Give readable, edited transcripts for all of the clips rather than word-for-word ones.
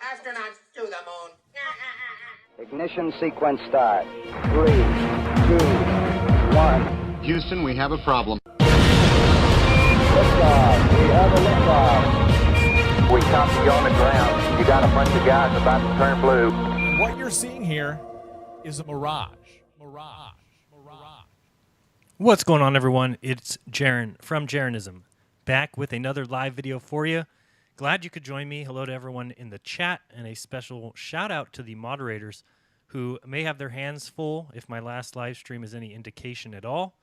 Astronauts to the moon. Ignition sequence start. 3, 2, 1. Houston, we have a problem. Liftoff. We have a liftoff. We copy you on the ground. You got a bunch of guys about to turn blue. What you're seeing here is a mirage. What's going on, everyone? It's Jeran from Jeranism, back with another live video for you. Glad you could join me. Hello to everyone in the chat, and a special shout out to the moderators who may have their hands full if my last live stream is any indication at all.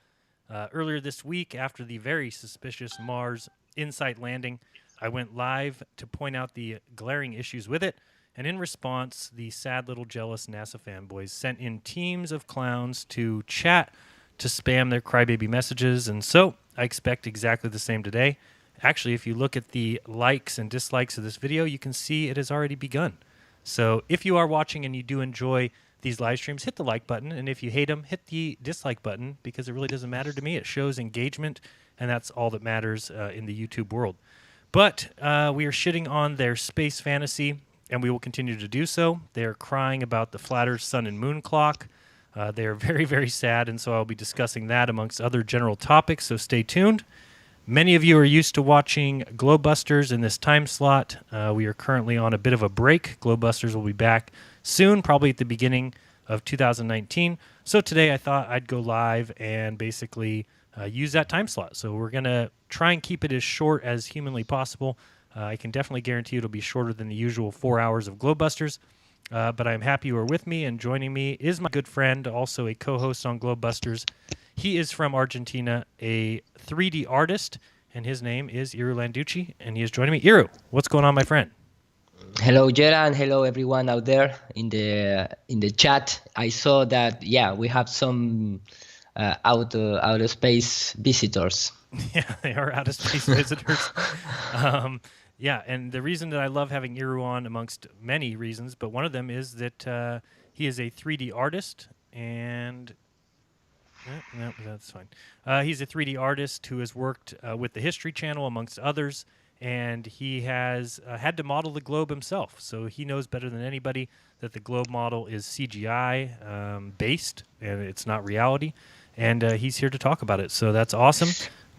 Earlier this week, after the very suspicious Mars InSight landing, I went live to point out the glaring issues with it, and in response, the sad little jealous NASA fanboys sent in teams of clowns to chat to spam their crybaby messages, and so I expect exactly the same today. Actually, if you look at the likes and dislikes of this video, you can see it has already begun. So if you are watching and you do enjoy these live streams, hit the like button, and if you hate them, hit the dislike button, because it really doesn't matter to me. It shows engagement, and that's all that matters in the YouTube world. But we are shitting on their space fantasy, and we will continue to do so. They are crying about the flat Earth, sun, and moon clock. They are very, very sad, and so I'll be discussing that amongst other general topics, so stay tuned. Many of you are used to watching Globebusters in this time slot. We are currently on a bit of a break. Globebusters will be back soon, probably at the beginning of 2019. So today I thought I'd go live and basically use that time slot. So we're going to try and keep it as short as humanly possible. I can definitely guarantee it'll be shorter than the usual 4 hours of Globebusters. But I'm happy you are with me, and joining me is my good friend, also a co-host on Globebusters. He is from Argentina, a 3D artist, and his name is Landucci, and he is joining me. Iru, what's going on, my friend? Hello, Jeran. Hello, everyone out there in the chat. I saw that, we have some outer space visitors. Yeah, they are outer space visitors. Yeah, and the reason that I love having Iru on, amongst many reasons, but one of them is that he is a 3D artist, and no, that's fine. He's a 3D artist who has worked with the History Channel, amongst others, and he has had to model the globe himself, so he knows better than anybody that the globe model is CGI based, and it's not reality, and he's here to talk about it, so that's awesome.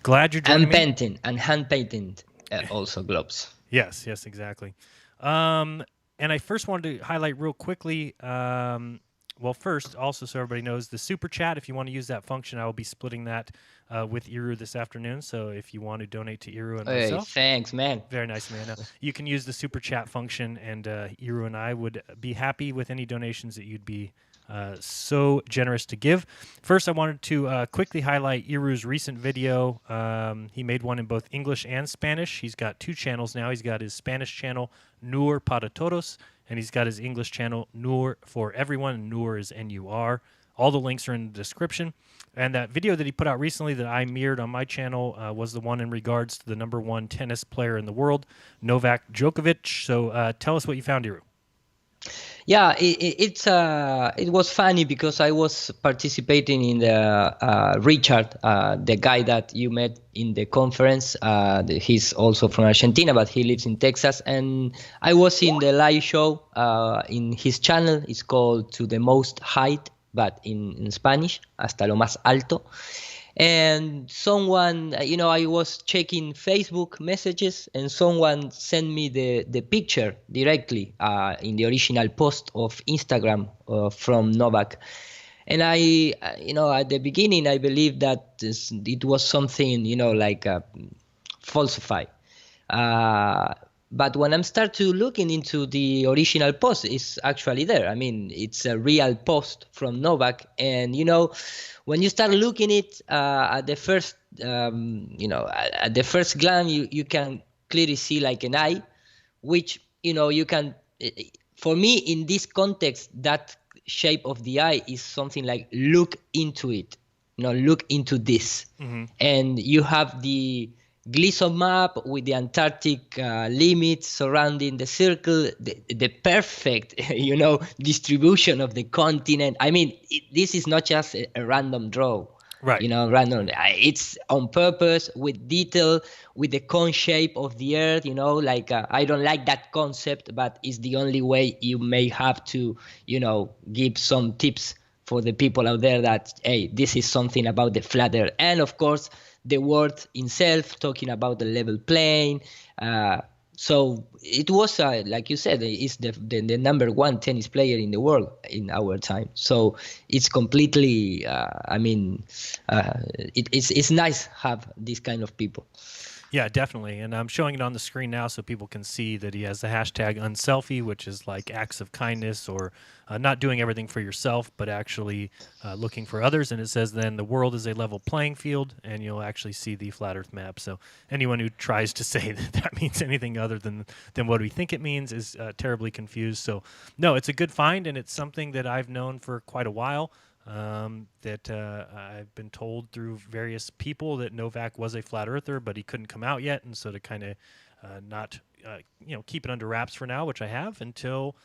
Glad you're joining me. And hand-painted also globes. Yes, exactly. And I first wanted to highlight real quickly, well, first, also so everybody knows, the Super Chat, if you want to use that function, I will be splitting that with Iru this afternoon. So if you want to donate to Iru and myself. Thanks, man. Very nice, man. You can use the Super Chat function, and Iru and I would be happy with any donations that you'd be so generous to give. First, I wanted to quickly highlight Iru's recent video. He made one in both English and Spanish. He's got 2 channels now. He's got his Spanish channel, Nur para Todos, and he's got his English channel, Nur for Everyone. Nur is N-U-R. All the links are in the description. And that video that he put out recently that I mirrored on my channel was the one in regards to the #1 tennis player in the world, Novak Djokovic. So tell us what you found, Jeru. Yeah, it was funny because I was participating in the Richard, the guy that you met in the conference. He's also from Argentina, but he lives in Texas. And I was in the live show in his channel. It's called To the Most Height, but in Spanish, Hasta lo más alto. And someone, I was checking Facebook messages, and someone sent me the picture directly in the original post of Instagram from Novak. And at the beginning, I believed that it was something, like falsified. But when I start to looking into the original post, it's actually there. I mean, it's a real post from Novak, and when you start looking it at the first, at the first glance, you can clearly see like an eye, which you can. For me, in this context, that shape of the eye is something like look into it, look into this, and you have the Gleason map with the Antarctic limits surrounding the circle, the perfect, distribution of the continent. I mean, this is not just a random draw, Right? Random. It's on purpose with detail, with the cone shape of the Earth. I don't like that concept, but it's the only way you may have to, give some tips for the people out there that, hey, this is something about the flat Earth, and of course the word itself, talking about the level plane. So it was, like you said, it's the #1 tennis player in the world in our time. So it's completely, it's nice to have this kind of people. Yeah, definitely. And I'm showing it on the screen now so people can see that he has the hashtag #unselfie, which is like acts of kindness or not doing everything for yourself, but actually looking for others. And it says then the world is a level playing field, and you'll actually see the flat Earth map. So anyone who tries to say that that means anything other than what we think it means is terribly confused. So no, it's a good find, and it's something that I've known for quite a while. That I've been told through various people that Novak was a flat earther, but he couldn't come out yet, and so to kind of not keep it under wraps for now, which I have, until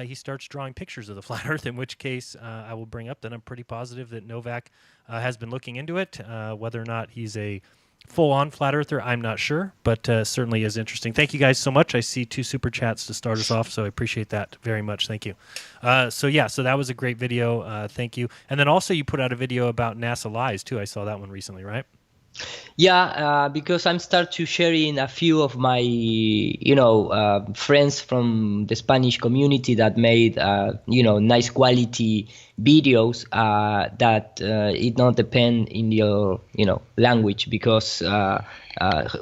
he starts drawing pictures of the flat Earth, in which case I will bring up that I'm pretty positive that Novak has been looking into it. Whether or not he's a full-on flat earther, I'm not sure, but certainly is interesting. Thank you guys so much. I see 2 super chats to start us off, so I appreciate that very much. Thank you. So that was a great video. Thank you. And then also you put out a video about NASA lies too. I saw that one recently, right? Yeah, because I'm start to sharing a few of my, friends from the Spanish community that made, nice quality videos that it not depend in your, language, because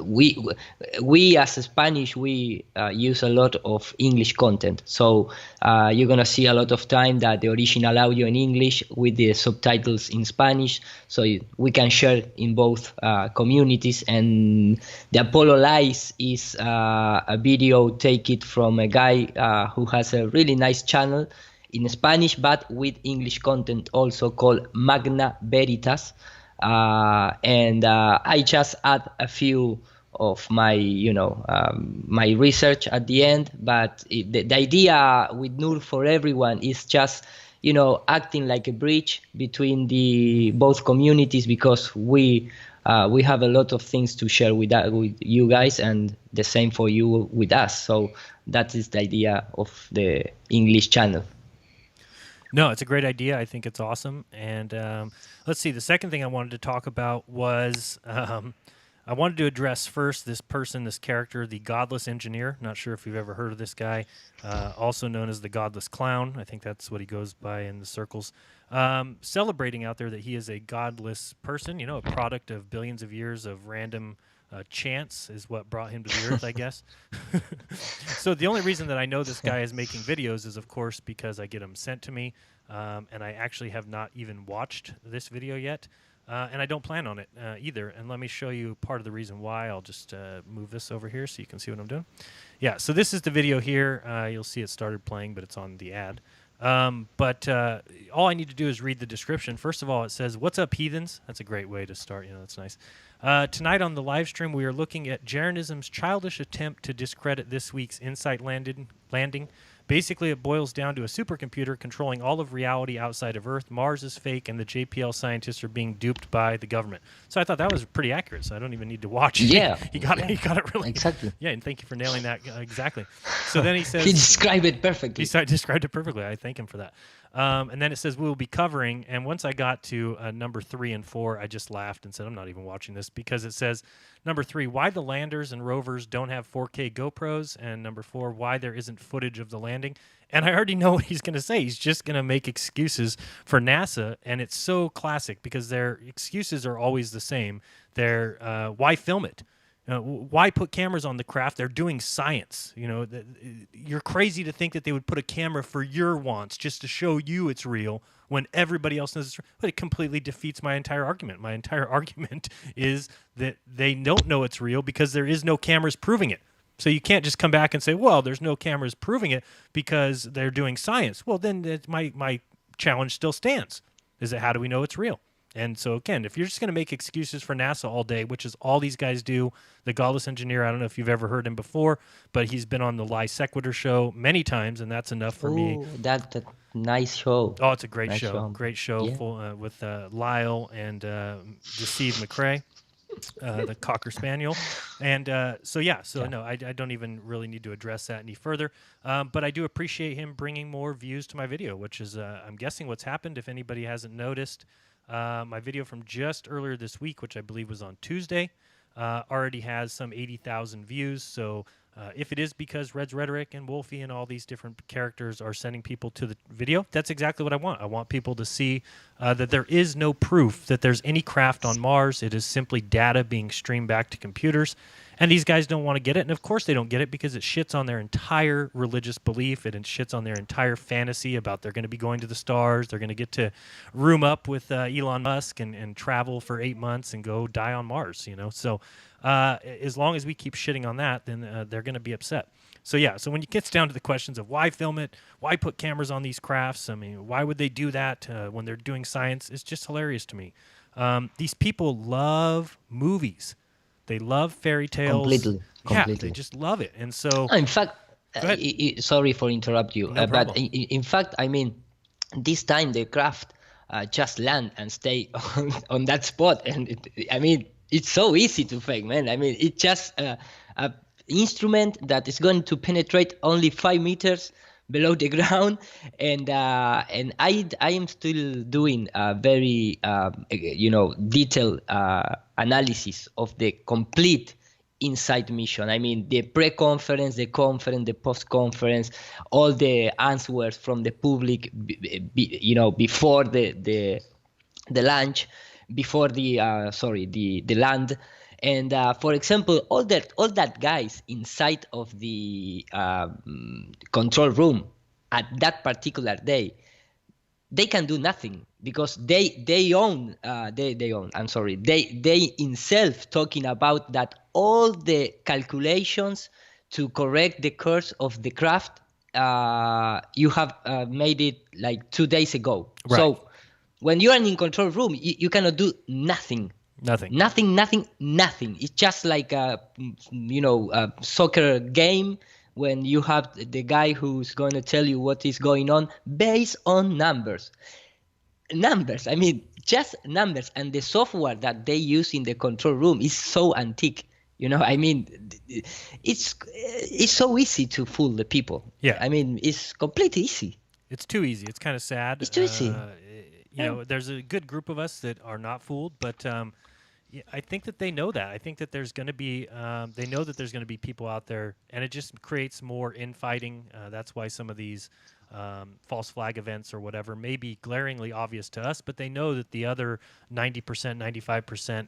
we as Spanish, we use a lot of English content. So you're going to see a lot of time that the original audio in English with the subtitles in Spanish. So we can share in both communities. And the Apollo Lies is a video taken from a guy who has a really nice channel in Spanish, but with English content also, called Magna Veritas. And I just add a few of my, my research at the end. But the idea with Nur for Everyone is just, acting like a bridge between the both communities, because we have a lot of things to share with you guys, and the same for you with us. So that is the idea of the English channel. No, it's a great idea. I think it's awesome. And let's see. The second thing I wanted to talk about was I wanted to address first this person, this character, the Godless Engineer. Not sure if you've ever heard of this guy, also known as the Godless Clown. I think that's what he goes by in the circles. Celebrating out there that he is a godless person, a product of billions of years of random chance is what brought him to the earth, I guess. So the only reason that I know this guy is making videos is, of course, because I get them sent to me, and I actually have not even watched this video yet, and I don't plan on it either. And let me show you part of the reason why. I'll just move this over here so you can see what I'm doing. Yeah, so this is the video here. You'll see it started playing, but it's on the ad. But all I need to do is read the description. First of all, it says, "What's up, heathens?" That's a great way to start. That's nice. Tonight on the live stream, we are looking at Jeranism's childish attempt to discredit this week's InSight landing. Basically, it boils down to a supercomputer controlling all of reality outside of Earth. Mars is fake, and the JPL scientists are being duped by the government. So I thought that was pretty accurate, so I don't even need to watch it. Yeah. He got it really. Exactly. Yeah, and thank you for nailing that exactly. So then he says... He described it perfectly. He described it perfectly. I thank him for that. And then it says we will be covering, and once I got to number 3 and 4, I just laughed and said, I'm not even watching this, because it says, number 3, why the landers and rovers don't have 4K GoPros, and number 4, why there isn't footage of the landing. And I already know what he's going to say. He's just going to make excuses for NASA, and it's so classic because their excuses are always the same. They're, why film it? Why put cameras on the craft? They're doing science. You're crazy to think that they would put a camera for your wants just to show you it's real when everybody else knows it's real. But it completely defeats my entire argument. My entire argument is that they don't know it's real because there is no cameras proving it. So you can't just come back and say, well, there's no cameras proving it because they're doing science. Well, then my challenge still stands. Is that how do we know it's real? And so, again, if you're just going to make excuses for NASA all day, which is all these guys do, the Godless Engineer, I don't know if you've ever heard him before, but he's been on the Lie Sequitur show many times, and that's enough for me. That nice show. Oh, it's a great nice show. Great show full, with Lyle and Deceive McCrae. The Cocker Spaniel. And no, I don't even really need to address that any further. But I do appreciate him bringing more views to my video, which is, I'm guessing, what's happened. If anybody hasn't noticed, my video from just earlier this week, which I believe was on Tuesday, already has some 80,000 views. So if it is because Red's Rhetoric and Wolfie and all these different characters are sending people to the video, that's exactly what I want. I want people to see that there is no proof that there's any craft on Mars. It is simply data being streamed back to computers. And these guys don't want to get it. And of course they don't get it because it shits on their entire religious belief. It shits on their entire fantasy about they're going to be going to the stars. They're going to get to room up with Elon Musk and travel for 8 months and go die on Mars, So as long as we keep shitting on that, then they're going to be upset. So when it gets down to the questions of why film it, why put cameras on these crafts, I mean, why would they do that when they're doing science? It's just hilarious to me. These people love movies. They love fairy tales. Completely. Yeah, they just love it. And so... In fact, sorry for interrupt you, No but problem. in fact, I mean, this time the craft just land and stay on that spot. And it's so easy to fake, man. I mean, it's just a instrument that is going to penetrate only 5 meters below the ground, and I am still doing a very detailed analysis of the complete InSight mission. I mean, the pre-conference, the conference, the post-conference, all the answers from the public, before the launch, before the land. And for example, all that guys inside of the control room at that particular day, they can do nothing because they own. They himself talking about that all the calculations to correct the course of the craft, you have made it like 2 days ago. Right. So when you are in control room, you cannot do nothing. Nothing. It's just like a soccer game when you have the guy who's going to tell you what is going on based on numbers. I mean, just numbers. And the software that they use in the control room is so antique. I mean, it's so easy to fool the people. Yeah. I mean, it's completely easy. It's too easy. It's kind of sad. It's too easy. There's a good group of us that are not fooled, but I think that they know that. I think that there's going to be, they know that there's going to be people out there, and it just creates more infighting. That's why some of these false flag events or whatever may be glaringly obvious to us, but they know that the other 90%, 95%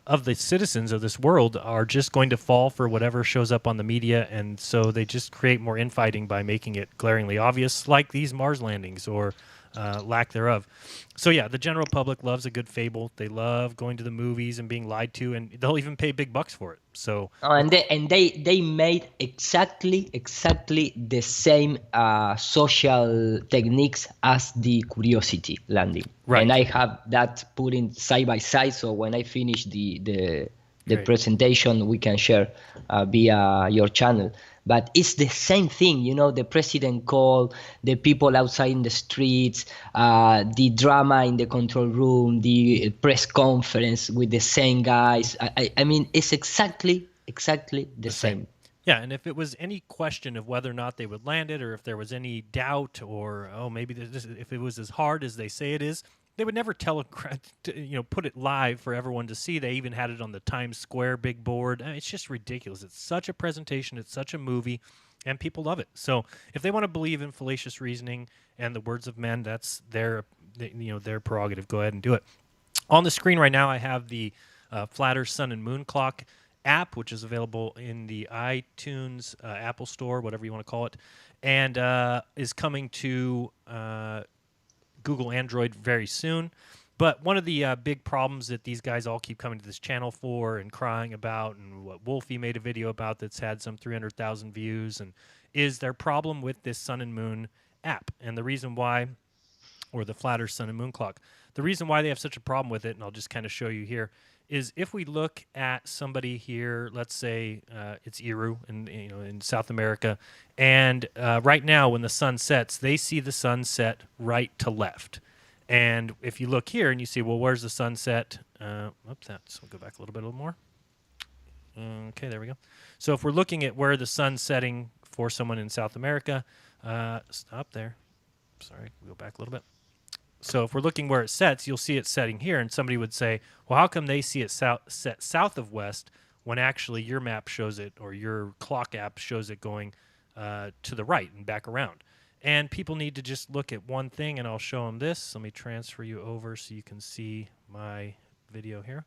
of the citizens of this world are just going to fall for whatever shows up on the media, and so they just create more infighting by making it glaringly obvious, like these Mars landings or lack thereof. So yeah, the general public loves a good fable. They love going to the movies and being lied to, and they'll even pay big bucks for it. So and they made exactly the same social techniques as the curiosity landing. Right. And I have that put in side by side. So when I finish the Great. presentation, we can share via your channel. But it's the same thing, the president call, the people outside in the streets, the drama in the control room, the press conference with the same guys. I mean, it's exactly the same. Yeah, and if it was any question of whether or not they would land it, or if there was any doubt, or maybe if it was as hard as they say it is, they would never put it live for everyone to see. They even had it on the Times Square big board. It's just ridiculous. It's such a presentation. It's such a movie, and people love it. So if they want to believe in fallacious reasoning and the words of men, that's their prerogative. Go ahead and do it. On the screen right now, I have the Flat Earth Sun and Moon Clock app, which is available in the iTunes Apple Store, whatever you want to call it, and is coming to Google Android very soon. But one of the big problems that these guys all keep coming to this channel for and crying about, and what Wolfie made a video about that's had some 300,000 views, and is their problem with this Sun and Moon app. And the reason why, or the Flat Earth Sun and Moon Clock, the reason why they have such a problem with it, and I'll just kind of show you here, is if we look at somebody here, let's say it's Iru in South America, and right now when the sun sets, they see the sun set right to left. And if you look here and you see, well, where's the sunset? We'll go back a little more. Okay, there we go. So if we're looking at where the sun's setting for someone in South America, stop there. Sorry, we'll go back a little bit. So if we're looking where it sets, you'll see it setting here, and somebody would say, well, how come they see it set south of west when actually your map shows it, or your clock app shows it going to the right and back around? And people need to just look at one thing, and I'll show them this. Let me transfer you over so you can see my video here.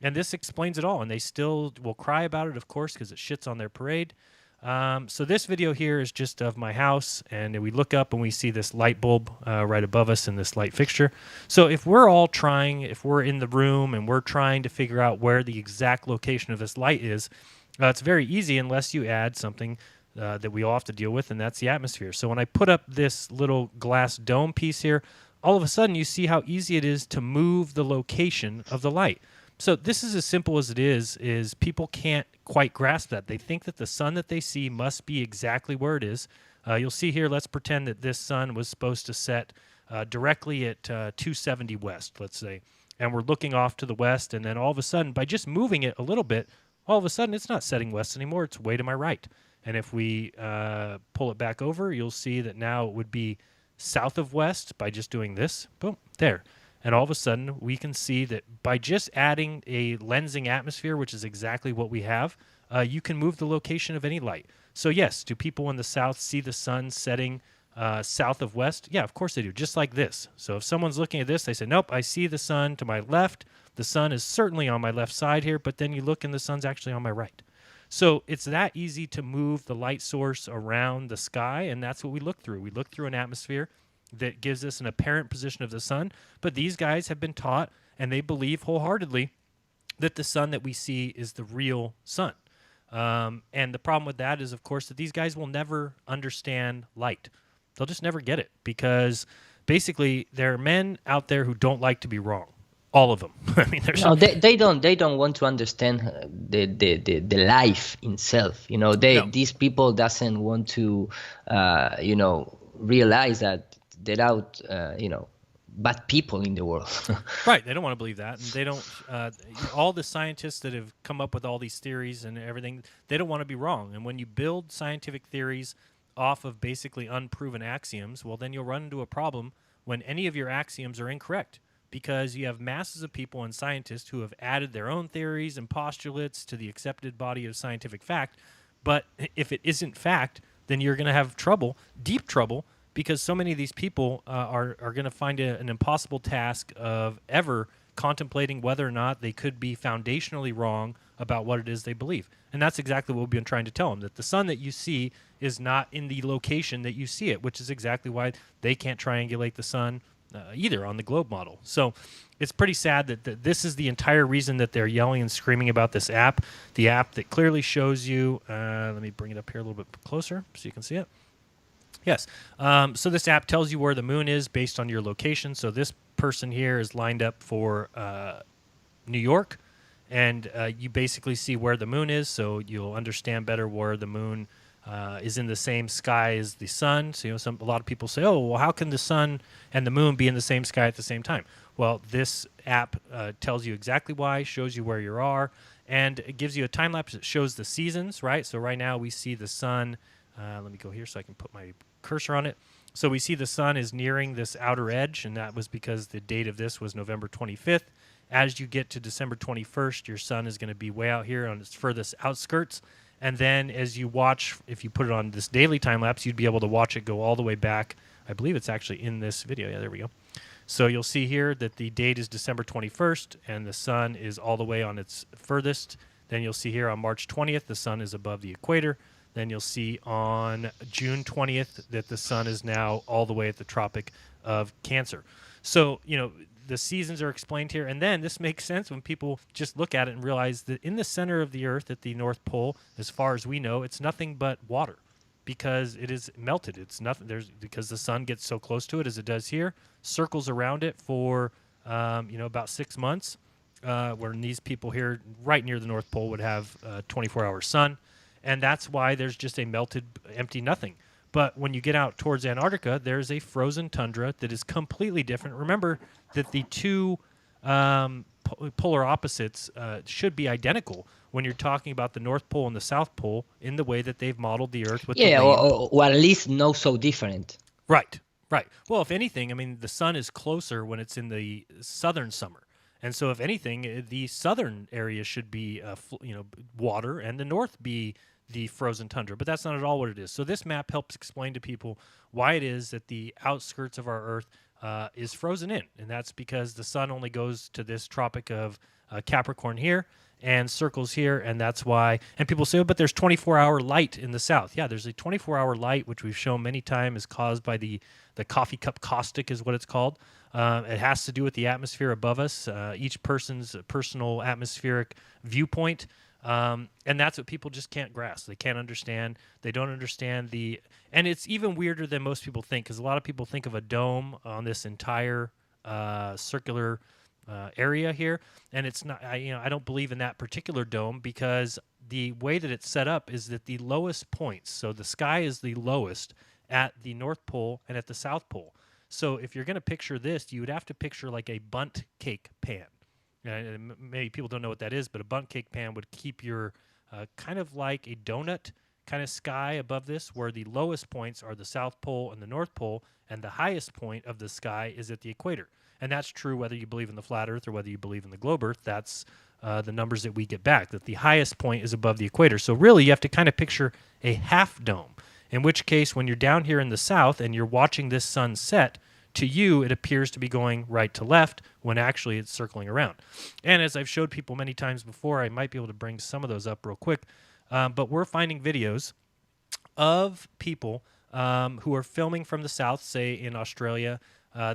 And this explains it all, and they still will cry about it, of course, because it shits on their parade. So this video here is just of my house, and we look up and we see this light bulb right above us in this light fixture. So if we're in the room and we're trying to figure out where the exact location of this light is, it's very easy unless you add something that we all have to deal with, and that's the atmosphere. So when I put up this little glass dome piece here, all of a sudden you see how easy it is to move the location of the light. So this is as simple as it is people can't quite grasp that. They think that the sun that they see must be exactly where it is. You'll see here, let's pretend that this sun was supposed to set directly at 270 west, let's say. And we're looking off to the west, and then all of a sudden, by just moving it a little bit, all of a sudden it's not setting west anymore, it's way to my right. And if we pull it back over, you'll see that now it would be south of west by just doing this. Boom, there. And all of a sudden, we can see that by just adding a lensing atmosphere, which is exactly what we have, you can move the location of any light. So yes, do people in the south see the sun setting south of west? Yeah, of course they do, just like this. So if someone's looking at this, they say, nope, I see the sun to my left. The sun is certainly on my left side here, but then you look and the sun's actually on my right. So it's that easy to move the light source around the sky, and that's what we look through. We look through an atmosphere that gives us an apparent position of the sun, but these guys have been taught, and they believe wholeheartedly, that the sun that we see is the real sun. And the problem with that is, of course, that these guys will never understand light. They'll just never get it, because basically there are men out there who don't like to be wrong. All of them. I mean, they don't want to understand the life itself. These people doesn't want to realize that there are bad people in the world. Right. They don't want to believe that, and they don't. All the scientists that have come up with all these theories and everything, they don't want to be wrong. And when you build scientific theories off of basically unproven axioms, well, then you'll run into a problem when any of your axioms are incorrect, because you have masses of people and scientists who have added their own theories and postulates to the accepted body of scientific fact. But if it isn't fact, then you're going to have trouble, deep trouble, because so many of these people are going to find an impossible task of ever contemplating whether or not they could be foundationally wrong about what it is they believe. And that's exactly what we've been trying to tell them, that the sun that you see is not in the location that you see it, which is exactly why they can't triangulate the sun either on the globe model. So it's pretty sad that this is the entire reason that they're yelling and screaming about this app, the app that clearly shows you, let me bring it up here a little bit closer so you can see it. Yes. So this app tells you where the moon is based on your location. So this person here is lined up for New York, and you basically see where the moon is, so you'll understand better where the moon is in the same sky as the sun. So a lot of people say, "Oh, well, how can the sun and the moon be in the same sky at the same time?" Well, this app tells you exactly why, shows you where you are, and it gives you a time lapse that shows the seasons. Right. So right now we see the sun. Let me go here so I can put my cursor on it. So we see the sun is nearing this outer edge, and that was because the date of this was November 25th. As you get to December 21st, your sun is going to be way out here on its furthest outskirts. And then as you watch, if you put it on this daily time lapse, you'd be able to watch it go all the way back. I believe it's actually in this video. Yeah, there we go. So you'll see here that the date is December 21st, and the sun is all the way on its furthest. Then you'll see here on March 20th, the sun is above the equator. Then you'll see on June 20th that the sun is now all the way at the Tropic of Cancer. So, the seasons are explained here. And then this makes sense when people just look at it and realize that in the center of the Earth at the North Pole, as far as we know, it's nothing but water because it is melted. It's nothing because the sun gets so close to it as it does here, circles around it for, about 6 months, where these people here right near the North Pole would have 24-hour sun. And that's why there's just a melted, empty nothing. But when you get out towards Antarctica, there's a frozen tundra that is completely different. Remember that the two polar opposites should be identical when you're talking about the North Pole and the South Pole in the way that they've modeled the Earth with the rain. or at least not so different. Right. Well, if anything, I mean, the sun is closer when it's in the southern summer. And so, if anything, the southern area should be, water, and the north be the frozen tundra. But that's not at all what it is. So this map helps explain to people why it is that the outskirts of our Earth is frozen in. And that's because the sun only goes to this tropic of Capricorn here and circles here. And that's why. And people say, oh, but there's 24-hour light in the south. Yeah, there's a 24-hour light, which we've shown many times is caused by the coffee cup caustic is what it's called. It has to do with the atmosphere above us, each person's personal atmospheric viewpoint. And that's what people just can't grasp. They can't understand. They don't understand and it's even weirder than most people think, because a lot of people think of a dome on this entire circular area here. And it's not, I don't believe in that particular dome, because the way that it's set up is that the lowest points, so the sky is the lowest at the North Pole and at the South Pole. So if you're going to picture this, you would have to picture like a bundt cake pan. Maybe people don't know what that is, but a bundt cake pan would keep your kind of like a donut kind of sky above this, where the lowest points are the South Pole and the North Pole, and the highest point of the sky is at the equator. And that's true whether you believe in the flat Earth or whether you believe in the globe Earth. That's the numbers that we get back, that the highest point is above the equator. So really, you have to kind of picture a half dome. In which case, when you're down here in the south and you're watching this sun set, to you, it appears to be going right to left when actually it's circling around. And as I've showed people many times before, I might be able to bring some of those up real quick, but we're finding videos of people who are filming from the south, say in Australia.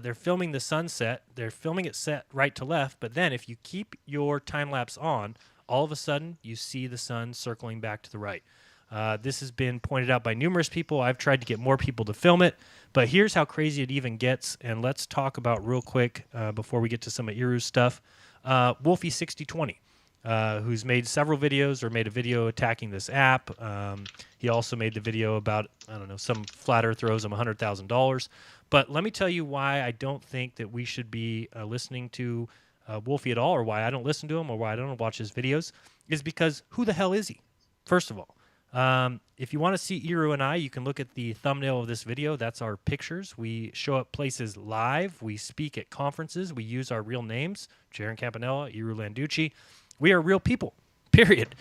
They're filming the sunset. They're filming it set right to left, but then if you keep your time lapse on, all of a sudden you see the sun circling back to the right. This has been pointed out by numerous people. I've tried to get more people to film it, but here's how crazy it even gets. And let's talk about real quick before we get to some of Iru's stuff. Wolfie6020, who's made several videos or made a video attacking this app. He also made the video about, some flat earth owes him $100,000. But let me tell you why I don't think that we should be listening to Wolfie at all, or why I don't listen to him, or why I don't watch his videos, is because who the hell is he? First of all. If you want to see Iru and I, you can look at the thumbnail of this video. That's our pictures. We show up places live. We speak at conferences. We use our real names, Jeran Campanella, Jeran Landucci. We are real people, period.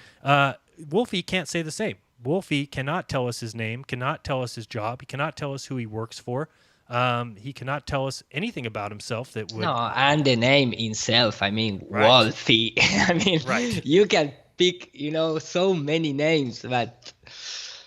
Wolfie can't say the same. Wolfie cannot tell us his name, cannot tell us his job. He cannot tell us who he works for. He cannot tell us anything about himself that would... No, and the name itself, Right. Wolfie. Right. You can pick, so many names, but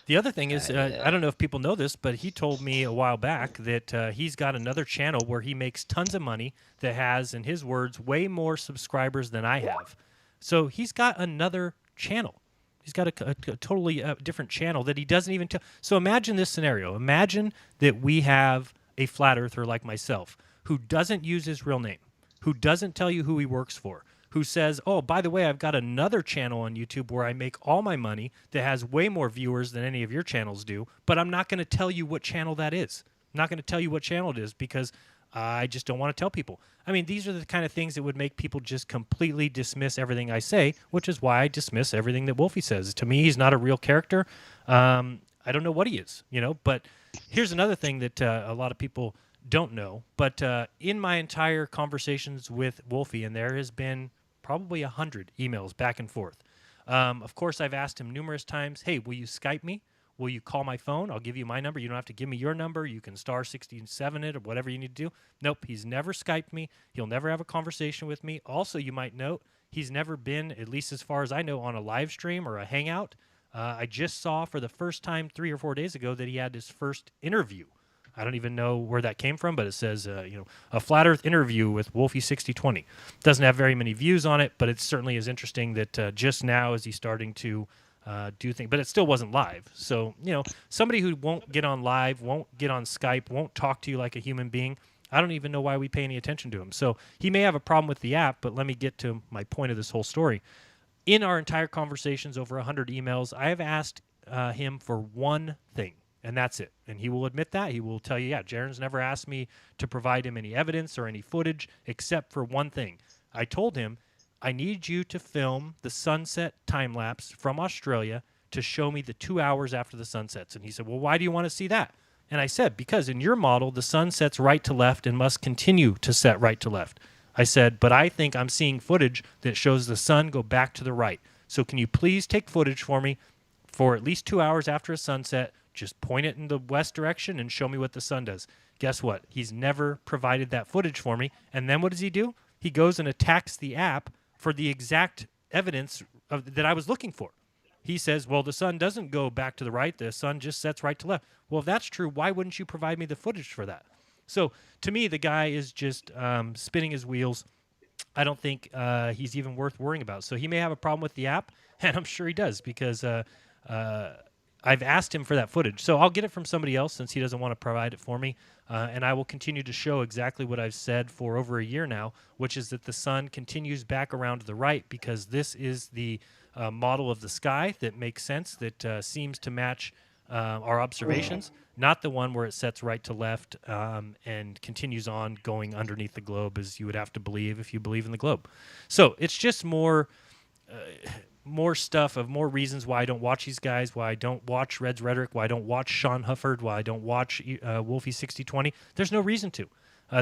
The other thing is, I don't know if people know this, but he told me a while back that he's got another channel where he makes tons of money that has, in his words, way more subscribers than I have. So he's got another channel. He's got a totally different channel that he doesn't even tell. So imagine this scenario. Imagine that we have a flat earther like myself who doesn't use his real name, who doesn't tell you who he works for, who says, oh, by the way, I've got another channel on YouTube where I make all my money that has way more viewers than any of your channels do, but I'm not going to tell you what channel that is. I'm not going to tell you what channel it is because I just don't want to tell people. I mean, these are the kind of things that would make people just completely dismiss everything I say, which is why I dismiss everything that Wolfie says. To me, he's not a real character. I don't know what he is, but here's another thing that a lot of people don't know, but in my entire conversations with Wolfie, and there has been probably 100 emails back and forth. Of course, I've asked him numerous times, hey, will you Skype me? Will you call my phone? I'll give you my number. You don't have to give me your number. You can star 67 it or whatever you need to do. Nope, he's never Skyped me. He'll never have a conversation with me. Also, you might note, he's never been, at least as far as I know, on a live stream or a hangout. I just saw for the first time 3 or 4 days ago that he had his first interview. I don't even know where that came from, but it says, a flat Earth interview with Wolfie 6020. Doesn't have very many views on it, but it certainly is interesting that just now is he starting to do things. But it still wasn't live. So, somebody who won't get on live, won't get on Skype, won't talk to you like a human being, I don't even know why we pay any attention to him. So he may have a problem with the app, but let me get to my point of this whole story. In our entire conversations, over 100 emails, I have asked him for one thing. And that's it. And he will admit that. He will tell you, yeah, Jeran's never asked me to provide him any evidence or any footage except for one thing. I told him, I need you to film the sunset time lapse from Australia to show me the 2 hours after the sun sets. And he said, well, why do you want to see that? And I said, because in your model, the sun sets right to left and must continue to set right to left. I said, but I think I'm seeing footage that shows the sun go back to the right. So can you please take footage for me for at least 2 hours after a sunset? Just point it in the west direction and show me what the sun does. Guess what? He's never provided that footage for me. And then what does he do? He goes and attacks the app for the exact evidence that I was looking for. He says, well, the sun doesn't go back to the right. The sun just sets right to left. Well, if that's true, why wouldn't you provide me the footage for that? So to me, the guy is just spinning his wheels. I don't think he's even worth worrying about. So he may have a problem with the app, and I'm sure he does because I've asked him for that footage. So I'll get it from somebody else since he doesn't want to provide it for me. And I will continue to show exactly what I've said for over a year now, which is that the sun continues back around to the right because this is the model of the sky that makes sense, that seems to match our observations, not the one where it sets right to left and continues on going underneath the globe, as you would have to believe if you believe in the globe. So it's just more stuff of more reasons why I don't watch these guys, why I don't watch Red's Rhetoric, why I don't watch Sean Hufford, why I don't watch Wolfie 6020. There's no reason to.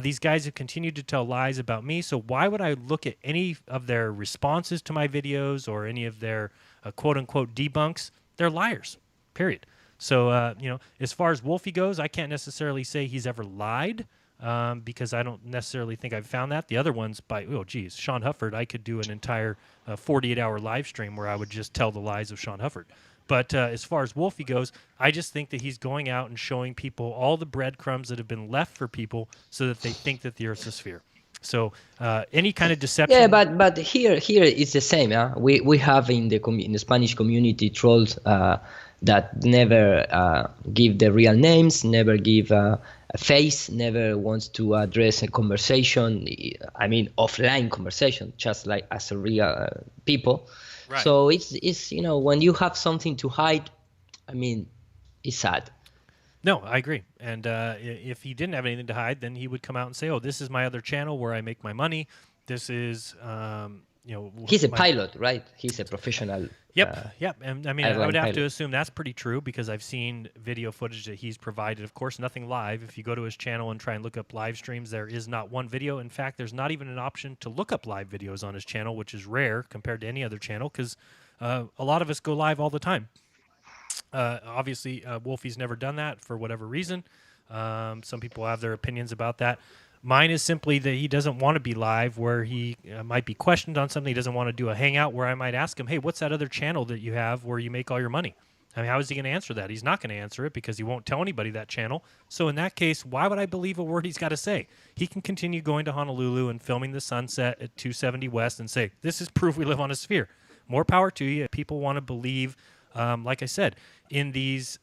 These guys have continued to tell lies about me, so why would I look at any of their responses to my videos or any of their quote-unquote debunks? They're liars, period. So, as far as Wolfie goes, I can't necessarily say he's ever lied because I don't necessarily think I've found that. The other ones Sean Hufford, I could do an entire 48-hour live stream where I would just tell the lies of Sean Hufford. But as far as Wolfie goes, I just think that he's going out and showing people all the breadcrumbs that have been left for people so that they think that the Earth's a sphere. So any kind of deception. Yeah, but here it's the same. We have in the Spanish community trolls that never give the real names, never give a face, never wants to address a conversation. I mean, offline conversation, just like as a real people. Right. So it's when you have something to hide, I mean, it's sad. No, I agree. And if he didn't have anything to hide, then he would come out and say, "Oh, this is my other channel where I make my money. This is, He's a pilot, right? He's a professional. Yep. And I mean, I would have to assume that's pretty true because I've seen video footage that he's provided. Of course, nothing live. If you go to his channel and try and look up live streams, there is not one video. In fact, there's not even an option to look up live videos on his channel, which is rare compared to any other channel because a lot of us go live all the time. Obviously, Wolfie's never done that for whatever reason. Some people have their opinions about that. Mine is simply that he doesn't want to be live, where he might be questioned on something. He doesn't want to do a hangout where I might ask him, hey, what's that other channel that you have where you make all your money? I mean, how is he going to answer that? He's not going to answer it because he won't tell anybody that channel. So in that case, why would I believe a word he's got to say? He can continue going to Honolulu and filming the sunset at 270 West and say, this is proof we live on a sphere. More power to you. If people want to believe, like I said, in these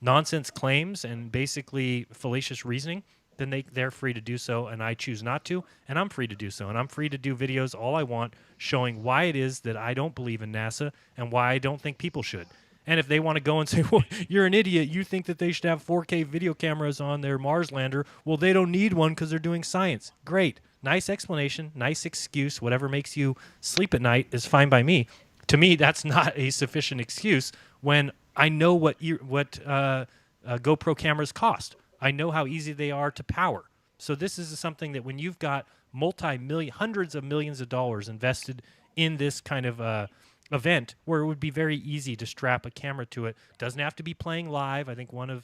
nonsense claims and basically fallacious reasoning, then they're free to do so, and I choose not to, and I'm free to do so. And I'm free to do videos all I want showing why it is that I don't believe in NASA and why I don't think people should. And if they want to go and say, well, you're an idiot, you think that they should have 4K video cameras on their Mars lander, well, they don't need one because they're doing science. Great. Nice explanation, nice excuse, whatever makes you sleep at night is fine by me. To me, that's not a sufficient excuse when I know what GoPro cameras cost. I know how easy they are to power. So this is something that when you've got hundreds of millions of dollars invested in this kind of event, where it would be very easy to strap a camera to it, doesn't have to be playing live. I think one of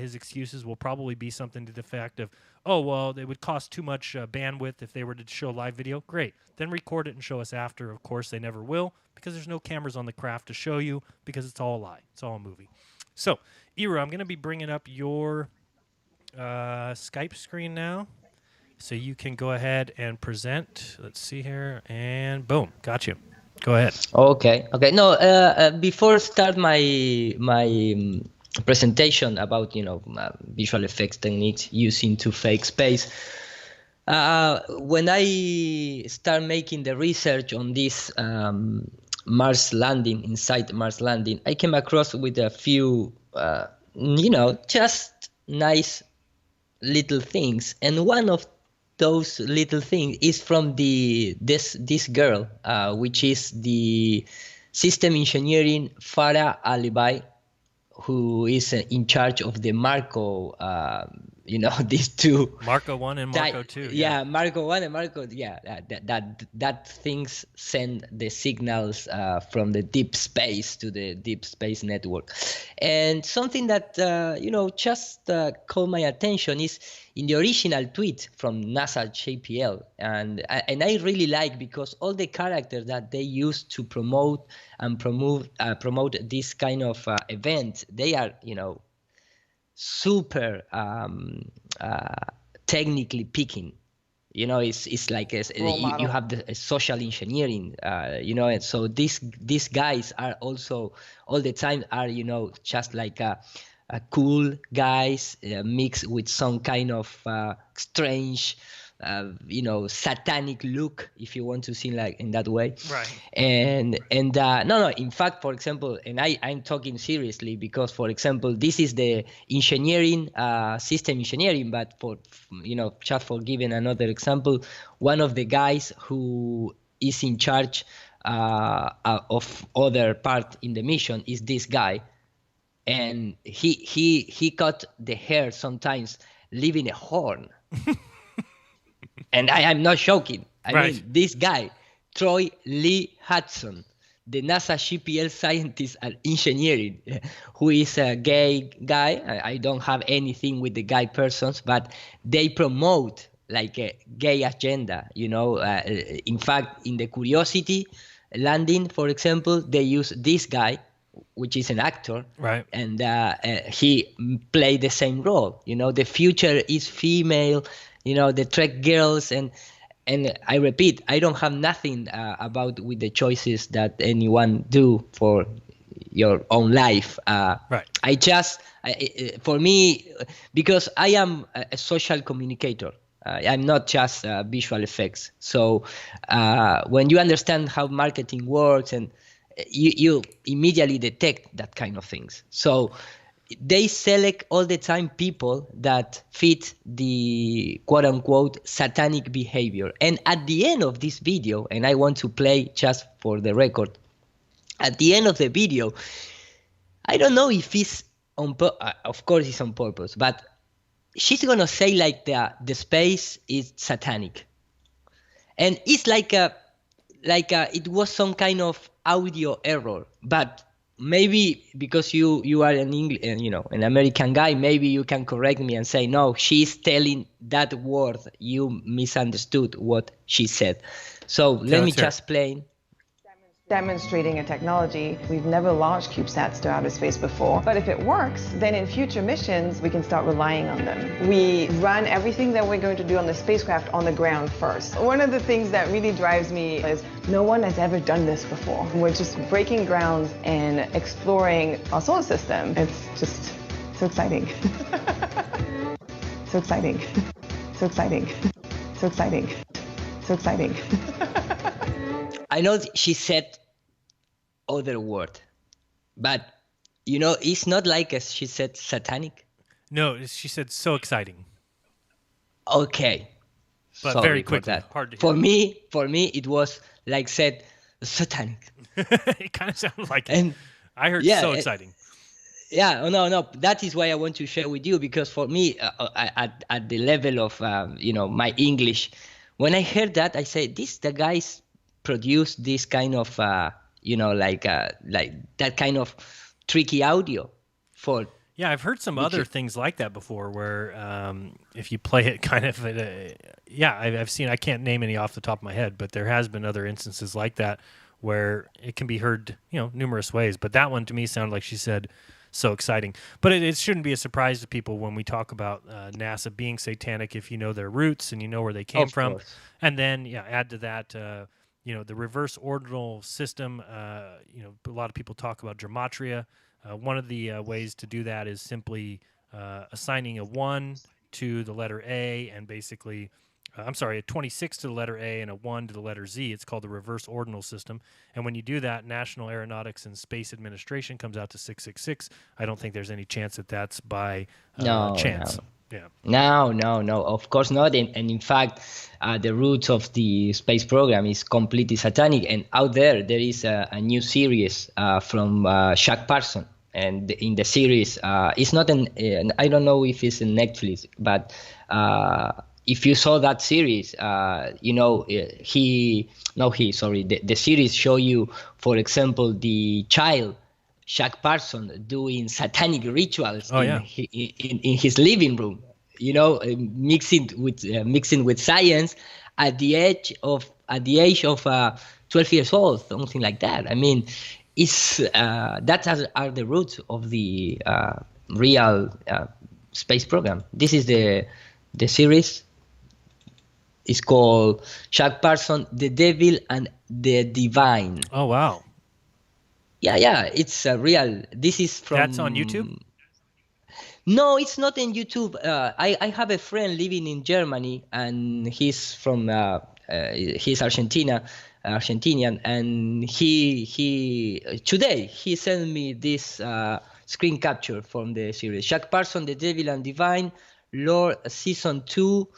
his excuses will probably be something to the fact of, oh, well, it would cost too much bandwidth if they were to show live video. Great. Then record it and show us after. Of course, they never will because there's no cameras on the craft to show you because it's all a lie. It's all a movie. So, Ira, I'm going to be bringing up your Skype screen now, so you can go ahead and present. Let's see here, and boom, got you. Go ahead. Okay. No, before start my presentation about visual effects techniques using to fake space. When I start making the research on this Mars landing, inside Mars landing, I came across with a few, just nice little things, and one of those little things is from this girl, which is the system engineering Farah Alibai, who is in charge of the Marco, these two. Marco 1 and Marco 2. Yeah, Marco 1 and Marco, that things send the signals from the deep space to the deep space network. And something that, just caught my attention is in the original tweet from NASA JPL. And I really like, because all the characters that they use to promote this kind of event, they are, super technically picking. It's like you have the social engineering, and so these guys are also all the time are just like a cool guys mixed with some kind of strange satanic look, if you want to see like in that way. Right. And no, in fact, for example, and I'm talking seriously, because for example, this is the engineering, system engineering, but for just for giving another example, one of the guys who is in charge of other part in the mission is this guy, and he cut the hair sometimes leaving a horn. And I am not joking. I mean, this guy, Troy Lee Hudson, the NASA GPL scientist and engineering, who is a gay guy. I don't have anything with the gay persons, but they promote like a gay agenda, in fact, in the Curiosity landing, for example, they use this guy, which is an actor, right? And he played the same role. The future is female. The Trek girls, and I repeat, I don't have nothing about with the choices that anyone do for your own life. Right. I just, for me, because I am a social communicator. I'm not just visual effects. So when you understand how marketing works, and you immediately detect that kind of things. So they select all the time people that fit the quote-unquote satanic behavior. And at the end of this video, and I want to play just for the record, at the end of the video, I don't know if it's of course it's on purpose, but she's gonna say like the space is satanic. And it's like it was some kind of audio error, but maybe because you are an an American guy, maybe you can correct me and say no, she's telling that word, you misunderstood what she said. So let me let's hear it. just play. Demonstrating a technology. We've never launched CubeSats to outer space before, but if it works, then in future missions, we can start relying on them. We run everything that we're going to do on the spacecraft on the ground first. One of the things that really drives me is no one has ever done this before. We're just breaking grounds and exploring our solar system. It's just so exciting. So exciting. So exciting. So exciting. So exciting. I know she said other word, but it's not like she said satanic. No, she said so exciting. Okay, But sorry very for quickly. that. Hard to For hear. me, it was like said satanic. It kind of sounded like it. And I heard yeah, so exciting. Yeah, no. That is why I want to share with you, because for me, at the level of my English, when I heard that, I said, the guys produce this kind of like that kind of tricky audio for. Yeah, I've heard some other things like that before, where if you play it kind of, I've seen. I can't name any off the top of my head, but there has been other instances like that where it can be heard, numerous ways. But that one to me sounded like she said so exciting. But it shouldn't be a surprise to people when we talk about NASA being satanic if you know their roots and you know where they came from. Course. And then, add to that, the reverse ordinal system. A lot of people talk about gematria. One of the ways to do that is simply assigning a 1 to the letter A and basically, a 26 to the letter A and a 1 to the letter Z. It's called the reverse ordinal system. And when you do that, National Aeronautics and Space Administration comes out to 666. I don't think there's any chance that that's by chance. No. No. Of course not. And in fact, the roots of the space program is completely satanic. And out there is a new series from Chuck Parson. And in the series, it's not I don't know if it's in Netflix, but if you saw that series, the series show you, for example, the child, Chuck Parson, doing satanic rituals in his living room, mixing with science at the age of 12 years old, something like that. I mean, that are the roots of the real space program. This is the series. It's called Chuck Parson, The Devil and the Divine. Oh, wow. Yeah, it's real. This is from... That's on YouTube? No, it's not on YouTube. I have a friend living in Germany, and he's from... he's Argentinian, and today he sent me this screen capture from the series. Chuck Parson, The Devil and Divine, Lord, Season 2...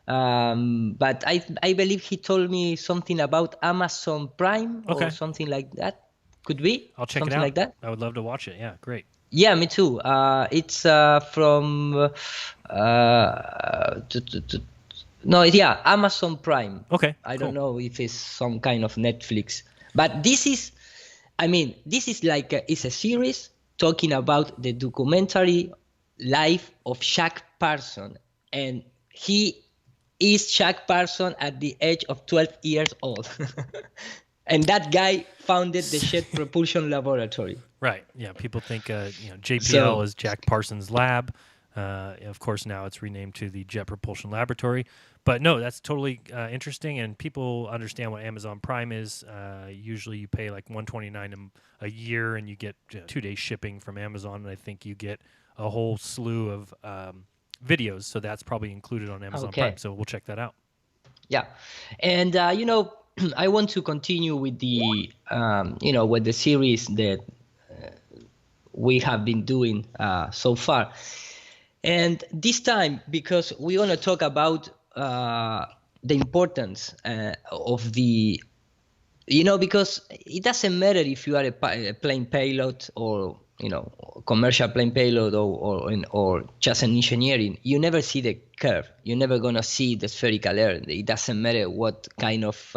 but I believe he told me something about Amazon Prime or something like that. Could be? I'll check something it out. Like that. I would love to watch it. Yeah, great. Yeah, me too. It's from Amazon Prime. Okay. I don't know if it's some kind of Netflix, but this is like it's a series talking about the documentary life of Chuck Parson, and he is Chuck Parson at the age of 12 years old. And that guy founded the Jet Propulsion Laboratory. Right. Yeah. People think, JPL is Jack Parsons' lab. Of course, now it's renamed to the Jet Propulsion Laboratory. But no, that's totally interesting, and people understand what Amazon Prime is. Usually, you pay like $129 a year, and you get 2-day shipping from Amazon. And I think you get a whole slew of videos, so that's probably included on Amazon Prime. So we'll check that out. Yeah, and I want to continue with the with the series that we have been doing so far, and this time because we want to talk about the importance of the because it doesn't matter if you are a plane pilot or commercial plane pilot or just an engineering. You never see the curve. You're never gonna see the spherical air. It doesn't matter what kind of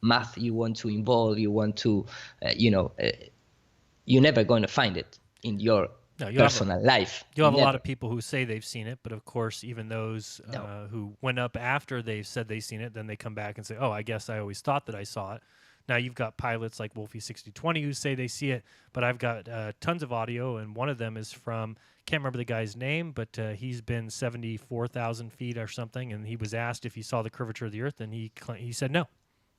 math you want to involve. You want to you're never going to find it in your personal life. You'll have Never. a lot of people who say they've seen it, but of course, even those who went up after they've said they've seen it, then they come back and say, oh, I guess I always thought that I saw it. Now, you've got pilots like Wolfie6020 who say they see it, but I've got tons of audio, and one of them is from, can't remember the guy's name, but he's been 74,000 feet or something, and he was asked if he saw the curvature of the Earth, and he said no.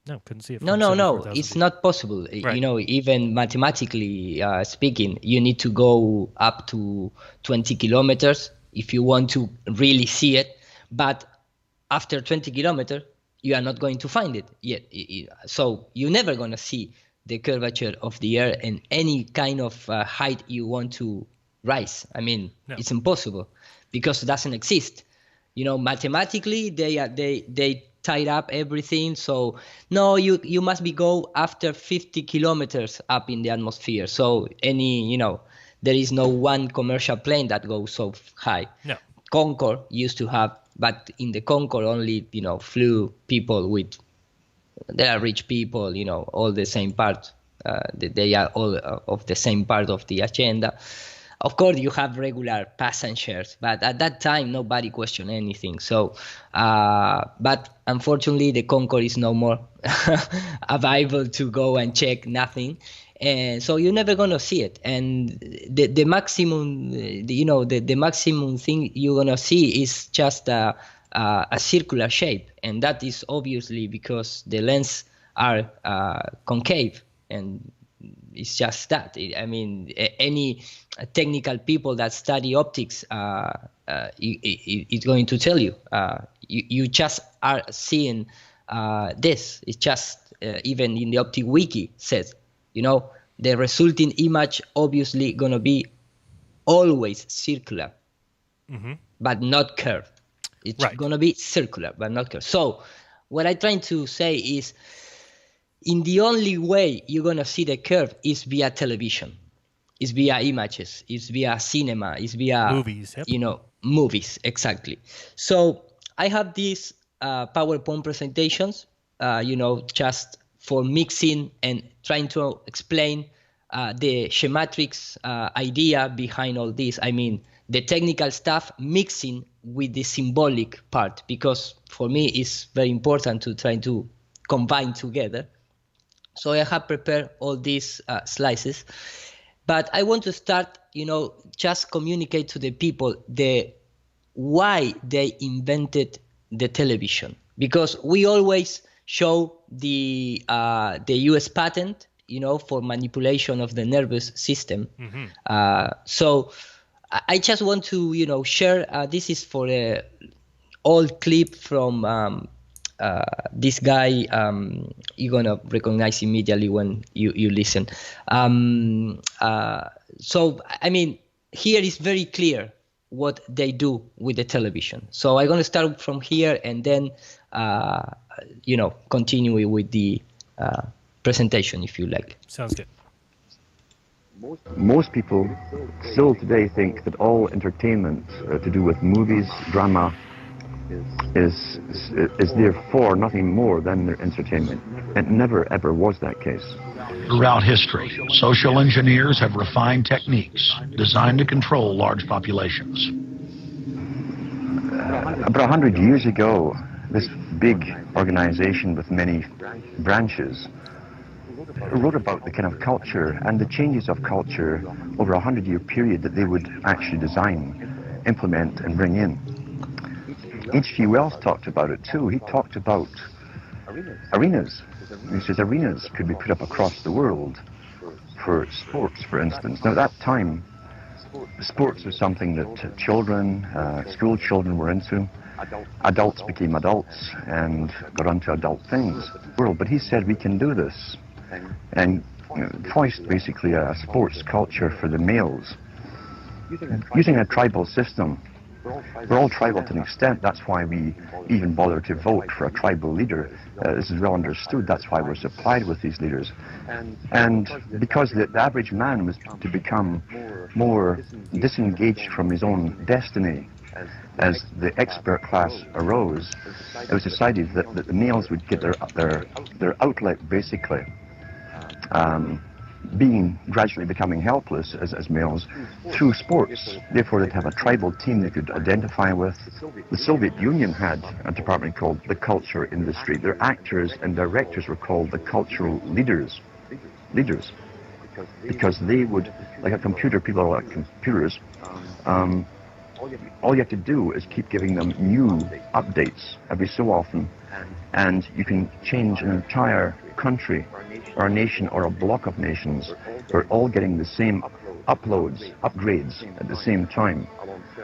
No, couldn't see it. No. It's not possible. Right. You know, even mathematically speaking, you need to go up to 20 kilometers if you want to really see it. But after 20 kilometers, you are not going to find it yet. So you're never going to see the curvature of the Earth and any kind of height you want to rise. I mean, It's impossible because it doesn't exist. You know, mathematically, they tied up everything. So no, you must go after 50 kilometers up in the atmosphere. So there is no one commercial plane that goes so high. No. Concorde used to have, but in the Concorde only, flew people they are rich people, all the same part. They are all of the same part of the agenda. Of course, you have regular passengers, but at that time, nobody questioned anything. So, but unfortunately, the Concorde is no more available to go and check nothing. And so you're never going to see it. And the maximum, the maximum thing you're going to see is just a circular shape. And that is obviously because the lenses are concave, and it's just that. I mean, any technical people that study optics is going to tell you. You just are seeing this. It's just, even in the Optic Wiki says, the resulting image obviously going to be always circular, but not curved. It's going to be circular, but not curved. So what I'm trying to say is, in the only way you're going to see the curve is via television, is via images, is via cinema, is via movies, movies, exactly. So I have these PowerPoint presentations, just for mixing and trying to explain the schematrics idea behind all this. I mean, the technical stuff mixing with the symbolic part, because for me it's very important to try to combine together. So I have prepared all these slices, but I want to start, just communicate to the people why they invented the television, because we always show the U.S. patent, for manipulation of the nervous system. So I just want to, share. This is for a old clip from this guy. You're gonna recognize immediately when you listen. So I mean, here is very clear what they do with the television. So I'm gonna start from here and then continue with the presentation, if you like. Sounds good. Most people still today think that all entertainment to do with movies, drama, is therefore nothing more than their entertainment. It never ever was that case. Throughout history, social engineers have refined techniques designed to control large populations. About 100 years ago, this big organization with many branches wrote about the kind of culture and the changes of culture over a 100-year period that they would actually design, implement, and bring in. H.G. Wells talked about it too. He talked about arenas. He says arenas could be put up across the world for sports, for instance. Now at that time, sports was something that children, school children were into. Adults became adults and got onto adult things. But he said we can do this and voiced basically a sports culture for the males using a tribal system. We're all tribal to an extent. That's why we even bother to vote for a tribal leader. This is well understood. That's why we're supplied with these leaders. And because the average man was to become more disengaged from his own destiny, as the expert class arose, it was decided that the males would get their outlet, basically, being gradually becoming helpless as males through sports. Therefore, they'd have a tribal team they could identify with. The Soviet Union had a department called the culture industry. Their actors and directors were called the cultural leaders, because they would, like a computer, people are like computers. All you have to do is keep giving them new updates every so often, and you can change an entire country or a nation or a block of nations. We're all getting the same uploads, upgrades at the same time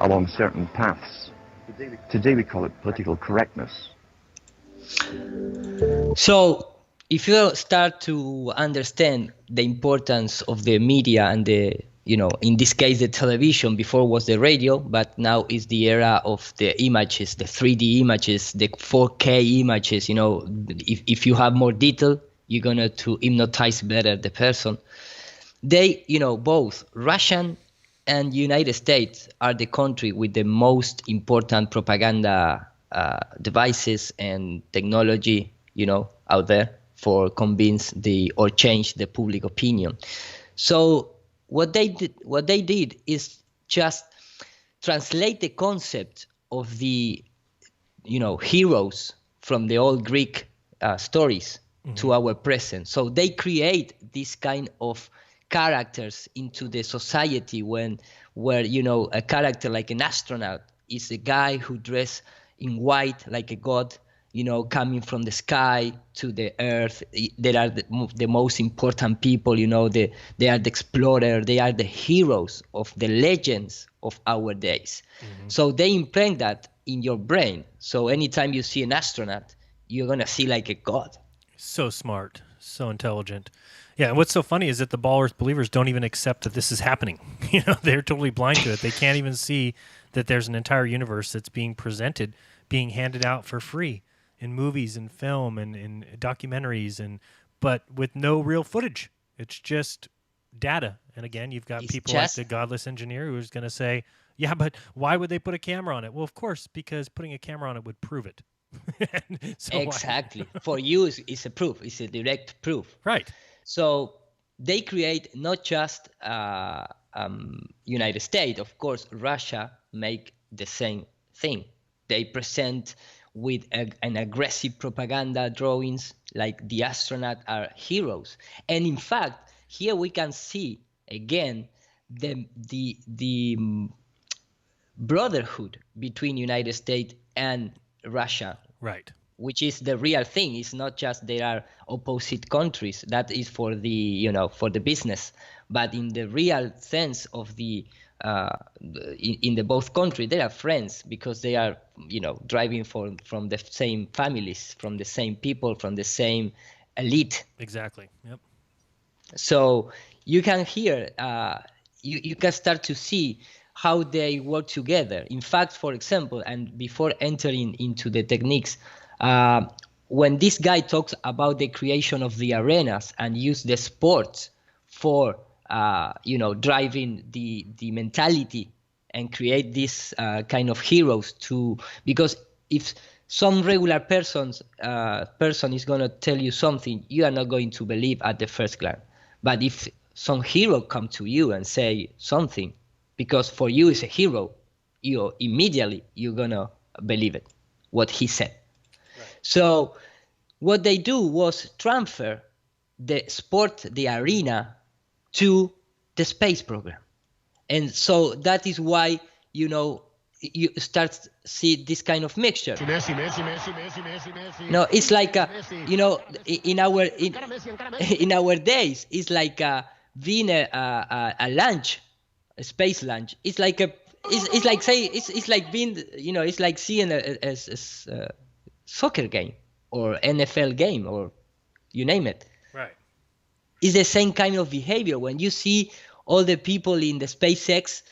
along certain paths. Today we call it political correctness. So if you start to understand the importance of the media and the, in this case, the television, before was the radio, but now is the era of the images, the 3D images, the 4K images, if you have more detail, you're going to hypnotize better the person. They, both Russian and United States are the country with the most important propaganda devices and technology, out there for convince or change the public opinion. So what they did is just translate the concept of the, heroes from the old Greek stories to our present. So they create this kind of characters into the society where a character like an astronaut is a guy who dressed in white like a god, coming from the sky to the earth. They are the most important people, they are the explorer, they are the heroes of the legends of our days. So they imprint that in your brain. So anytime you see an astronaut, you're going to see like a god. So smart, so intelligent. Yeah, and what's so funny is that the Ball Earth believers don't even accept that this is happening. They're totally blind to it. They can't even see that there's an entire universe that's being presented, being handed out for free in movies and film and in documentaries, but with no real footage. It's just data. And again, you've got people like the godless engineer who's going to say, yeah, but why would they put a camera on it? Well, of course, because putting a camera on it would prove it. So exactly. For you, it's a proof. It's a direct proof. Right. So they create not just United States, of course, Russia make the same thing. They present with an aggressive propaganda drawings like the astronauts are heroes. And in fact, here we can see again the brotherhood between United States and Russia. Right. Which is the real thing. It's not just they are opposite countries. That is for the for the business. But in the real sense of the in the both countries, they are friends because they are driving from the same families, from the same people, from the same elite. Exactly. Yep. So you can hear you can start to see how they work together. In fact, for example, and before entering into the techniques, when this guy talks about the creation of the arenas and use the sports for driving the mentality and create this kind of heroes because if some regular person is going to tell you something, you are not going to believe at the first glance. But if some hero come to you and say something, because for you is a hero, immediately you're going to believe it, what he said. Right. So what they do was transfer the sport, the arena, to the space program. And so that is why, you start to see this kind of mixture. No, it's like, in our days, it's like being a lunch, a space lunch. It's like it's like being, it's like seeing a soccer game or NFL game or you name it. Right. It's the same kind of behavior when you see all the people in the SpaceX,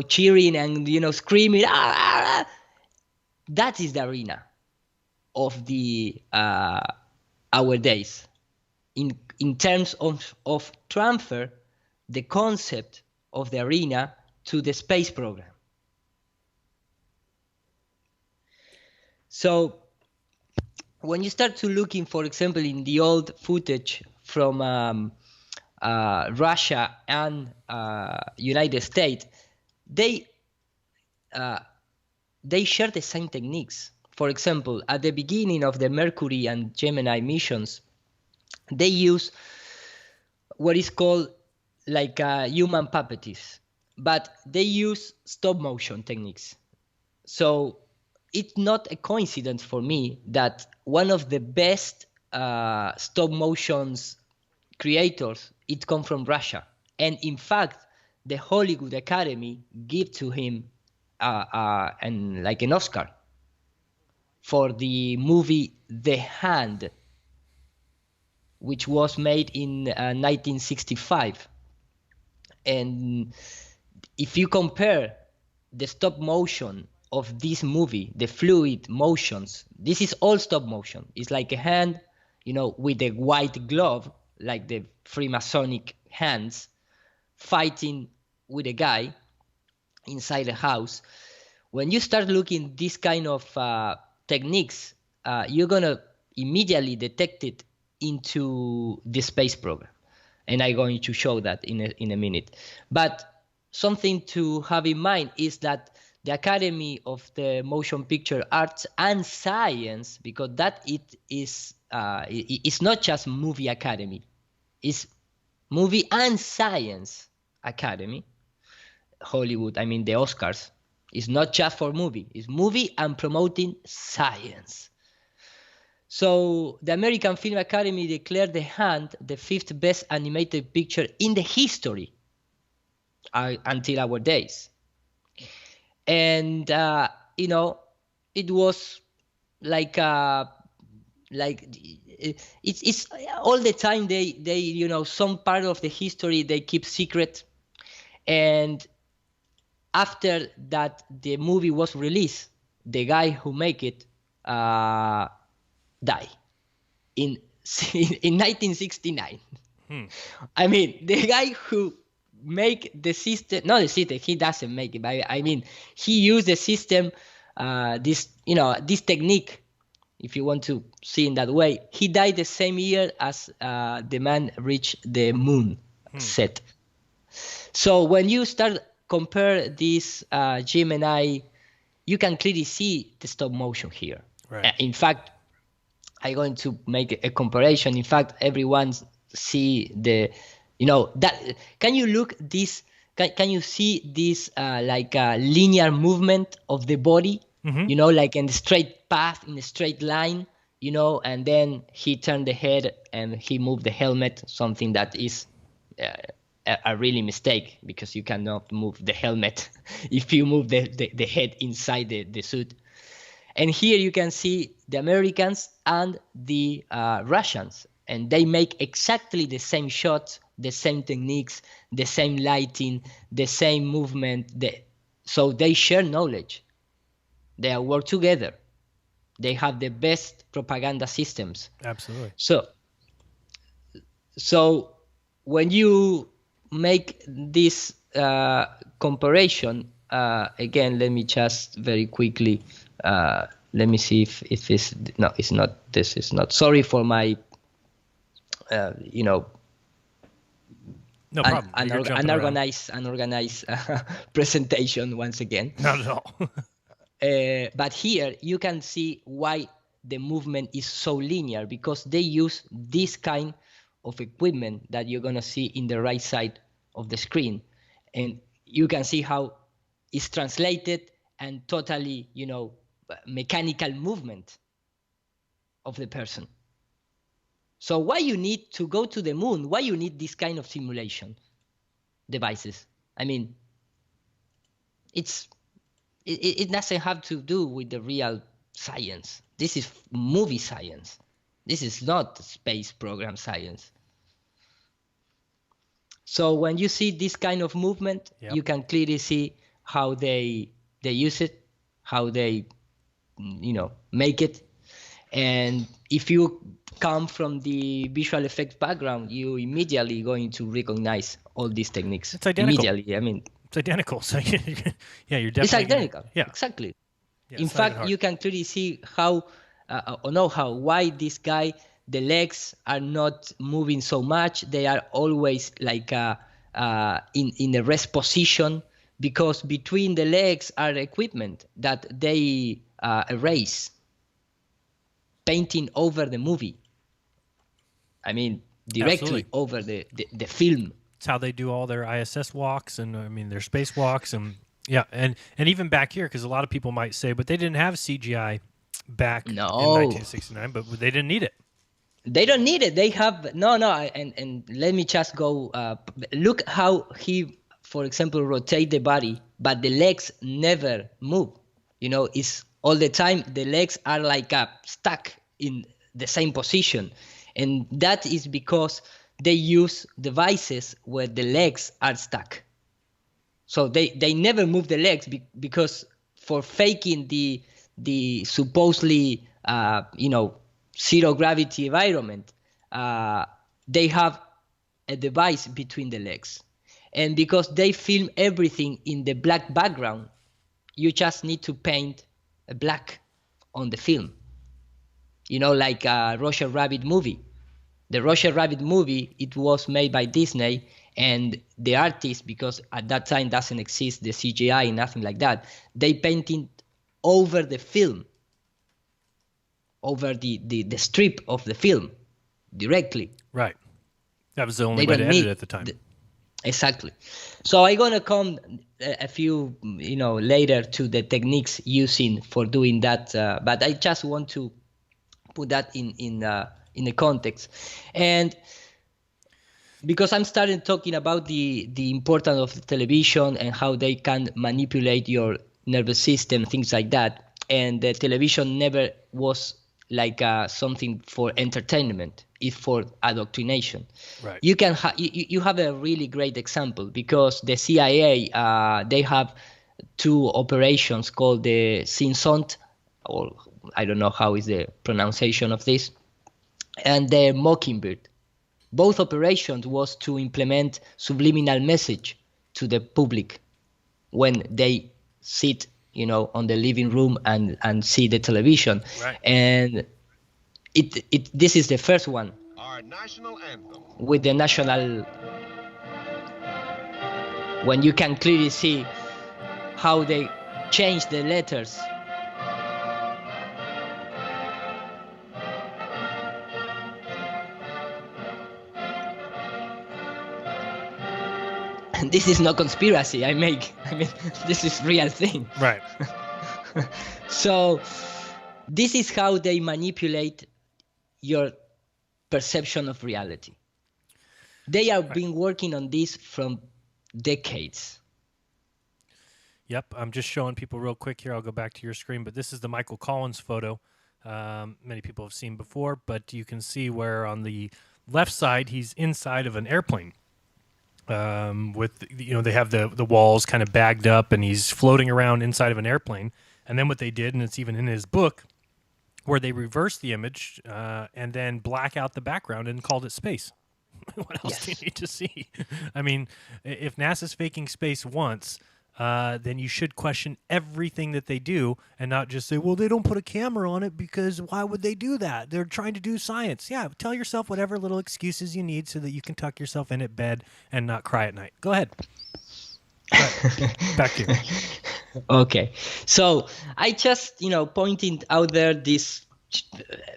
cheering and screaming. That is the arena of the our days. In terms of transfer, the concept of the arena to the space program. So when you start to looking, for example, in the old footage from Russia and United States, they share the same techniques. For example, at the beginning of the Mercury and Gemini missions, they use what is called like human puppets, but they use stop motion techniques. So it's not a coincidence for me that one of the best stop motions creators, it come from Russia. And in fact, the Hollywood Academy give to him an Oscar for the movie The Hand, which was made in 1965. And if you compare the stop motion of this movie, the fluid motions, this is all stop motion. It's like a hand, with a white glove, like the Freemasonic hands, fighting with a guy inside a house. When you start looking this kind of techniques, you're gonna immediately detect it into the space program, and I'm going to show that in a minute. But something to have in mind is that the Academy of the Motion Picture Arts and Science, because that it's not just movie academy, it's movie and science academy. Hollywood, the Oscars, is not just for movie, it's movie and promoting science. So the American Film Academy declared The Hand the 5th best animated picture in the history until our days. And it was like it's all the time they some part of the history they keep secret. And after that the movie was released, the guy who make it died in 1969. The guy who make the system, not the system, he doesn't make it, but he used the system, this technique, if you want to see in that way. He died the same year as the man reached the moon set. So when you start compare this Gemini, you can clearly see the stop motion here. Right. In fact, I'm going to make a comparison. In fact, everyone see the, that. Can you look this? Can you see this like a linear movement of the body? Mm-hmm. Like in the straight path, in a straight line. And then he turned the head and he moved the helmet. Something that is a really mistake, because you cannot move the helmet if you move the head inside the suit. And here you can see the Americans and the Russians, and they make exactly the same shots, the same techniques, the same lighting, the same movement. So they share knowledge. They work together. They have the best propaganda systems. Absolutely. So when you make this comparison, again, let me just very quickly, let me see if it's, no, it's not, this is not, sorry for my, No problem. unorganized presentation once again. Not at all. But here you can see why the movement is so linear, because they use this kind of equipment that you're gonna see in the right side of the screen, and you can see how it's translated and totally, mechanical movement of the person. So why you need to go to the moon? Why you need this kind of simulation devices? It doesn't have to do with the real science. This is movie science. This is not space program science. So when you see this kind of movement, yep, you can clearly see how they use it, how they, make it. And if you come from the visual effects background, you immediately going to recognize all these techniques. It's identical. Immediately. It's identical. So yeah, you're definitely. It's identical. Yeah, exactly. Yeah, in fact, you can clearly see how, why this guy the legs are not moving so much. They are always like in a rest position, because between the legs are equipment that they erase, painting over the movie. I mean, directly Absolutely. over the film. It's how they do all their ISS walks and I mean their space walks and yeah, and even back here, because a lot of people might say, but they didn't have CGI back in No. 1969, but they didn't need it. They don't need it. They have and let me just go. Look how he, for example, rotate the body, but the legs never move. You know, it's all the time the legs are like stuck in the same position, and that is because they use devices where the legs are stuck. So they never move the legs because for faking the supposedly zero gravity environment, they have a device between the legs. And because they film everything in the black background, you just need to paint a black on the film. You know, like a Roger Rabbit movie. The Roger Rabbit movie, it was made by Disney, and the artist, because at that time doesn't exist the CGI, nothing like that, they painted over the film, over the strip of the film directly. Right. That was the only way to edit it at the time. Exactly. So I'm gonna come a few later to the techniques using for doing that, but I just want to put that in the context. And because I'm starting talking about the importance of the television and how they can manipulate your nervous system, things like that, and the television never was like something for entertainment, it's for indoctrination. Right. You can you have a really great example, because the CIA they have two operations called the Simpsons, or I don't know how is the pronunciation of this, and the Mockingbird. Both operations was to implement subliminal message to the public when they sit, on the living room and see the television. Right. And this is the first one. Our national anthem. With the national, when you can clearly see how they change the letters. This is no conspiracy I mean, this is real thing. Right. So this is how they manipulate your perception of reality. They have been working on this from decades. Yep, I'm just showing people real quick here. I'll go back to your screen, but this is the Michael Collins photo. Many people have seen before, but you can see where on the left side he's inside of an airplane. With they have the walls kind of bagged up, and he's floating around inside of an airplane. And then what they did, and it's even in his book, where they reversed the image and then black out the background and called it space. What else do you need to see? I mean, if NASA's faking space once, then you should question everything that they do and not just say, well, they don't put a camera on it because why would they do that? They're trying to do science. Yeah, tell yourself whatever little excuses you need so that you can tuck yourself in at bed and not cry at night. Go ahead. Back to you. Okay. So I just, pointing out there these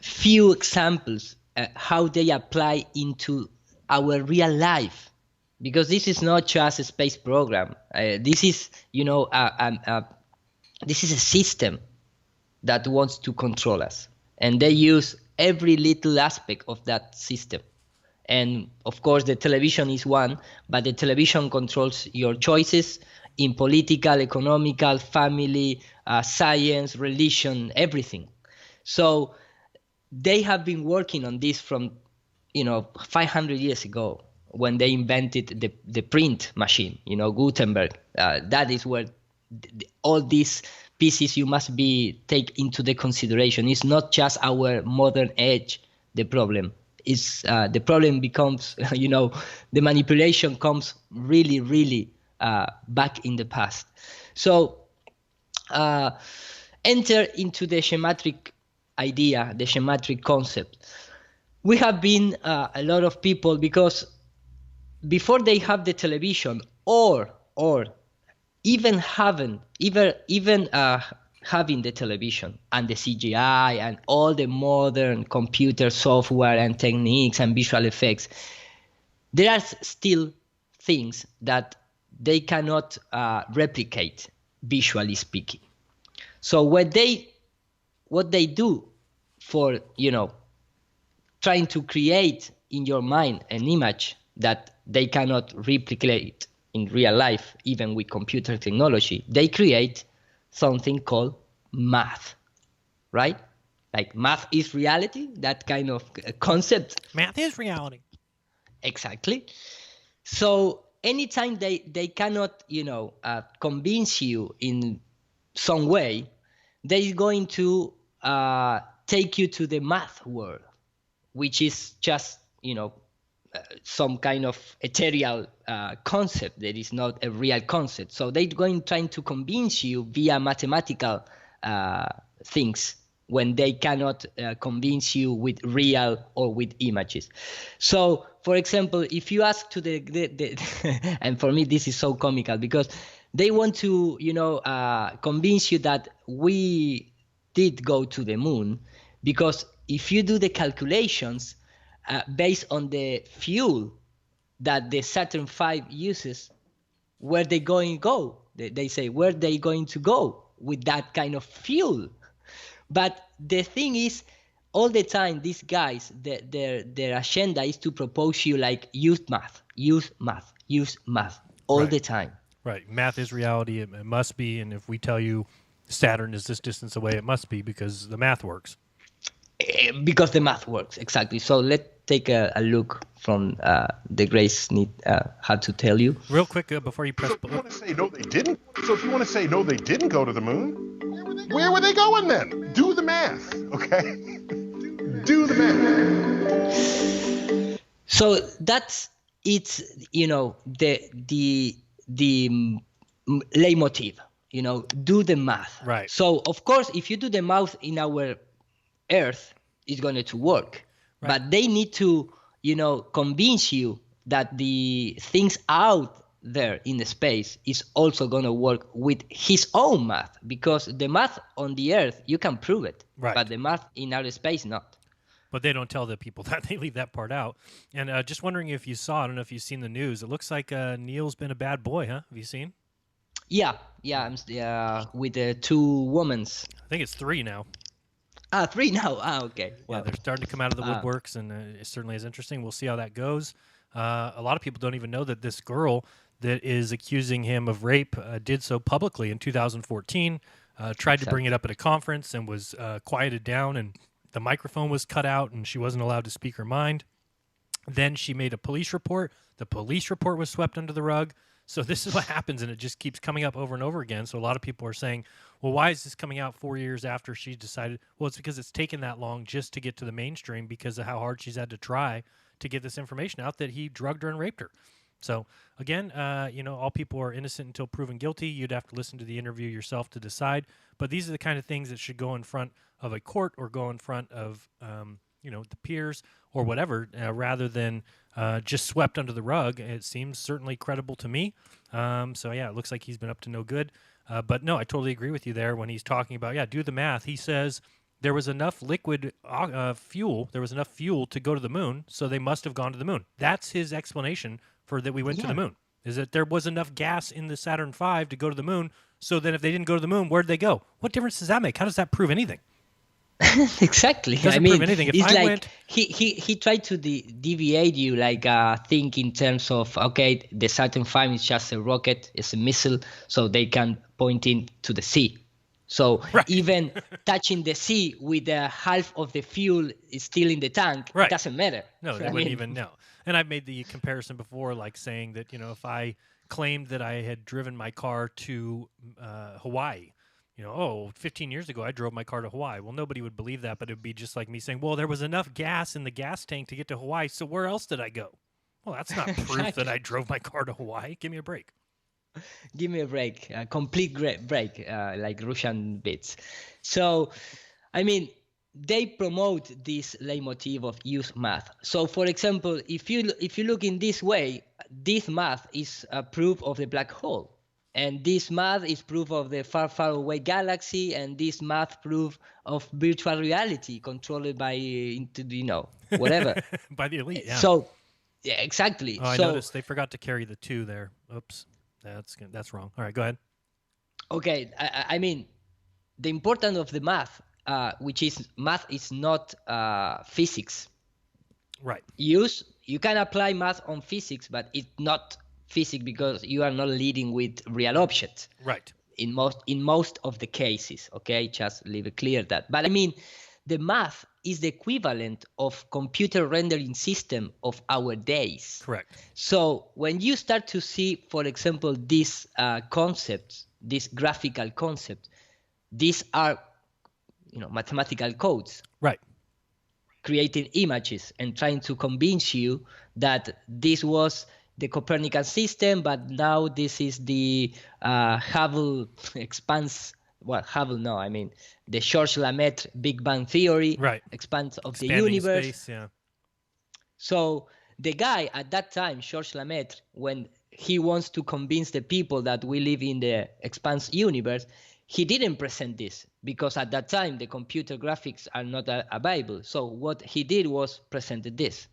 few examples how they apply into our real life. Because this is not just a space program. This is, this is a system that wants to control us. And they use every little aspect of that system. And of course, the television is one, but the television controls your choices in political, economical, family, science, religion, everything. So they have been working on this from, 500 years ago, when they invented the print machine, Gutenberg. That is where all these pieces you must take into the consideration. It's not just our modern age, the problem. It's the problem becomes, the manipulation comes really, really back in the past. So enter into the schematic idea, the schematic concept. we have been a lot of people, because before they have the television, or even having having the television and the CGI and all the modern computer software and techniques and visual effects, there are still things that they cannot replicate, visually speaking. So what they do for, trying to create in your mind an image that they cannot replicate in real life, even with computer technology, they create something called math, right? Like math is reality, that kind of concept. Math is reality. Exactly. So anytime they cannot, convince you in some way, they're going to take you to the math world, which is just, some kind of ethereal concept that is not a real concept. So they're trying to convince you via mathematical things when they cannot convince you with real or with images. So, for example, if you ask to the and for me this is so comical, because they want to, convince you that we did go to the moon, because if you do the calculations based on the fuel that the Saturn V uses, where they going to go? They say, where they going to go with that kind of fuel? But the thing is, all the time, these guys, their agenda is to propose you like, use math all the time. Right. Math is reality. It must be. And if we tell you Saturn is this distance away, it must be because the math works. Because the math works, exactly. So let's take a look from the Grace need had to tell you. Real quick before you press. So if you want to say no, they didn't. So if you want to say no, they didn't go to the moon, where were they going then? Do the math, okay? Do the math. So that's the leitmotiv. Do the math. Right. So of course, if you do the math in our Earth, it's going to work. Right. But they need to, convince you that the things out there in the space is also going to work with his own math, because the math on the Earth, you can prove it. Right. But the math in outer space, not. But they don't tell the people that. They leave that part out. And just wondering if you saw, I don't know if you've seen the news. It looks like Neil's been a bad boy, huh? Have you seen? Yeah, I'm with the two women. I think it's 3 now. 3 now. Okay. Well, they're starting to come out of the woodworks, and it certainly is interesting. We'll see how that goes. A lot of people don't even know that this girl that is accusing him of rape did so publicly in 2014, tried to bring it up at a conference and was quieted down, and the microphone was cut out, and she wasn't allowed to speak her mind. Then she made a police report. The police report was swept under the rug. So this is what happens, and it just keeps coming up over and over again. So a lot of people are saying, well, why is this coming out 4 years after she decided? Well, it's because it's taken that long just to get to the mainstream because of how hard she's had to try to get this information out that he drugged her and raped her. So, again, all people are innocent until proven guilty. You'd have to listen to the interview yourself to decide. But these are the kind of things that should go in front of a court or go in front of, the peers or whatever, rather than just swept under the rug. It seems certainly credible to me. It looks like he's been up to no good. But no, I totally agree with you there when he's talking about, do the math. He says there was enough liquid fuel, there was enough fuel to go to the moon, so they must have gone to the moon. That's his explanation for that we went to the moon, is that there was enough gas in the Saturn V to go to the moon, so then if they didn't go to the moon, where'd they go? What difference does that make? How does that prove anything? Exactly. Doesn't prove anything. If it's I like went... he tried to deviate you, think in terms of, okay, the Saturn V is just a rocket, it's a missile, so they can point it to the sea. So even touching the sea with half of the fuel is still in the tank, it doesn't matter. No, they wouldn't even know. And I've made the comparison before, like saying that, if I claimed that I had driven my car to Hawaii, 15 years ago I drove my car to Hawaii. Well, nobody would believe that, but it would be just like me saying, well, there was enough gas in the gas tank to get to Hawaii, so where else did I go? Well, that's not proof that I drove my car to Hawaii. Give me a break. Give me a break, a complete break, like Russian bits. So, they promote this leitmotif of use math. So, for example, if you look in this way, this math is a proof of the black hole, and this math is proof of the far, far away galaxy, and this math proof of virtual reality controlled by whatever By the elite. Yeah. So, yeah, exactly. Oh, I noticed they forgot to carry the 2 there. Oops, that's wrong. All right, go ahead. Okay, I mean, the importance of the math, which is math is not physics. Right. You can apply math on physics, but it's not physics because you are not leading with real objects. Right. In most of the cases, okay, just leave it clear that. But I mean, the math is the equivalent of computer rendering system of our days. Correct. So when you start to see, for example, these concepts, these graphical concepts, these are, mathematical codes. Right. Creating images and trying to convince you that this was the Copernican system, but now this is the Hubble expanse. Well, Hubble, no, I mean the Georges Lemaitre Big Bang Theory, right? Expanse of Expanding the universe. Space, yeah. So the guy at that time, Georges Lemaitre, when he wants to convince the people that we live in the expanse universe, he didn't present this because at that time the computer graphics are not available. So what he did was presented this.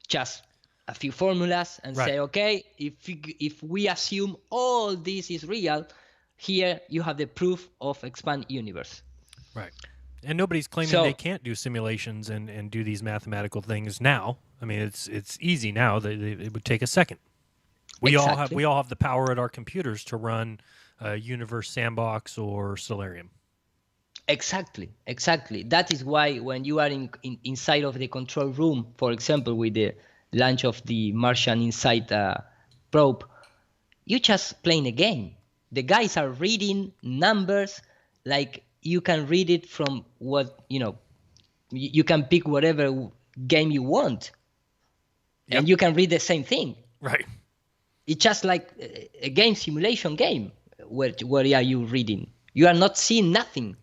Just a few formulas and say, okay, if we assume all this is real, here you have the proof of expand universe. Right. And nobody's claiming they can't do simulations and do these mathematical things now. I mean, it's easy now. It would take a second. We all have the power at our computers to run Universe Sandbox or Solarium. Exactly. That is why when you are inside of the control room, for example, with the launch of the Martian Insight probe, you just playing a game. The guys are reading numbers like you can read it from what, you can pick whatever game you want. Yep. And you can read the same thing. Right. It's just like a game simulation game. Where are you reading? You are not seeing nothing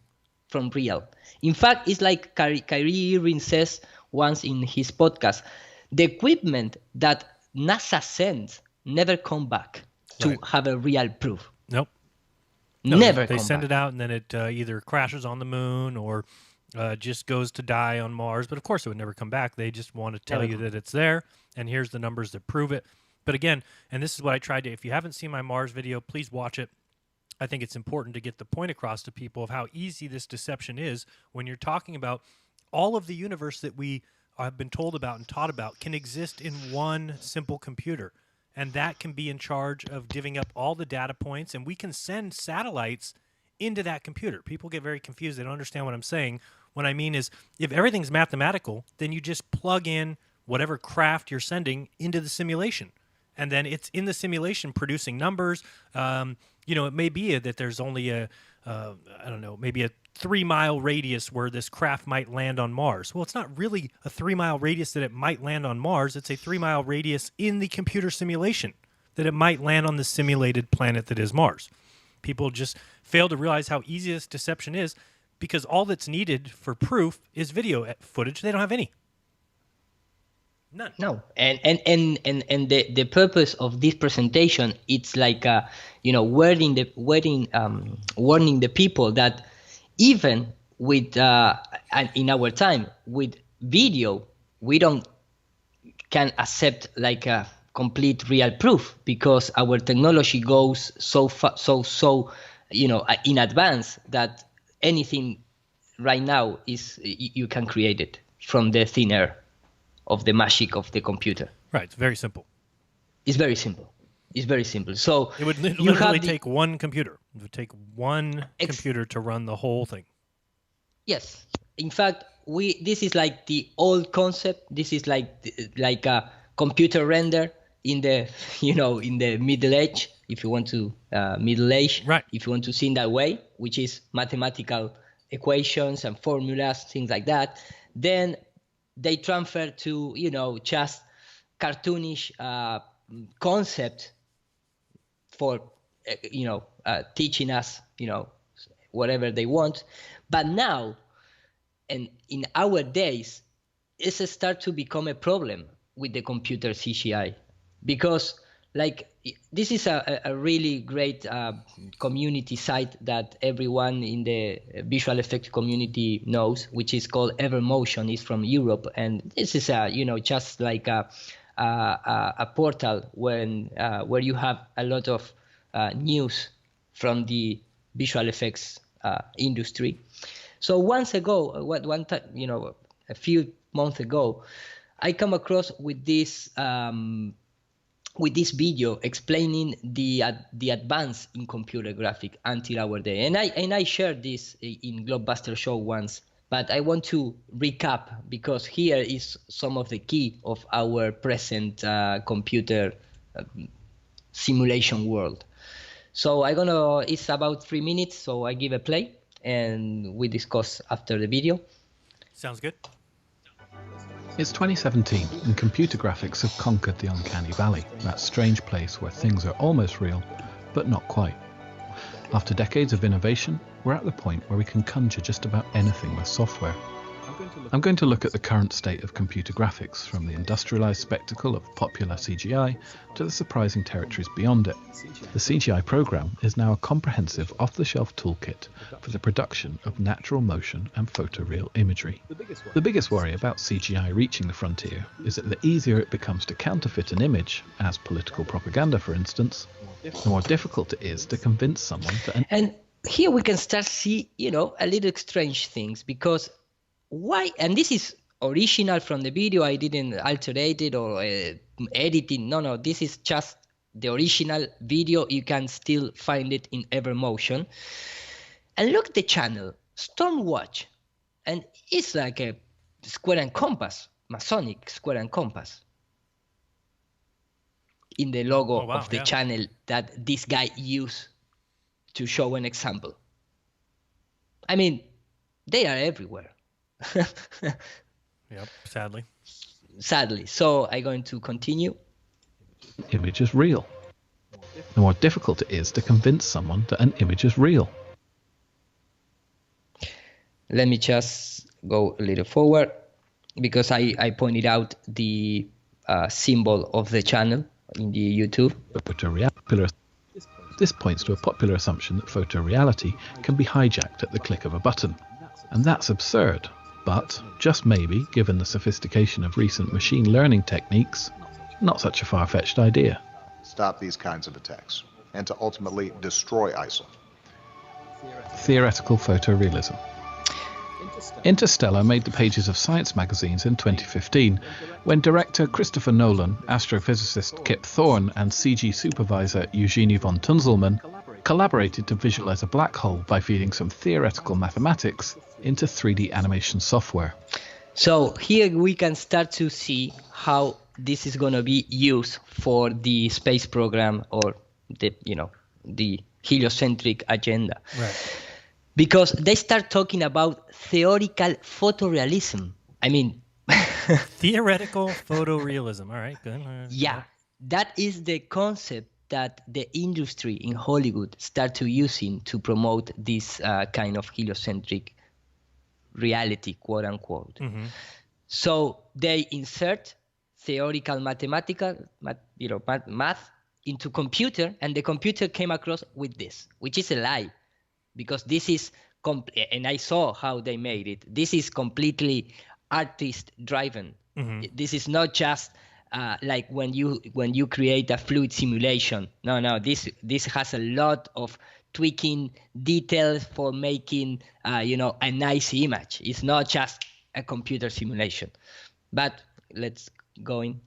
from real. In fact, it's like Kyrie Irving says once in his podcast, the equipment that NASA sends never come back to have a real proof. Nope. No, never. They send it out and then it either crashes on the moon or just goes to die on Mars. But of course, it would never come back. They just want to tell you that it's there, and here's the numbers that prove it. But again, and this is what I tried to, if you haven't seen my Mars video, please watch it. I think it's important to get the point across to people of how easy this deception is when you're talking about all of the universe that we have been told about and taught about can exist in one simple computer. And that can be in charge of giving up all the data points, and we can send satellites into that computer. People get very confused. They don't understand what I'm saying. What I mean is, if everything's mathematical, then you just plug in whatever craft you're sending into the simulation. And then it's in the simulation producing numbers. It may be that there's only maybe a 3-mile radius where this craft might land on Mars. Well, it's not really a 3-mile radius that it might land on Mars. It's a 3-mile radius in the computer simulation that it might land on the simulated planet that is Mars. People just fail to realize how easy this deception is because all that's needed for proof is video footage. They don't have any. None. No, and the purpose of this presentation, it's like warning the people that even with in our time with video, we can accept like a complete real proof because our technology goes so in advance that anything right now is you can create it from the thin air of the magic of the computer. Right, it's very simple. It's very simple. So it would literally take one computer. It would take one computer to run the whole thing. Yes. In fact, this is like the old concept. This is like a computer render in the in the Middle Age, if you want to Middle Age. Right. If you want to see in that way, which is mathematical equations and formulas, things like that. Then they transfer to just cartoonish concept for teaching us whatever they want. But now And in our days, it's start to become a problem with the computer CGI, because like this is a really great community site that everyone in the visual effects community knows, which is called Evermotion. It's from Europe, and this is just like a portal where you have a lot of news from the visual effects industry. So once ago, one time, a few months ago, I come across with this video explaining the advance in computer graphic until our day, and I shared this in Globebuster show once, but I want to recap because here is some of the key of our present computer simulation world. So it's about 3 minutes, so I give a play and we discuss after the video. Sounds good. It's 2017 and computer graphics have conquered the uncanny valley, that strange place where things are almost real, but not quite. After decades of innovation, we're at the point where we can conjure just about anything with software. I'm going to look at the current state of computer graphics, from the industrialized spectacle of popular CGI to the surprising territories beyond it. The CGI program is now a comprehensive off-the-shelf toolkit for the production of natural motion and photoreal imagery. The biggest worry about CGI reaching the frontier is that the easier it becomes to counterfeit an image, as political propaganda for instance, the more difficult it is to convince someone that And here we can start see, a little strange things, because why? And this is original from the video. I didn't alter it or edit it. No, this is just the original video. You can still find it in Evermotion. And look at the channel, Stormwatch, and it's like a square and compass, Masonic square and compass in the logo of the channel that this guy used to show an example. I mean, they are everywhere. Yep, sadly. So I'm going to continue. Image is real. The more difficult it is to convince someone that an image is real. Let me just go a little forward, because I pointed out the symbol of the channel in the YouTube. This points to a popular assumption that photoreality can be hijacked at the click of a button. And that's absurd. But, just maybe, given the sophistication of recent machine learning techniques, not such a far-fetched idea. Stop these kinds of attacks, and to ultimately destroy ISIL. Theoretical photorealism. Interstellar made the pages of science magazines in 2015, when director Christopher Nolan, astrophysicist Kip Thorne, and CG supervisor Eugenie von Tunzelmann collaborated to visualize a black hole by feeding some theoretical mathematics into 3D animation software. So here we can start to see how this is going to be used for the space program or the heliocentric agenda. Right. Because they start talking about theoretical photorealism. I mean, theoretical photorealism. All right, good. Yeah, that is the concept that the industry in Hollywood start to using to promote this kind of heliocentric reality, quote unquote. Mm-hmm. So they insert theoretical math into computer, and the computer came across with this, which is a lie, because this is and I saw how they made it. This is completely artist driven. Mm-hmm. This is not just like when you create a fluid simulation. No, this has a lot of tweaking details for making a nice image. It's not just a computer simulation. But let's go in.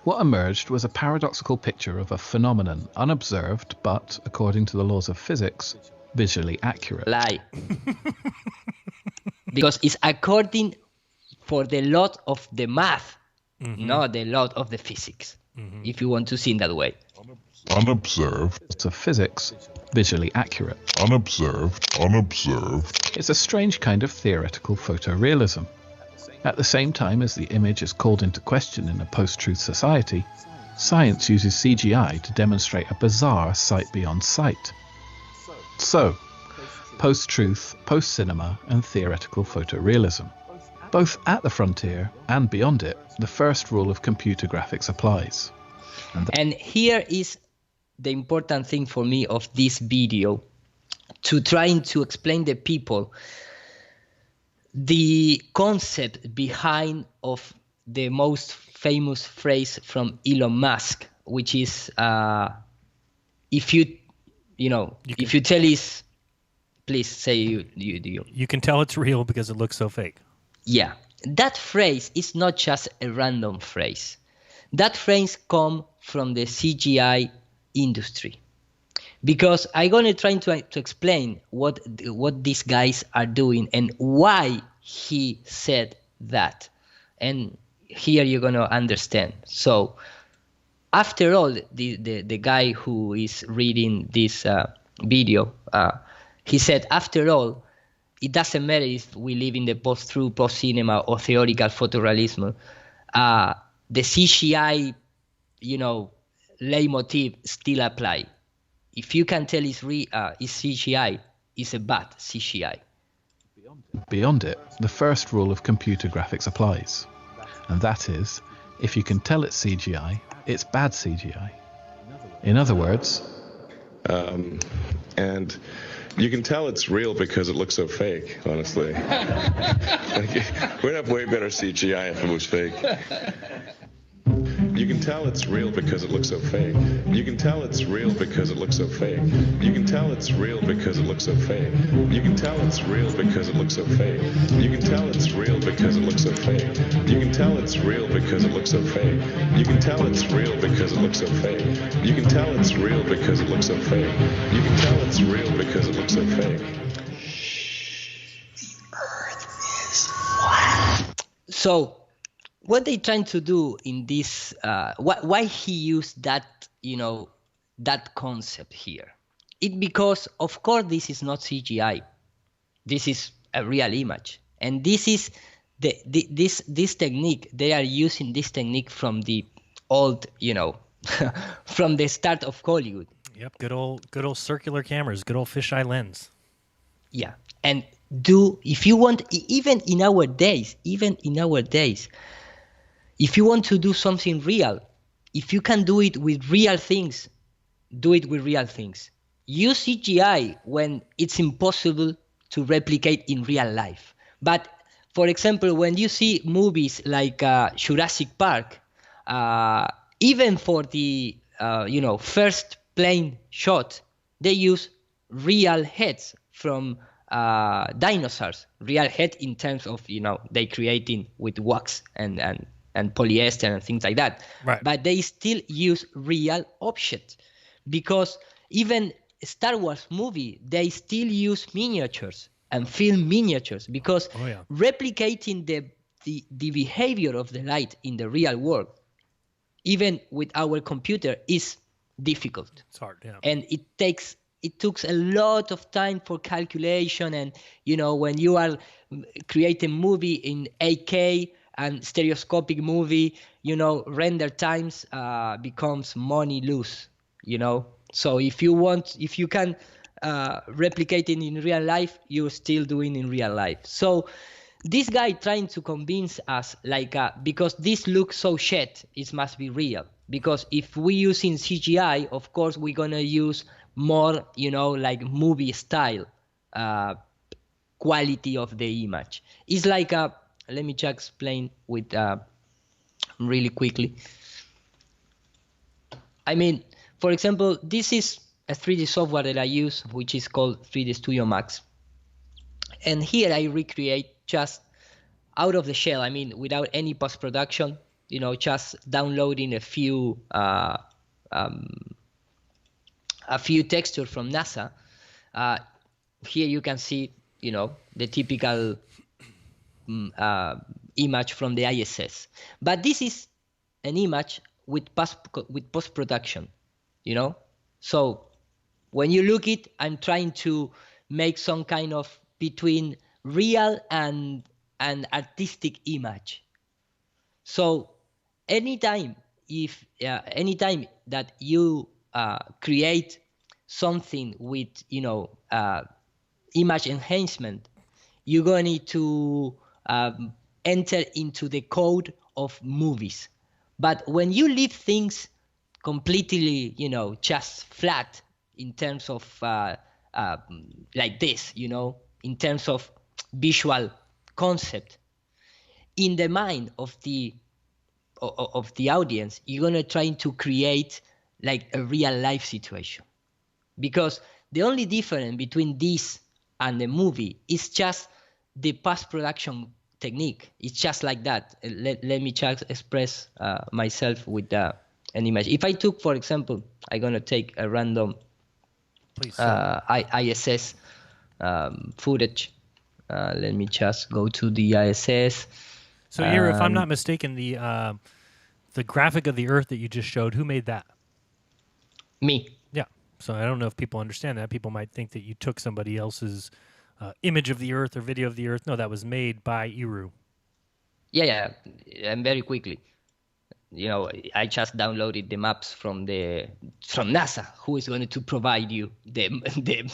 What emerged was a paradoxical picture of a phenomenon unobserved but, according to the laws of physics, visually accurate. Lie. Because it's according for the lot of the math, mm-hmm. not the lot of the physics, mm-hmm. if you want to see in that way. Unobserved. It's of physics, visually accurate. Unobserved. It's a strange kind of theoretical photorealism. At the same time as the image is called into question in a post-truth society, science uses CGI to demonstrate a bizarre sight beyond sight. So, post-truth, post-cinema, and theoretical photorealism. Both at the frontier and beyond it, the first rule of computer graphics applies. And here is the important thing for me of this video, to trying to explain the people the concept behind of the most famous phrase from Elon Musk, which is if you tell is, please say you. You can tell it's real because it looks so fake. Yeah, that phrase is not just a random phrase. That phrase comes from the CGI industry, because I'm gonna try to explain what these guys are doing and why he said that, and here you're gonna understand. So, after all, the guy who is reading this video, he said, after all, it doesn't matter if we live in the post-truth, post-cinema, or theoretical photorealism. The CGI, leitmotif still apply. If you can tell it's CGI, it's a bad CGI. Beyond it, the first rule of computer graphics applies. And that is, if you can tell it's CGI, it's bad CGI. In other words... and you can tell it's real because it looks so fake, honestly. We'd have way better CGI if it was fake. You can tell it's real because it looks so fake. You can tell it's real because it looks so fake. You can tell it's real because it looks so fake. You can tell it's real because it looks so fake. You can tell it's real because it looks so fake. You can tell it's real because it looks so fake. You can tell it's real because it looks so fake. You can tell it's real because it looks so fake. You can tell it's real because it looks so fake. So, what they trying to do in this, why he used that, that concept here? It because, of course, this is not CGI. This is a real image. And this is this technique. They are using this technique from the old, from the start of Hollywood. Yep, good old circular cameras, good old fisheye lens. Yeah, and if you want, even in our days, if you want to do something real, if you can do it with real things, do it with real things. Use CGI when it's impossible to replicate in real life. But, for example, when you see movies like Jurassic Park, even for the first plane shot, they use real heads from dinosaurs. Real head in terms of they creating with wax and polyester and things like that. Right. But they still use real objects, because even Star Wars movie, they still use miniatures and film miniatures, because replicating the behavior of the light in the real world, even with our computer, is difficult. It's hard, yeah. And it took a lot of time for calculation, and when you are creating movie in 8K and stereoscopic movie, render times becomes money loose, So if you can replicate it in real life, you're still doing in real life. So this guy trying to convince us, because this looks so shit, it must be real. Because if we using CGI, of course we're gonna use more, like movie style quality of the image. It's like let me just explain with really quickly. I mean, for example, this is a 3D software that I use, which is called 3D Studio Max. And here I recreate just out of the shell, without any post-production, just downloading a few textures from NASA. Here you can see, the typical image from the ISS. But this is an image with post-production, So when you look it, I'm trying to make some kind of between real and an artistic image. So anytime that you create something with image enhancement, you're going to need to enter into the code of movies. But when you leave things completely, just flat in terms of like this, in terms of visual concept, in the mind of the audience, you're gonna try to create like a real life situation, because the only difference between this and the movie is just the post-production technique. It's just like that. Let me just express myself with an image. If I took, for example, I'm gonna take a random ISS footage. Let me just go to the ISS. So here, if I'm not mistaken, the graphic of the Earth that you just showed, who made that? Me. Yeah. So I don't know if people understand that. People might think that you took somebody else's image of the Earth or video of the Earth. No, that was made by Iru. Yeah, and very quickly. I just downloaded the maps from NASA, who is going to provide you the and then,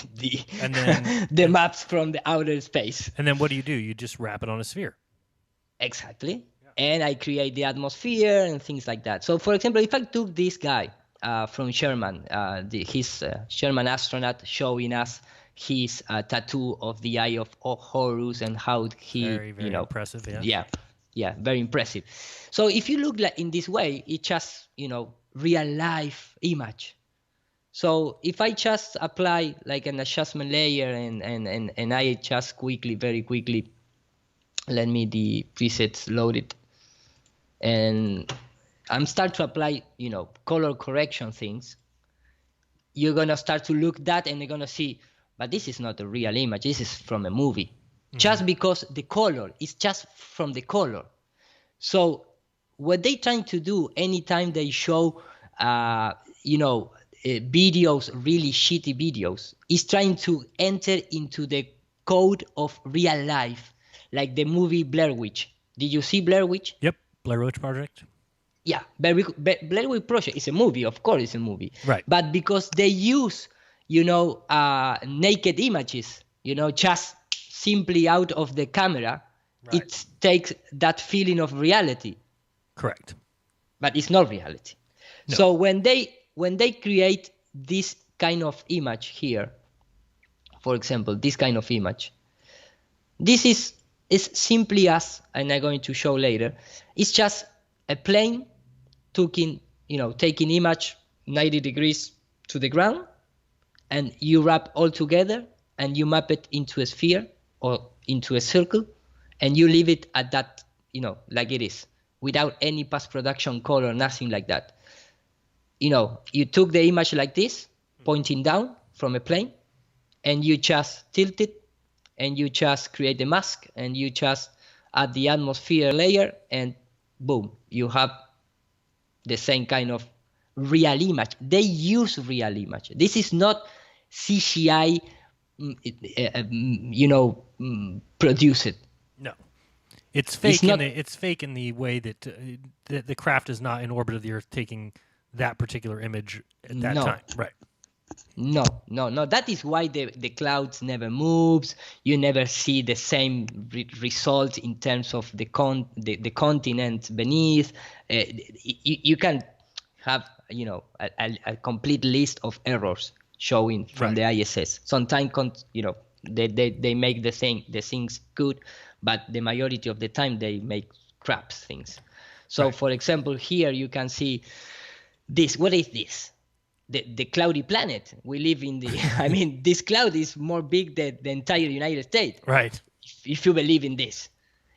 the maps from the outer space. And then what do? You just wrap it on a sphere. Exactly. Yeah. And I create the atmosphere and things like that. So, for example, if I took this guy from Sherman, his Sherman astronaut, showing us his tattoo of the Eye of Horus and how he, very impressive. Yeah, very impressive. So if you look like in this way, it's just, real life image. So if I just apply like an adjustment layer and I just very quickly, let me the presets loaded, and I'm start to apply, color correction things, you're going to start to look that and you're going to see, but this is not a real image. This is from a movie. Just because the color is just from the color. So what they trying to do anytime they show, videos, really shitty videos, is trying to enter into the code of real life, like the movie Blair Witch. Did you see Blair Witch? Yep, Blair Witch Project. Yeah, Blair Witch Project is a movie. Of course, it's a movie. Right. But because they use, naked images, just simply out of the camera, right, it takes that feeling of reality. Correct. But it's not reality. No. So when they create this kind of image here, for example, this kind of image, this is simply as, and I'm going to show later, it's just a plane taking image 90 degrees to the ground, and you wrap all together and you map it into a sphere or into a circle, and you leave it at that, like it is, without any post-production color, nothing like that. You took the image like this, pointing down from a plane, and you just tilt it, and you just create the mask, and you just add the atmosphere layer, and boom, you have the same kind of real image. They use real image. This is not CGI, produce it. No, it's fake. It's fake in the way that the craft is not in orbit of the Earth, taking that particular image at that time. Right. No. That is why the clouds never moves. You never see the same result in terms of the continent beneath. You can have a complete list of errors showing from the ISS. Sometimes they make the things good, but the majority of the time they make crap things. So right. For example, here you can see this. What is this? The cloudy planet we live in. This cloud is more big than the entire United States. Right. If you believe in this.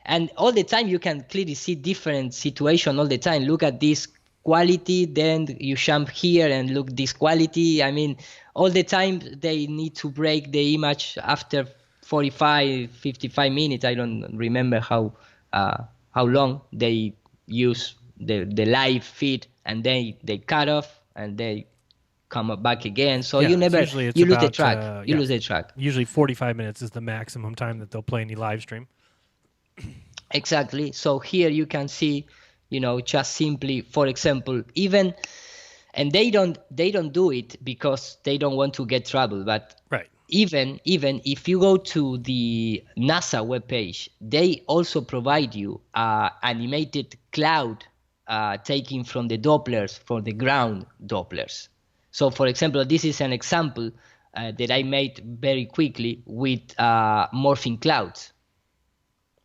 And all the time you can clearly see different situation all the time. Look at this quality, then you jump here and look this quality. All the time they need to break the image after 45, 55 minutes. I don't remember how long they use the live feed, and they cut off and they come back again. So you lose the track. You lose the track. Usually 45 minutes is the maximum time that they'll play any live stream. Exactly. So here you can see, just simply, for example, and they don't do it because they don't want to get trouble, but right. even if you go to the NASA webpage, they also provide you animated cloud taken from the Dopplers, from the ground Dopplers. So, for example, this is an example that I made very quickly with morphing clouds.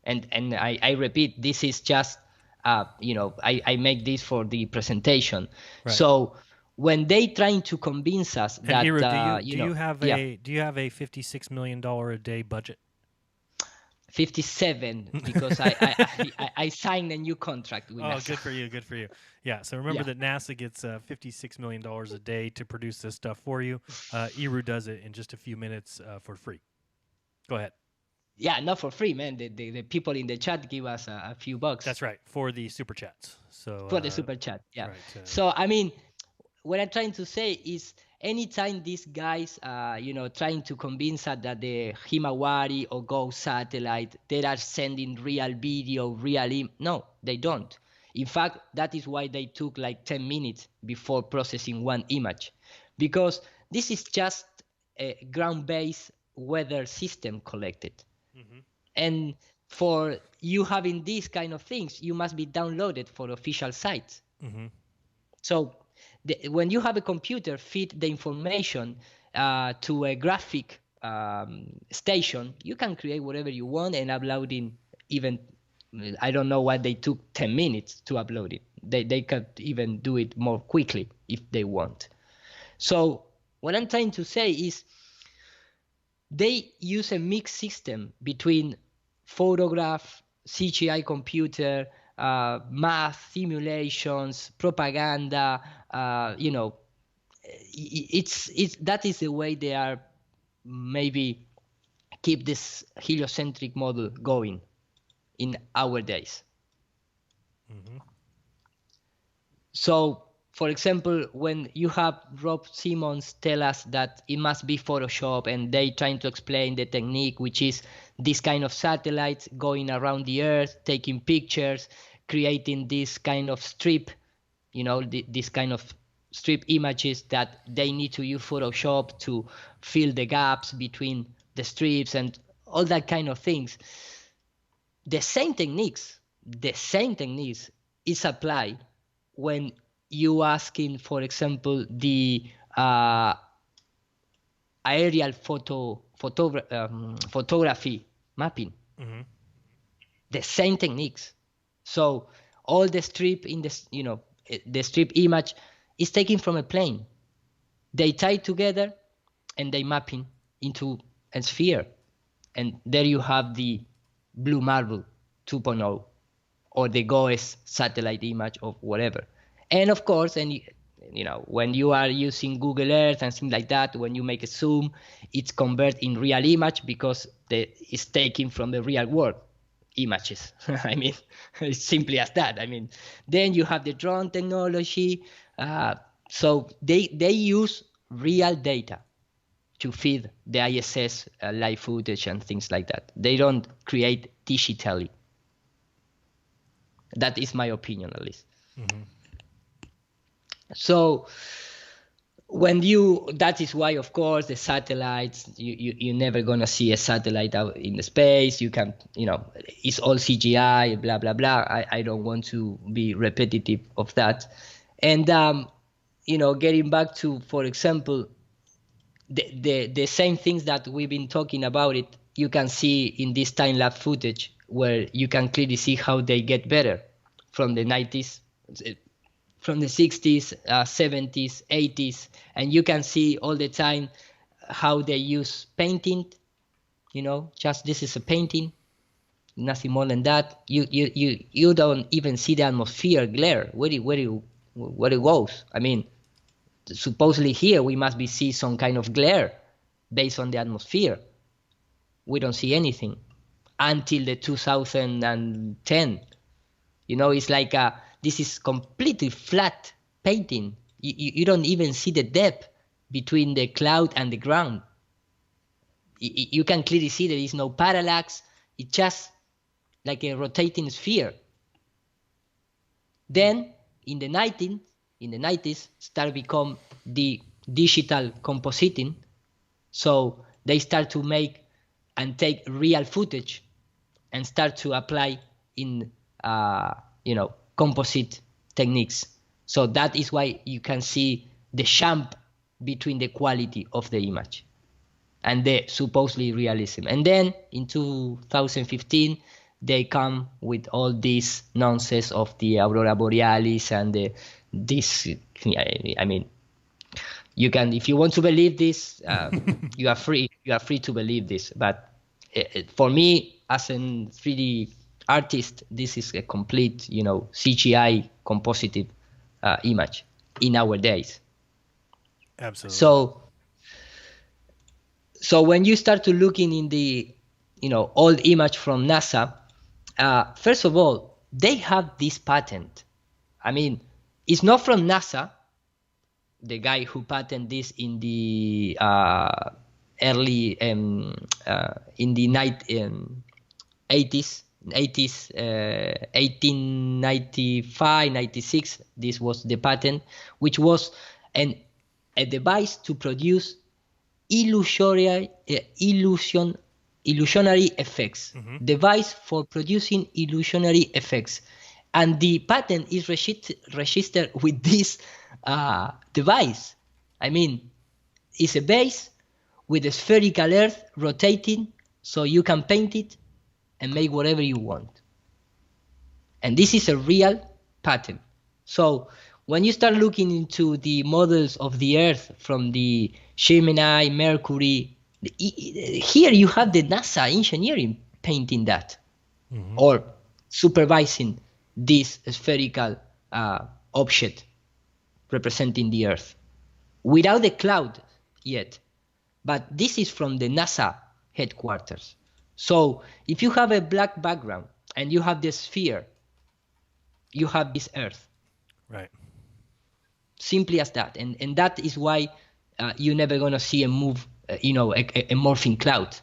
And I repeat, this is just, I make this for the presentation. Right. So when they trying to convince us And that, Iru, do you have yeah. a $56 million a day budget? 57 because I signed a new contract with NASA. Good for you, good for you. Yeah, so remember that NASA gets $56 million a day to produce this stuff for you. Iru does it in just a few minutes for free. Go ahead. Yeah, not for free, man. The people in the chat give us a few bucks. That's right, for the super chats. So for the super chat, yeah. Right, so I mean, what I'm trying to say is, anytime these guys, trying to convince us that the Himawari or Go satellite, they are sending real video, no, they don't. In fact, that is why they took like 10 minutes before processing one image, because this is just a ground-based weather system collected. Mm-hmm. And for you having these kind of things, you must be downloaded for official sites. Mm-hmm. So when you have a computer feed the information to a graphic station, you can create whatever you want and upload in even, I don't know why they took 10 minutes to upload it. They could even do it more quickly if they want. So what I'm trying to say is, they use a mixed system between photograph, CGI computer, math, simulations, propaganda. That is the way they are maybe keep this heliocentric model going in our days. Mm-hmm. So, for example, when you have Rob Simmons tell us that it must be Photoshop, and they trying to explain the technique, which is this kind of satellites going around the Earth, taking pictures, creating this kind of strip, this kind of strip images that they need to use Photoshop to fill the gaps between the strips and all that kind of things. The same techniques is applied when you asking, for example, the aerial photography mapping. Mm-hmm. The same techniques. So all the strip in this, the strip image is taken from a plane. They tie together and they mapping into a sphere, and there you have the Blue Marble 2.0 or the GOES satellite image of whatever. And of course, when you are using Google Earth and things like that, when you make a zoom, it's converted in real image because it's taken from the real world images. I mean, it's simply as that. I mean, then you have the drone technology. So they use real data to feed the ISS live footage and things like that. They don't create digitally. That is my opinion, at least. Mm-hmm. So that is why, of course, the satellites, you're never going to see a satellite out in the space. You can, it's all CGI, blah, blah, blah. I don't want to be repetitive of that. And, getting back to, for example, the same things that we've been talking about, you can see in this time-lapse footage where you can clearly see how they get better from the 90s, from the 60s, 70s, 80s, and you can see all the time how they use painting, just this is a painting, nothing more than that. You don't even see the atmosphere glare, where it goes. I mean, supposedly here we must be see some kind of glare based on the atmosphere. We don't see anything until the 2010. It's like this is completely flat painting. You don't even see the depth between the cloud and the ground. You can clearly see there is no parallax. It's just like a rotating sphere. Then in the 90s start become the digital compositing. So they start to make and take real footage and start to apply in composite techniques. So that is why you can see the jump between the quality of the image and the supposedly realism. And then in 2015 they come with all this nonsense of the aurora borealis and this. I mean, you can, if you want to believe this, you are free to believe this. But for me, as a 3D artist, this is a complete, CGI compositive image in our days. Absolutely. So when you start to looking in the, old image from NASA, first of all, they have this patent. I mean, it's not from NASA. The guy who patented this in the early in the 80s, 1895, 96. This was the patent, which was a device to produce illusionary effects. Device for producing illusionary effects, and the patent is registered with this device. I mean, it's a base with a spherical earth rotating, so you can paint it and make whatever you want. And this is a real pattern. So when you start looking into the models of the Earth from the Gemini, Mercury, here you have the NASA engineering painting that, or supervising this spherical object representing the Earth, without the cloud yet. But this is from the NASA headquarters. So if you have a black background and you have the sphere, you have this Earth. Right. Simply as that. And that is why you're never going to see a morphing cloud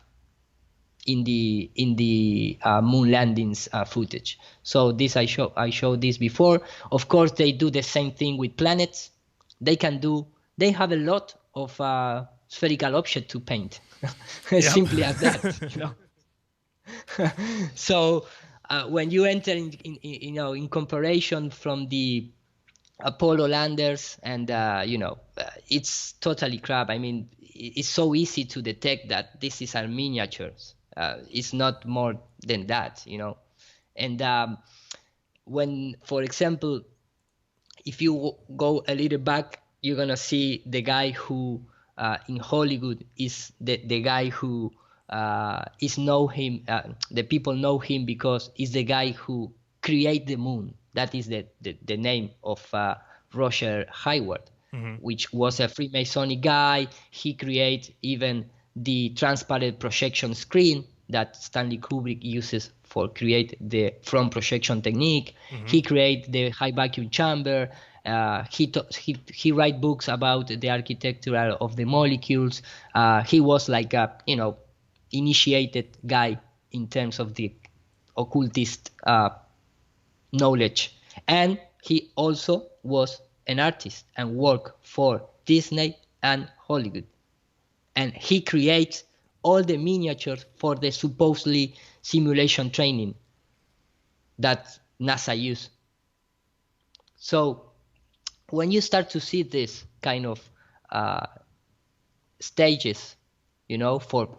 in the moon landings footage. So this I showed this before. Of course, they do the same thing with planets. They have a lot of spherical objects to paint. Simply as that. So when you enter in comparison from the Apollo landers, and it's totally crap. I mean, it's so easy to detect that this is our miniatures. It's not more than that, And when, for example, if you go a little back, you're gonna see the guy who in Hollywood is the guy who the people know him because he's the guy who created the moon. That is the name of Roger Hayward, which was a Freemasonic guy. He created even the transparent projection screen that Stanley Kubrick uses for create the front projection technique. He created the high vacuum chamber. He write books about the architecture of the molecules. He was like a initiated guy in terms of the occultist knowledge, and he also was an artist and worked for Disney and Hollywood, and he creates all the miniatures for the supposedly simulation training that NASA used. So when you start to see this kind of stages, for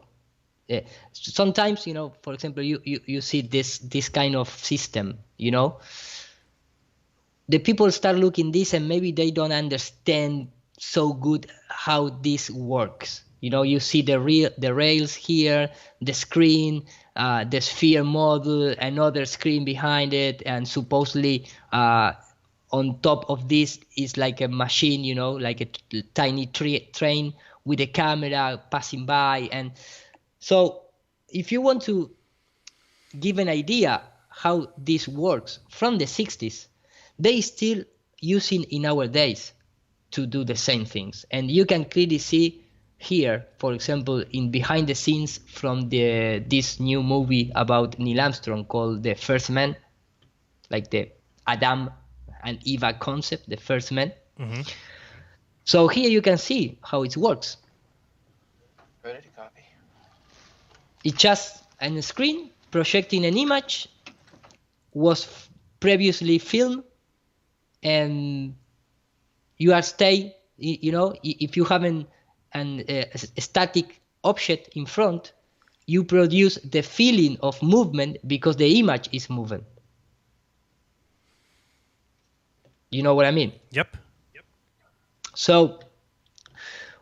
sometimes, for example, you see this kind of system, the people start looking this and maybe they don't understand so good how this works. You see the rails here, the screen, the sphere model, another screen behind it, and supposedly on top of this is like a machine, like a tiny train with a camera passing by. And so if you want to give an idea how this works from the 60s, they still using in our days to do the same things. And you can clearly see here, for example, in behind the scenes from this new movie about Neil Armstrong called The First Man, like the Adam and Eva concept, the first man. So here you can see how it works. Ready to copy. It's just a screen projecting an image, was previously filmed, and you are stay, if you have a static object in front, you produce the feeling of movement because the image is moving. You know what I mean? Yep. So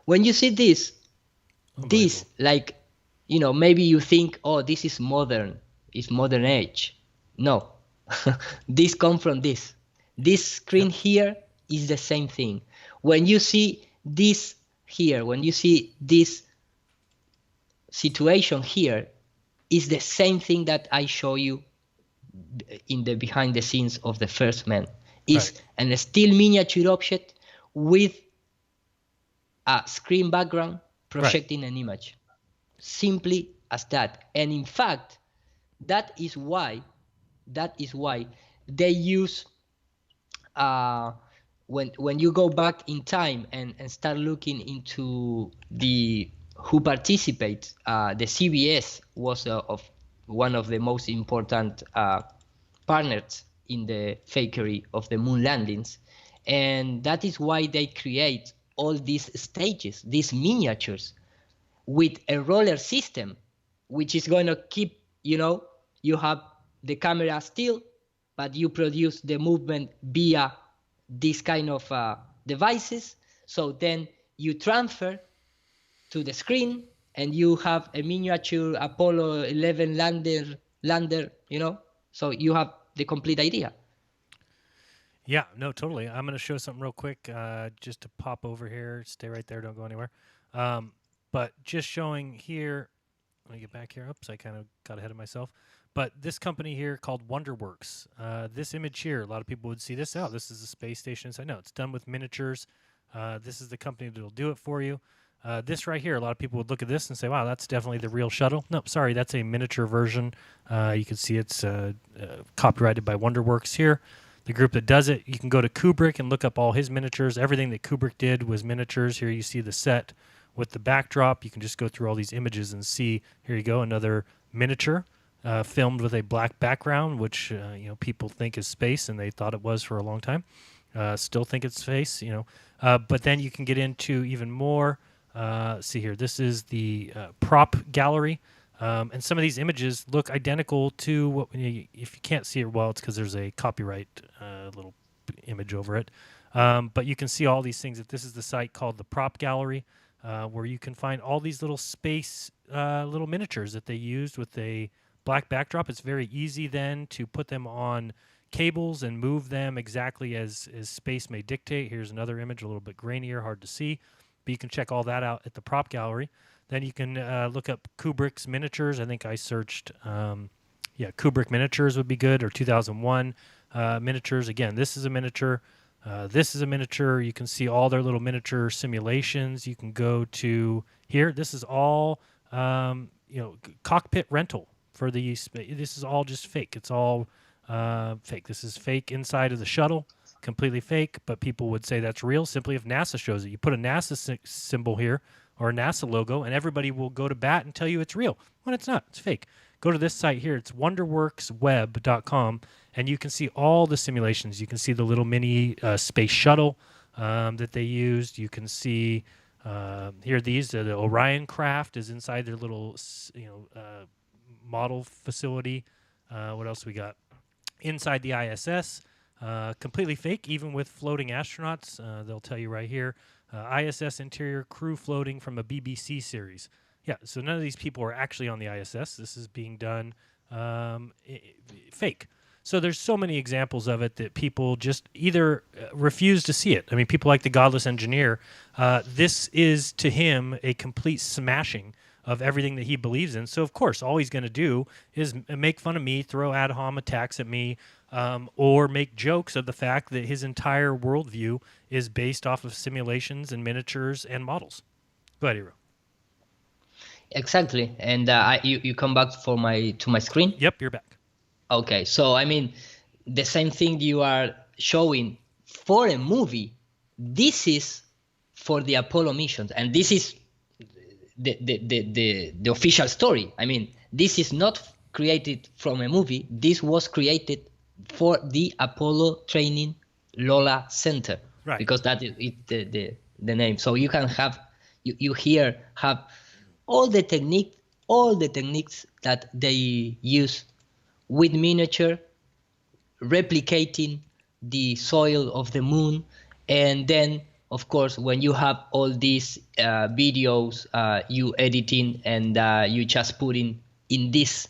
when you see this, like, maybe you think, oh, this is modern, it's modern age. No, this comes from this. This screen here is the same thing. When you see this here, when you see this situation here, is the same thing that I show you in the behind the scenes of the first man. Is a still miniature object with a screen background projecting an image. Simply as that. And in fact, that is why they use when you go back in time and start looking into who participates, the CBS was of one of the most important partners in the fakery of the moon landings, and that is why they create all these stages, these miniatures, with a roller system, which is going to keep, you have the camera still, but you produce the movement via this kind of devices. So then you transfer to the screen and you have a miniature Apollo 11 lander, so you have the complete idea. Yeah, no, totally. I'm going to show something real quick, just to pop over here. Stay right there. Don't go anywhere. But just showing here, let me get back here. Oops, I kind of got ahead of myself. But this company here called WonderWorks, this image here, a lot of people would see this. Oh, this is a space station. So I know it's done with miniatures. This is the company that will do it for you. This right here, a lot of people would look at this and say, wow, that's definitely the real shuttle. No, sorry, that's a miniature version. You can see it's copyrighted by WonderWorks here. The group that does it, you can go to Kubrick and look up all his miniatures. Everything that Kubrick did was miniatures. Here you see the set with the backdrop. You can just go through all these images and see, here you go, another miniature filmed with a black background, which people think is space, and they thought it was for a long time. Still think it's space, but then you can get into even more. See here, this is the prop gallery. And some of these images look identical to what, if you can't see it well, it's because there's a copyright little image over it. But you can see all these things. This is the site called the Prop Gallery, where you can find all these little space little miniatures that they used with a black backdrop. It's very easy then to put them on cables and move them exactly as space may dictate. Here's another image, a little bit grainier, hard to see. But you can check all that out at the Prop Gallery. Then you can look up Kubrick's miniatures. I think I searched, Kubrick miniatures would be good, or 2001 miniatures. Again, this is a miniature. This is a miniature. You can see all their little miniature simulations. You can go to here. This is all, cockpit rental for the. This is all just fake. It's all fake. This is fake inside of the shuttle. Completely fake, but people would say that's real simply if NASA shows it. You put a NASA symbol here or a NASA logo, and everybody will go to bat and tell you it's real when it's not. It's fake. Go to this site here. It's wonderworksweb.com, and you can see all the simulations. You can see the little mini space shuttle that they used. You can see here the Orion craft is inside their little model facility. What else we got? Inside the ISS. Completely fake, even with floating astronauts. They'll tell you right here. ISS interior crew floating from a BBC series. Yeah, so none of these people are actually on the ISS. This is being done fake. So there's so many examples of it that people just either refuse to see it. I mean, people like the Godless Engineer. This is, to him, a complete smashing of everything that he believes in. So, of course, all he's going to do is make fun of me, throw ad hom attacks at me, or make jokes of the fact that his entire worldview is based off of simulations and miniatures and models. Go ahead, Hiro. Exactly. And you come back to my screen? Yep, you're back. Okay, so I mean, the same thing you are showing for a movie, this is for the Apollo missions, and this is the official story. I mean, this is not created from a movie. This was created for the Apollo Training Lola Center, right? Because that is the name. So you can have you here have all the techniques that they use with miniature, replicating the soil of the moon, and then of course when you have all these videos you editing and you just put in this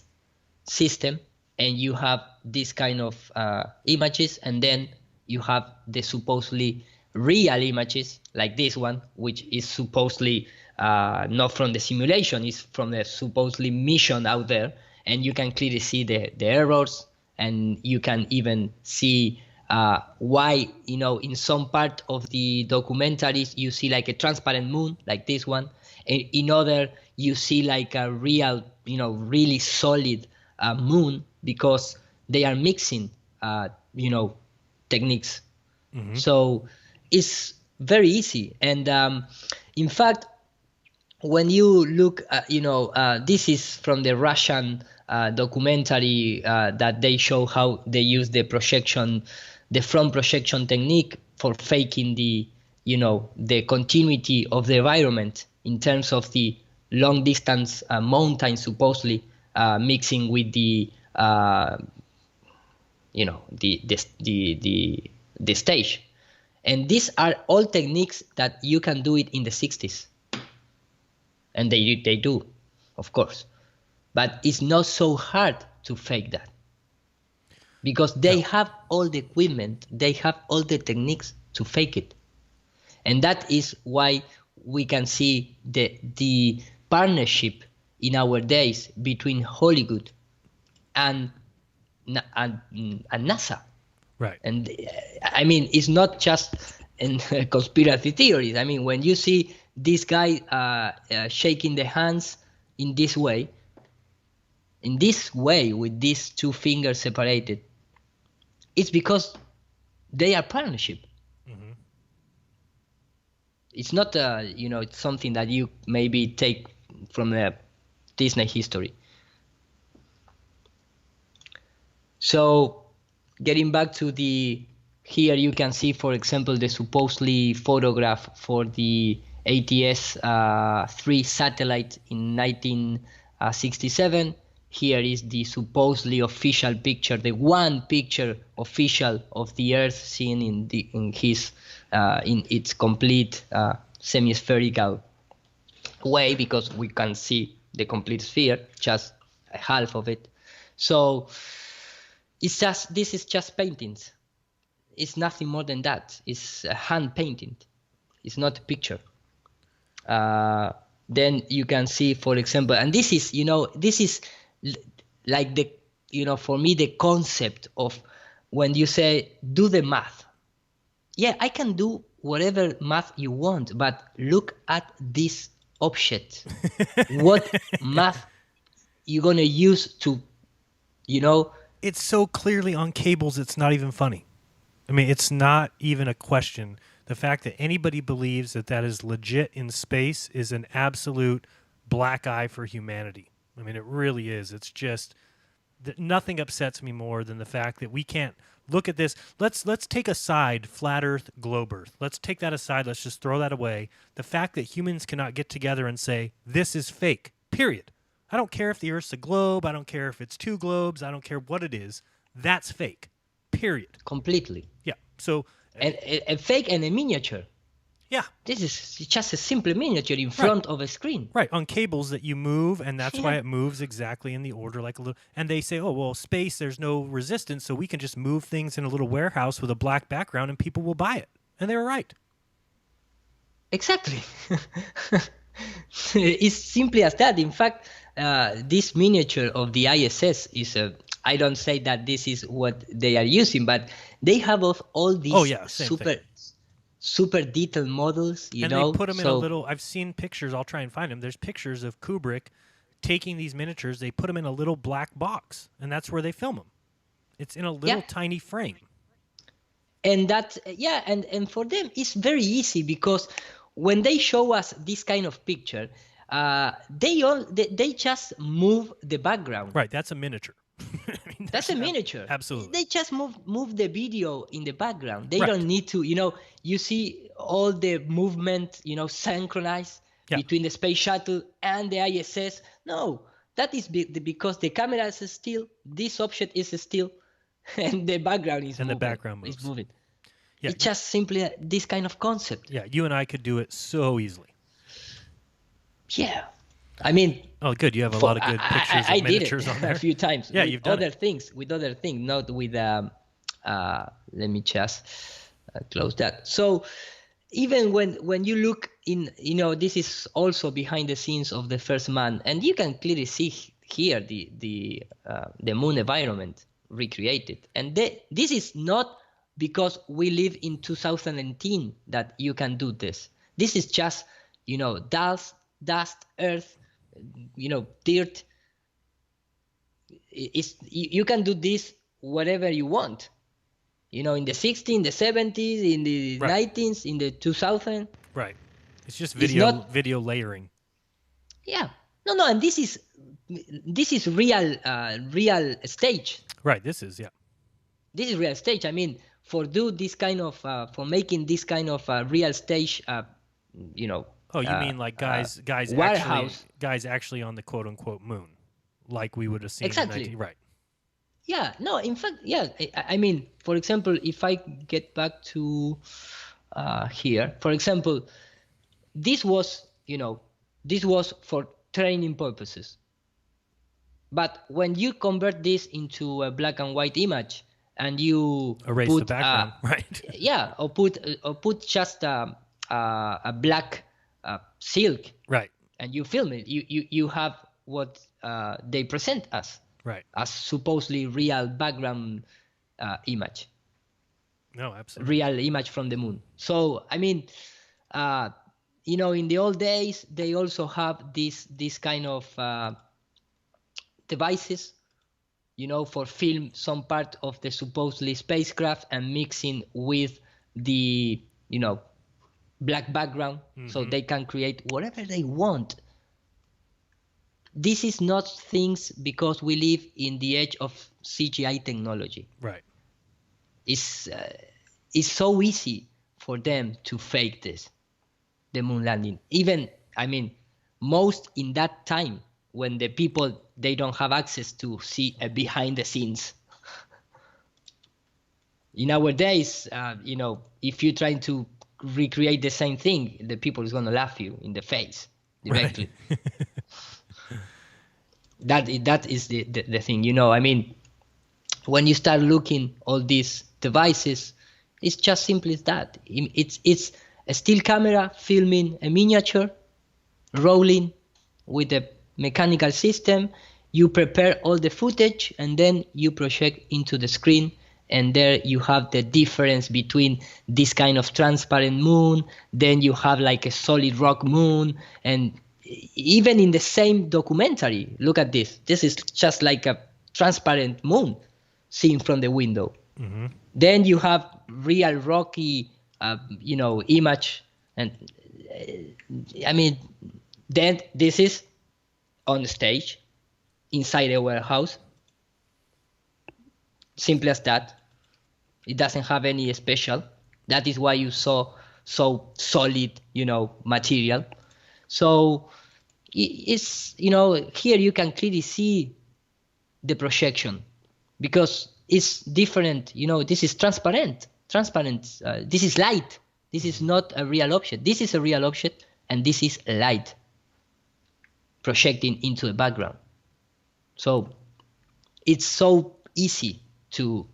system, and you have this kind of images, and then you have the supposedly real images like this one, which is supposedly not from the simulation, it's from the supposedly mission out there, and you can clearly see the errors, and you can even see why, in some part of the documentaries you see like a transparent moon like this one, and in other you see like a real, really solid moon, because they are mixing techniques. Mm-hmm. So it's very easy. And in fact, when you look this is from the Russian documentary that they show how they use the front projection technique for faking the continuity of the environment in terms of the long distance mountain supposedly mixing with the stage. And these are all techniques that you can do it in the 60s. And they do, of course. But it's not so hard to fake that. Because they have all the equipment, they have all the techniques to fake it. And that is why we can see the partnership in our days between Hollywood and NASA. Right. And I mean, it's not just in conspiracy theories. I mean, when you see this guy shaking the hands in this way with these two fingers separated, it's because they are partnership. Mm-hmm. It's not it's something that you maybe take from the Disney history. So getting back to here you can see, for example, the supposedly photograph for the ATS-3 satellite in 1967. Here is the supposedly official picture, the one picture official of the Earth seen in its complete semi-spherical way, because we can see the complete sphere, just half of it. So this is just paintings. It's nothing more than that. It's a hand painting. It's not a picture. Then you can see, for example, and this is like for me, the concept of when you say do the math. Yeah, I can do whatever math you want, but look at this object. What math you're gonna use to, It's so clearly on cables, it's not even funny. I mean, it's not even a question. The fact that anybody believes that is legit in space is an absolute black eye for humanity. I mean, it really is. It's just that nothing upsets me more than the fact that we can't look at this. Let's take aside flat Earth, globe Earth. Let's take that aside. Let's just throw that away. The fact that humans cannot get together and say, this is fake, period. I don't care if the Earth's a globe. I don't care if it's two globes. I don't care what it is. That's fake, period. Completely. Yeah. So a fake and a miniature. Yeah. This is just a simple miniature in front of a screen. Right, on cables that you move, and that's why it moves exactly in the order like a little. And they say, oh, well, space, there's no resistance, so we can just move things in a little warehouse with a black background and people will buy it. And they were right. Exactly. It's simply as that. In fact, this miniature of the ISS is I don't say that this is what they are using, but they have all these super detailed models, and they put them in a little, I've seen pictures, I'll try and find them. There's pictures of Kubrick taking these miniatures, they put them in a little black box, and that's where they film them. It's in a little tiny frame. And that, and for them, it's very easy, because when they show us this kind of picture, they just move the background. Right, that's a miniature. That's a miniature. Absolutely. They just move the video in the background. They Right. don't need to, you see all the movement, synchronized between the space shuttle and the ISS. No, that is because the camera is still, this object is still, and the background is moving. And the background moves. It's moving. Yeah. It's just simply this kind of concept. Yeah, you and I could do it so easily. Yeah. I mean, oh, good. You have a lot of good pictures of miniatures on there. I did it a few times. Yeah, with you've done other things, not with. Let me just close that. So, even when you look in, this is also behind the scenes of the first man, and you can clearly see here the moon environment recreated. And this is not because we live in 2019 that you can do this. This is just, dust, earth, dirt. You can do this whatever you want. In the 60s, in the 70s, in the 90s, in the 2000s. Right. It's just video layering. Yeah. No, and this is real stage. Right. This is This is real stage. I mean, for making this kind of real stage, Oh, you mean like guys actually on the quote unquote moon, like we would have seen exactly. in right. Yeah, no, in fact, yeah. I mean, for example, if I get back to here, for example, this was for training purposes. But when you convert this into a black and white image and you erase put, the background, right? Yeah, or put just a black silk, right? And you film it. You have what they present us. Right. As supposedly real background image. No, absolutely. Real image from the moon. So, I mean, in the old days, they also have this kind of devices, for film some part of the supposedly spacecraft and mixing with the, black background, so they can create whatever they want. This is not things because we live in the age of CGI technology. Right. It's so easy for them to fake this, the moon landing. Even, I mean, most in that time when the people, they don't have access to see a behind the scenes. In our days, if you're trying to recreate the same thing, the people is going to laugh you in the face directly. Right. That is the thing, I mean, when you start looking all these devices, it's just simply that. It's a still camera filming a miniature, rolling with a mechanical system. You prepare all the footage and then you project into the screen, and there you have the difference between this kind of transparent moon, then you have like a solid rock moon, and even in the same documentary, look at this. This is just like a transparent moon seen from the window. Mm-hmm. Then you have real rocky, image. And I mean, then this is on stage inside a warehouse. Simple as that. It doesn't have any special. That is why you saw so solid, material. So it's, here you can clearly see the projection because it's different. This is transparent. This is light. This is not a real object. This is a real object, and this is light projecting into the background. So it's so easy to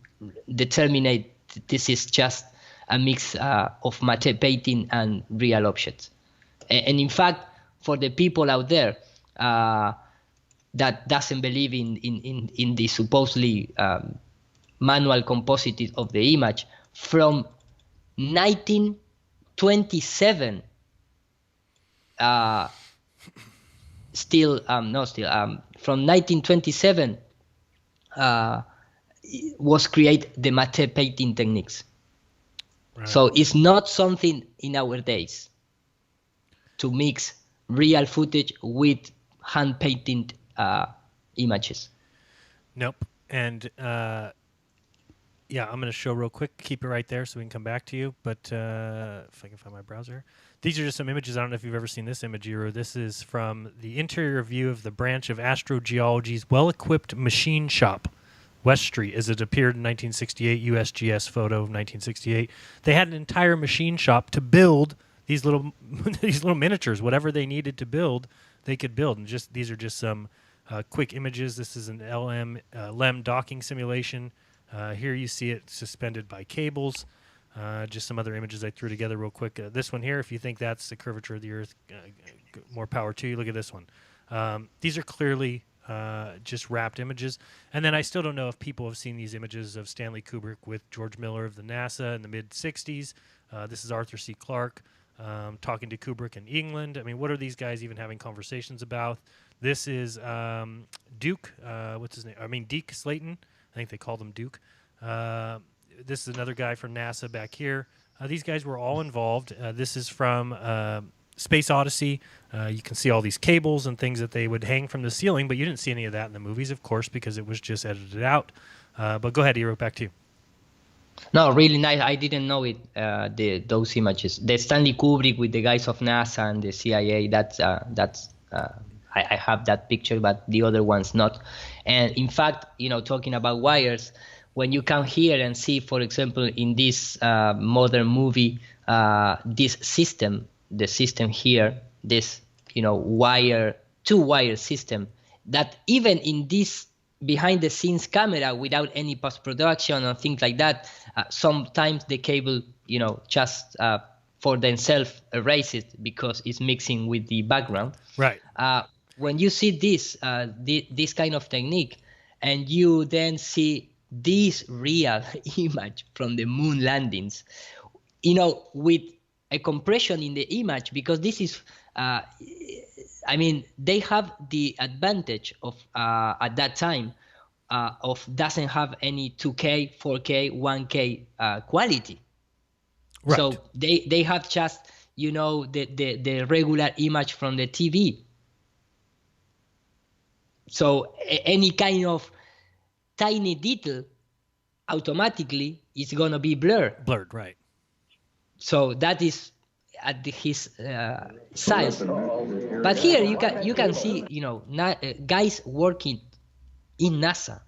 determine this is just a mix of matte painting and real objects. And in fact, for the people out there that doesn't believe in the supposedly manual composite of the image, from 1927, from 1927 was created the matte painting techniques. Right. So it's not something in our days to mix real footage with hand painted images. Nope. And yeah, I'm going to show real quick. Keep it right there so we can come back to you. But if I can find my browser. These are just some images. I don't know if you've ever seen this image, Eero. This is from the interior view of the branch of astrogeology's well-equipped machine shop, West Street, as it appeared in 1968, USGS photo of 1968. They had an entire machine shop to build these little these little miniatures. Whatever they needed to build, they could build. And just these are just some quick images. This is an LEM docking simulation. Here you see it suspended by cables. Just some other images I threw together real quick. This one here, if you think that's the curvature of the Earth, more power to you. Look at this one. These are clearly just wrapped images. And then I still don't know if people have seen these images of Stanley Kubrick with George Miller of the NASA in the mid-'60s. This is Arthur C. Clarke talking to Kubrick in England. I mean, what are these guys even having conversations about? This is Duke. What's his name? I mean, Deke Slayton. I think they called him Duke. This is another guy from NASA back here. These guys were all involved. This is from Space Odyssey. You can see all these cables and things that they would hang from the ceiling, but you didn't see any of that in the movies, of course, because it was just edited out. But go ahead, Eero, back to you. No, really nice. I didn't know it. Those images, the Stanley Kubrick with the guys of NASA and the CIA. I have that picture, but the other ones not. And in fact, talking about wires, when you come here and see, for example, in this modern movie, this system, the system here, this two-wire system, that even in this behind-the-scenes camera, without any post-production or things like that, sometimes the cable, just for themselves erase it because it's mixing with the background. Right. When you see this kind of technique, and you then see this real image from the moon landings, with a compression in the image, because this is, they have the advantage of, at that time, of doesn't have any 2K, 4K, 1K quality. Right. So they have just, the regular image from the TV. So any kind of tiny detail automatically is going to be blurred. Blurred, right. So that is at his size. But here you can see, guys working in NASA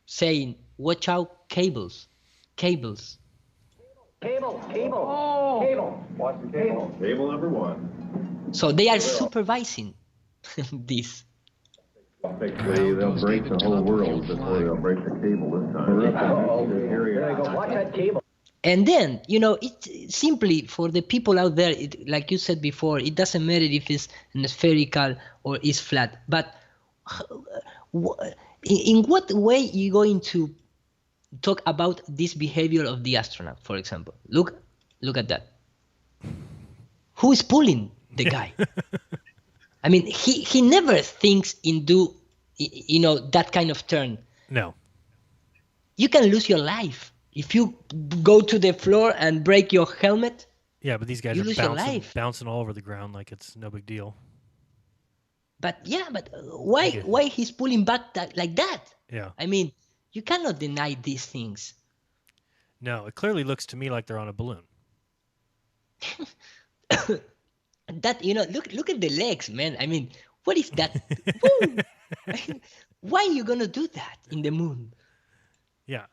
saying, watch out, cables. Cable. Watch the cable. Cable number 1. So they are supervising this. Basically, they'll break the whole world before they'll break the cable this time. There you go. Watch that cable. And then, it's simply for the people out there, like you said before, it doesn't matter if it's spherical or is flat. But in what way are you going to talk about this behavior of the astronaut, for example? Look at that. Who is pulling the guy? I mean, he never thinks in that kind of turn. No. You can lose your life if you go to the floor and break your helmet. Yeah, but these guys are bouncing all over the ground like it's no big deal. But why he's pulling back like that? Yeah. I mean, you cannot deny these things. No, it clearly looks to me like they're on a balloon. That look at the legs, man. I mean, what is that? Why are you gonna do that in the moon? Yeah.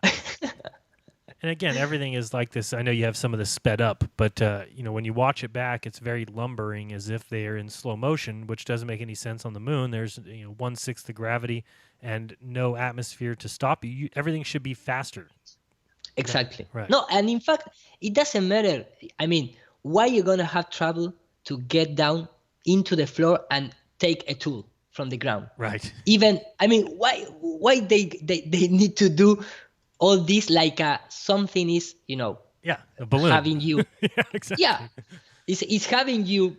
And again, everything is like this. I know you have some of this sped up, but when you watch it back, it's very lumbering, as if they are in slow motion, which doesn't make any sense on the moon. There's 1/6 the gravity and no atmosphere to stop you. Everything should be faster. Exactly. Right. No, and in fact, it doesn't matter. I mean, why you're gonna have trouble to get down into the floor and take a tool from the ground? Right. Even, I mean, why they need to do all this like something is, yeah, a balloon having you. Yeah, exactly. Yeah, it's having you,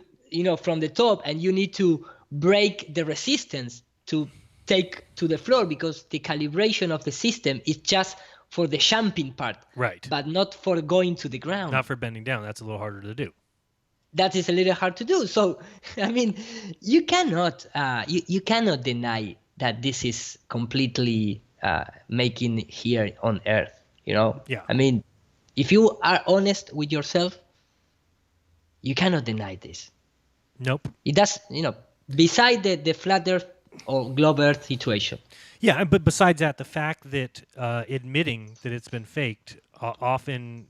from the top, and you need to break the resistance to take to the floor, because the calibration of the system is just for the jumping part, right? But not for going to the ground. Not for bending down. That's a little harder to do. that is a little hard to do. So, I mean, you cannot you cannot deny that this is completely making here on Earth. Yeah. I mean, if you are honest with yourself, you cannot deny this. Nope. It does, beside the flat Earth or globe Earth situation. Yeah, but besides that, the fact that admitting that it's been faked often,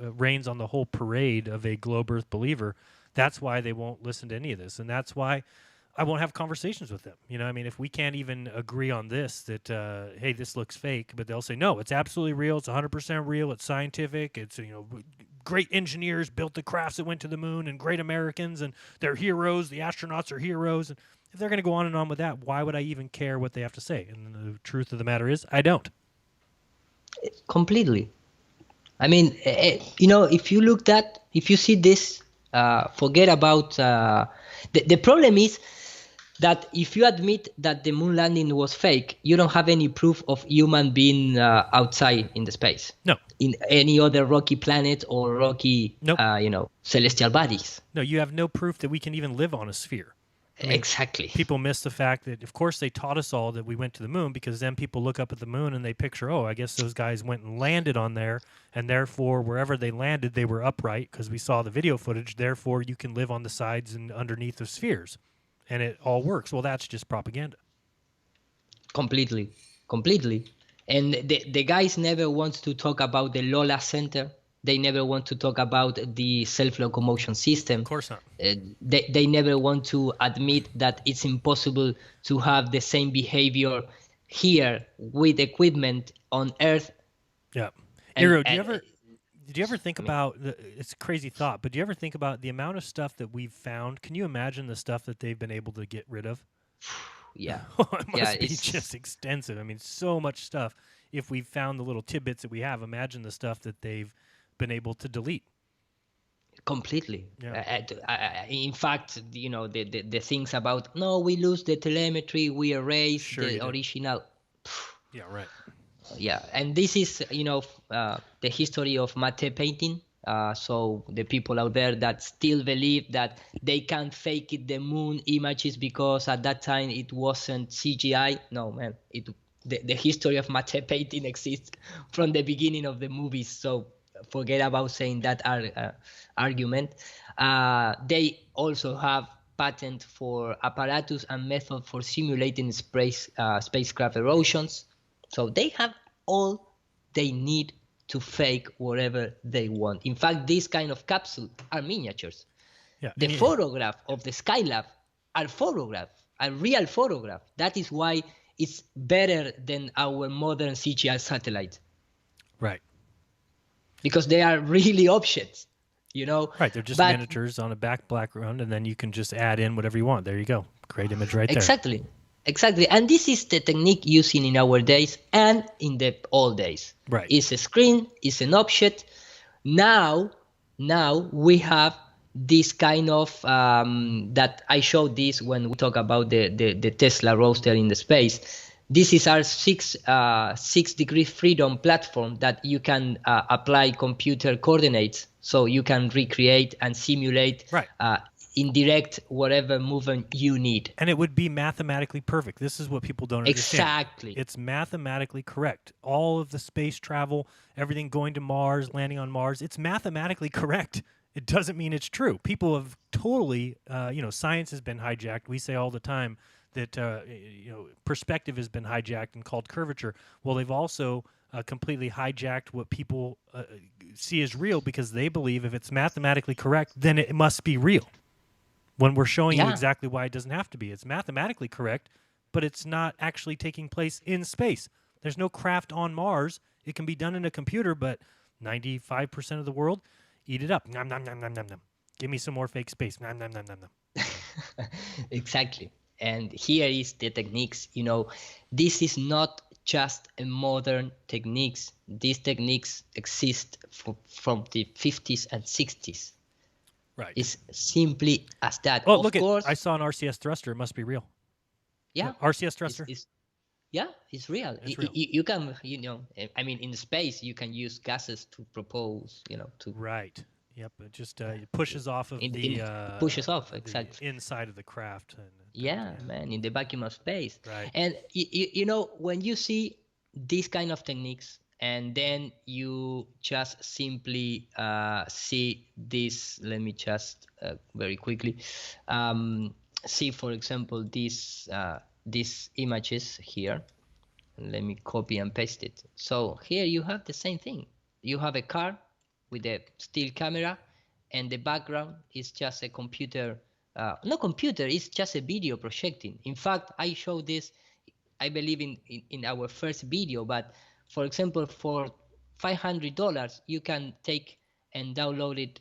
rains on the whole parade of a globe Earth believer. That's why they won't listen to any of this, and that's why I won't have conversations with them. I mean, if we can't even agree on this, that hey, this looks fake, but they'll say no, it's absolutely real. It's 100% real. It's scientific. It's great engineers built the crafts that went to the moon, and great Americans, and they're heroes. The astronauts are heroes. And if they're going to go on and on with that, why would I even care what they have to say? And the truth of the matter is, I don't. Completely. I mean, if you see this, forget about the problem is that if you admit that the moon landing was fake, you don't have any proof of human being outside in the space. No. In any other rocky planet or rocky, celestial bodies. No, you have no proof that we can even live on a sphere. I mean, exactly. People miss the fact that, of course, they taught us all that we went to the moon, because then people look up at the moon and they picture, oh, I guess those guys went and landed on there, and therefore wherever they landed, they were upright because we saw the video footage. Therefore, you can live on the sides and underneath of spheres, and it all works. Well, that's just propaganda. Completely. And the guys never want to talk about the Lola Center. They never want to talk about the self-locomotion system. Of course not. They never want to admit that it's impossible to have the same behavior here with equipment on Earth. Yeah. Hero, did you ever think about, it's a crazy thought, but do you ever think about the amount of stuff that we've found? Can you imagine the stuff that they've been able to get rid of? Yeah. It must be just extensive. I mean, so much stuff. If we've found the little tidbits that we have, imagine the stuff that they've been able to delete. Completely. Yeah. In fact, the things about, no, we lose the telemetry, we erase the original. Yeah, right. Yeah, and this is, the history of matte painting. So the people out there that still believe that they can't fake it, the moon images, because at that time it wasn't CGI. No, man, the history of matte painting exists from the beginning of the movies. So forget about saying that argument. They also have patent for apparatus and method for simulating spacecraft erosions. So they have all they need to fake whatever they want. In fact, these kind of capsules are miniatures. Yeah. The photograph of the Skylab are real photograph. That is why it's better than our modern CGI satellite. Right. Because they are really objects, Right, they're just miniatures on a background, and then you can just add in whatever you want. There you go. Great image right there. Exactly. And this is the technique using in our days and in the old days. Right. It's a screen, it's an object. Now we have this kind of, that I showed this when we talk about the Tesla Roadster in the space. This is our 6 degree freedom platform that you can apply computer coordinates, so you can recreate and simulate indirect whatever movement you need. And it would be mathematically perfect. This is what people don't understand. Exactly. It's mathematically correct. All of the space travel, everything going to Mars, landing on Mars, it's mathematically correct. It doesn't mean it's true. People have totally, science has been hijacked. We say all the time that perspective has been hijacked and called curvature. Well, they've also completely hijacked what people see as real, because they believe if it's mathematically correct, then it must be real. When we're showing you exactly why it doesn't have to be. It's mathematically correct, but it's not actually taking place in space. There's no craft on Mars. It can be done in a computer, but 95% of the world eat it up. Nom, nom, nom, nom, nom, nom. Give me some more fake space. Nom, nom, nom, nom, nom. Exactly. And here is the techniques. This is not just a modern techniques. These techniques exist from the 50s and 60s. Right. It's simply as that. Oh, of course, I saw an RCS thruster. It must be real. Yeah. RCS thruster. It's real. It's real. You can, in space, you can use gases to propose, to. Right. Yep, it just it pushes off of pushes off exactly the inside of the craft. And, yeah, man, in the vacuum of space. Right. And you know, when you see these kind of techniques, and then you just simply see this. Let me just very quickly see, for example, these images here. Let me copy and paste it. So here you have the same thing. You have a car with a still camera, and the background is just a computer. No computer, it's just a video projecting. In fact, I showed this, I believe, in our first video. But for example, for $500, you can take and download it,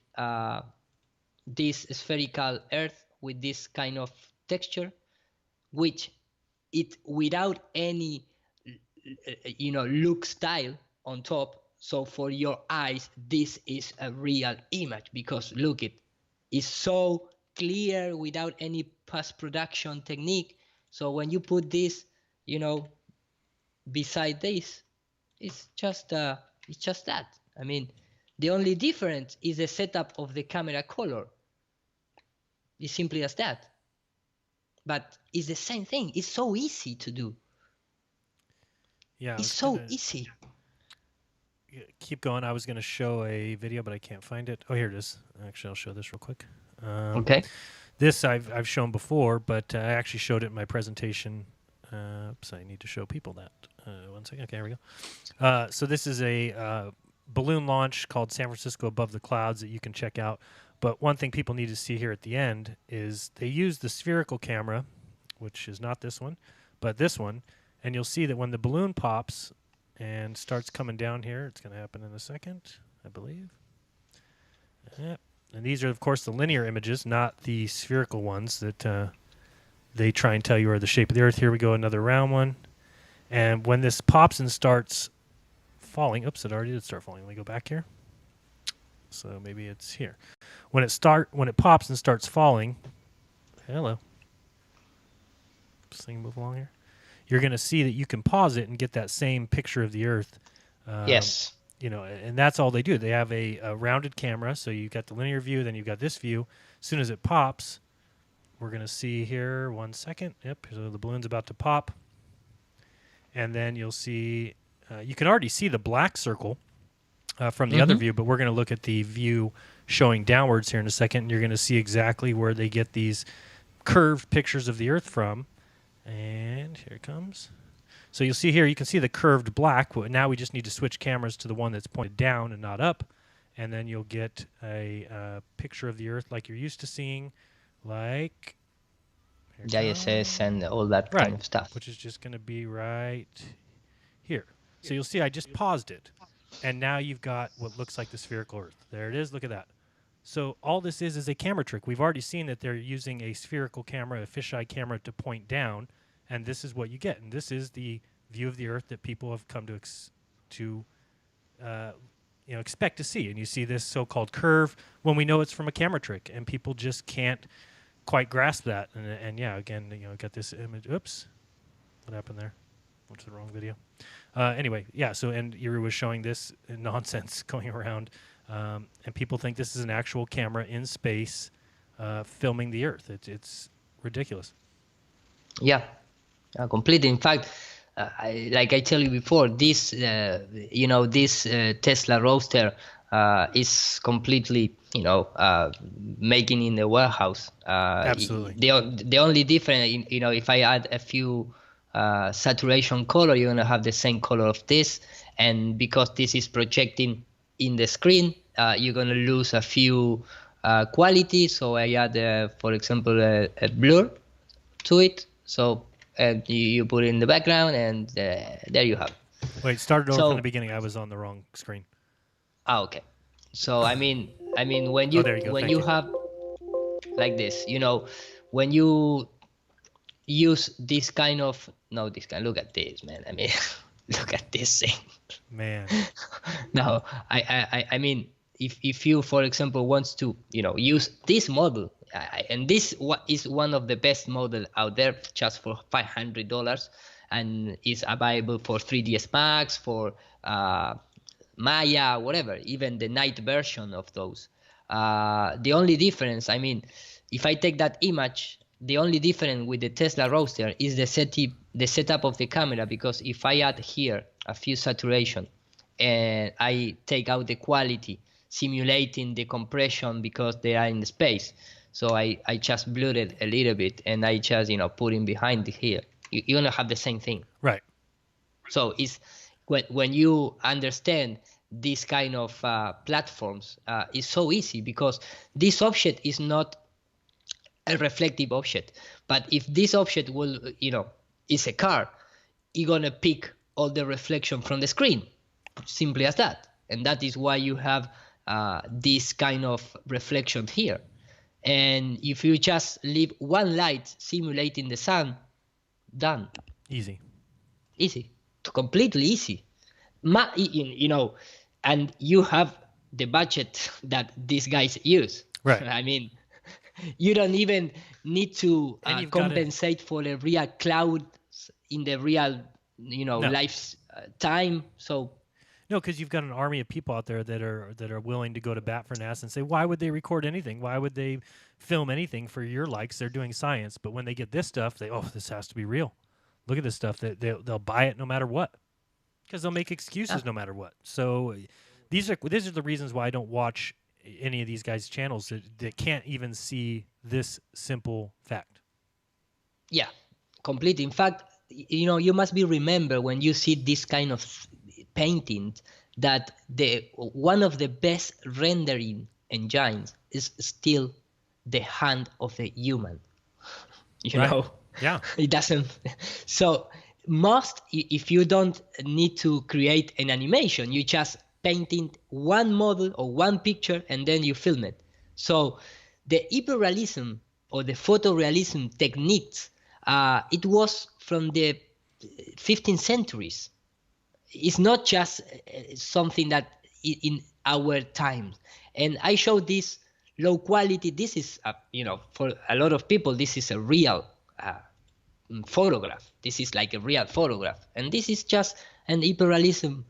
this spherical Earth with this kind of texture, which it without any look style on top. So for your eyes, this is a real image, because look, it is so clear without any post-production technique. So when you put this, beside this, it's just that. I mean, the only difference is the setup of the camera color. It's simply as that. But it's the same thing. It's so easy to do. Yeah, it's so easy. Keep going. I was going to show a video, but I can't find it. Oh, here it is. Actually, I'll show this real quick. Okay. This I've shown before, but I actually showed it in my presentation. Oops, I need to show people that. 1 second. Okay, here we go. So this is a balloon launch called San Francisco Above the Clouds that you can check out. But one thing people need to see here at the end is they use the spherical camera, which is not this one, but this one. And you'll see that when the balloon pops and starts coming down here, it's going to happen in a second, I believe. Yep. And these are, of course, the linear images, not the spherical ones that they try and tell you are the shape of the Earth. Here we go, another round one. And when this pops and starts falling, oops, it already did start falling. Let me go back here. So maybe it's here. When it pops and starts falling, hello. This thing move along here. You're going to see that you can pause it and get that same picture of the Earth. Yes. And that's all they do. They have a rounded camera, so you've got the linear view, then you've got this view. As soon as it pops, we're going to see here, 1 second. Yep, so the balloon's about to pop. And then you'll see, you can already see the black circle from the other view, but we're going to look at the view showing downwards here in a second, and you're going to see exactly where they get these curved pictures of the Earth from. And here it comes. So you'll see here, you can see the curved black. Now we just need to switch cameras to the one that's pointed down and not up. And then you'll get a picture of the Earth like you're used to seeing, like the ISS and all that kind of stuff. Which is just going to be right here. So you'll see I just paused it. And now you've got what looks like the spherical Earth. There it is. Look at that. So all this is a camera trick. We've already seen that they're using a spherical camera, a fisheye camera, to point down, and this is what you get. And this is the view of the Earth that people have come to expect to see. And you see this so-called curve when we know it's from a camera trick, and people just can't quite grasp that. And yeah, again, got this image. Oops, what happened there? Went to the wrong video. Anyway, yeah. So and Iru was showing this nonsense going around. And people think this is an actual camera in space filming the Earth. It's ridiculous. Yeah, completely. In fact, like I tell you before, this this Tesla Roadster is completely making in the warehouse. Absolutely. The only difference, if I add a few saturation color, you're gonna have the same color of this, and because this is projecting in the screen, you're gonna lose a few quality. So I add, for example, a blur to it. So you put it in the background, and there you have it. Wait, started over from the beginning. I was on the wrong screen. Ah, okay. So I mean, when you have like this, when you use this kind of look at this, man. I mean, look at this thing, man. No, I mean, if you, for example, wants to use this model, and this is one of the best model out there, just for $500, and is available for 3ds Max, for Maya, whatever, even the night version of those. The only difference, I mean, if I take that image, the only difference with the Tesla Roadster is the setup of the camera, because if I add here a few saturation and I take out the quality, simulating the compression because they are in space, so I just blur it a little bit and I just put in behind here, you're gonna have the same thing. Right. So it's when you understand this kind of platforms, it's so easy, because this object is not a reflective object. But if this object will, is a car, you're gonna pick all the reflection from the screen, simply as that. And that is why you have this kind of reflection here. And if you just leave one light simulating the sun, done. Easy. Completely easy. And you have the budget that these guys use. Right. I mean, you don't even need to compensate for the real cloud in the real, lifetime. So. No, because you've got an army of people out there that are willing to go to bat for NASA and say, why would they record anything? Why would they film anything for your likes? They're doing science. But when they get this stuff, this has to be real. Look at this stuff. They'll buy it no matter what, because they'll make excuses no matter what. So these are the reasons why I don't watch any of these guys' channels that can't even see this simple fact. Yeah, completely. In fact, you must be remember when you see this kind of painting that one of the best rendering engines is still the hand of a human. You know? Yeah. It doesn't. So if you don't need to create an animation, you just painting one model or one picture and then you film it. So the hyperrealism or the photorealism techniques, it was from the 15th centuries. It's not just something that in our times. And I show this low quality. This is, for a lot of people, this is a real photograph. This is like a real photograph. And this is just an hyperrealism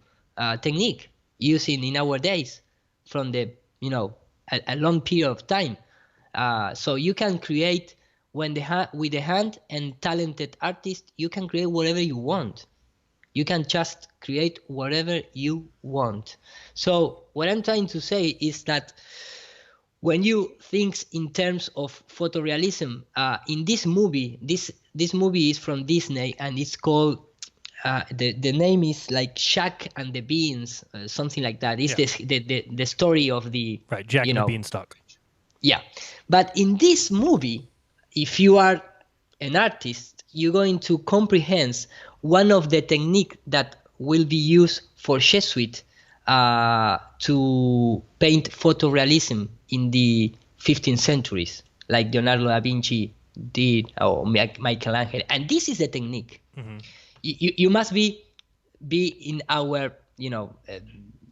technique using in our days from the, a long period of time. So you can create with the hand and talented artist, you can create whatever you want. You can just create whatever you want. So what I'm trying to say is that when you think in terms of photorealism, in this movie, this movie is from Disney and it's called, the name is like Jack and the Beans, something like that. It's the story of the... Right, Jack and the Beanstalk. Yeah. But in this movie, if you are an artist, you're going to comprehend one of the techniques that will be used for Jesuit to paint photorealism in the 15th centuries, like Leonardo da Vinci did, or Michelangelo. And this is the technique. Mm-hmm. You must be in our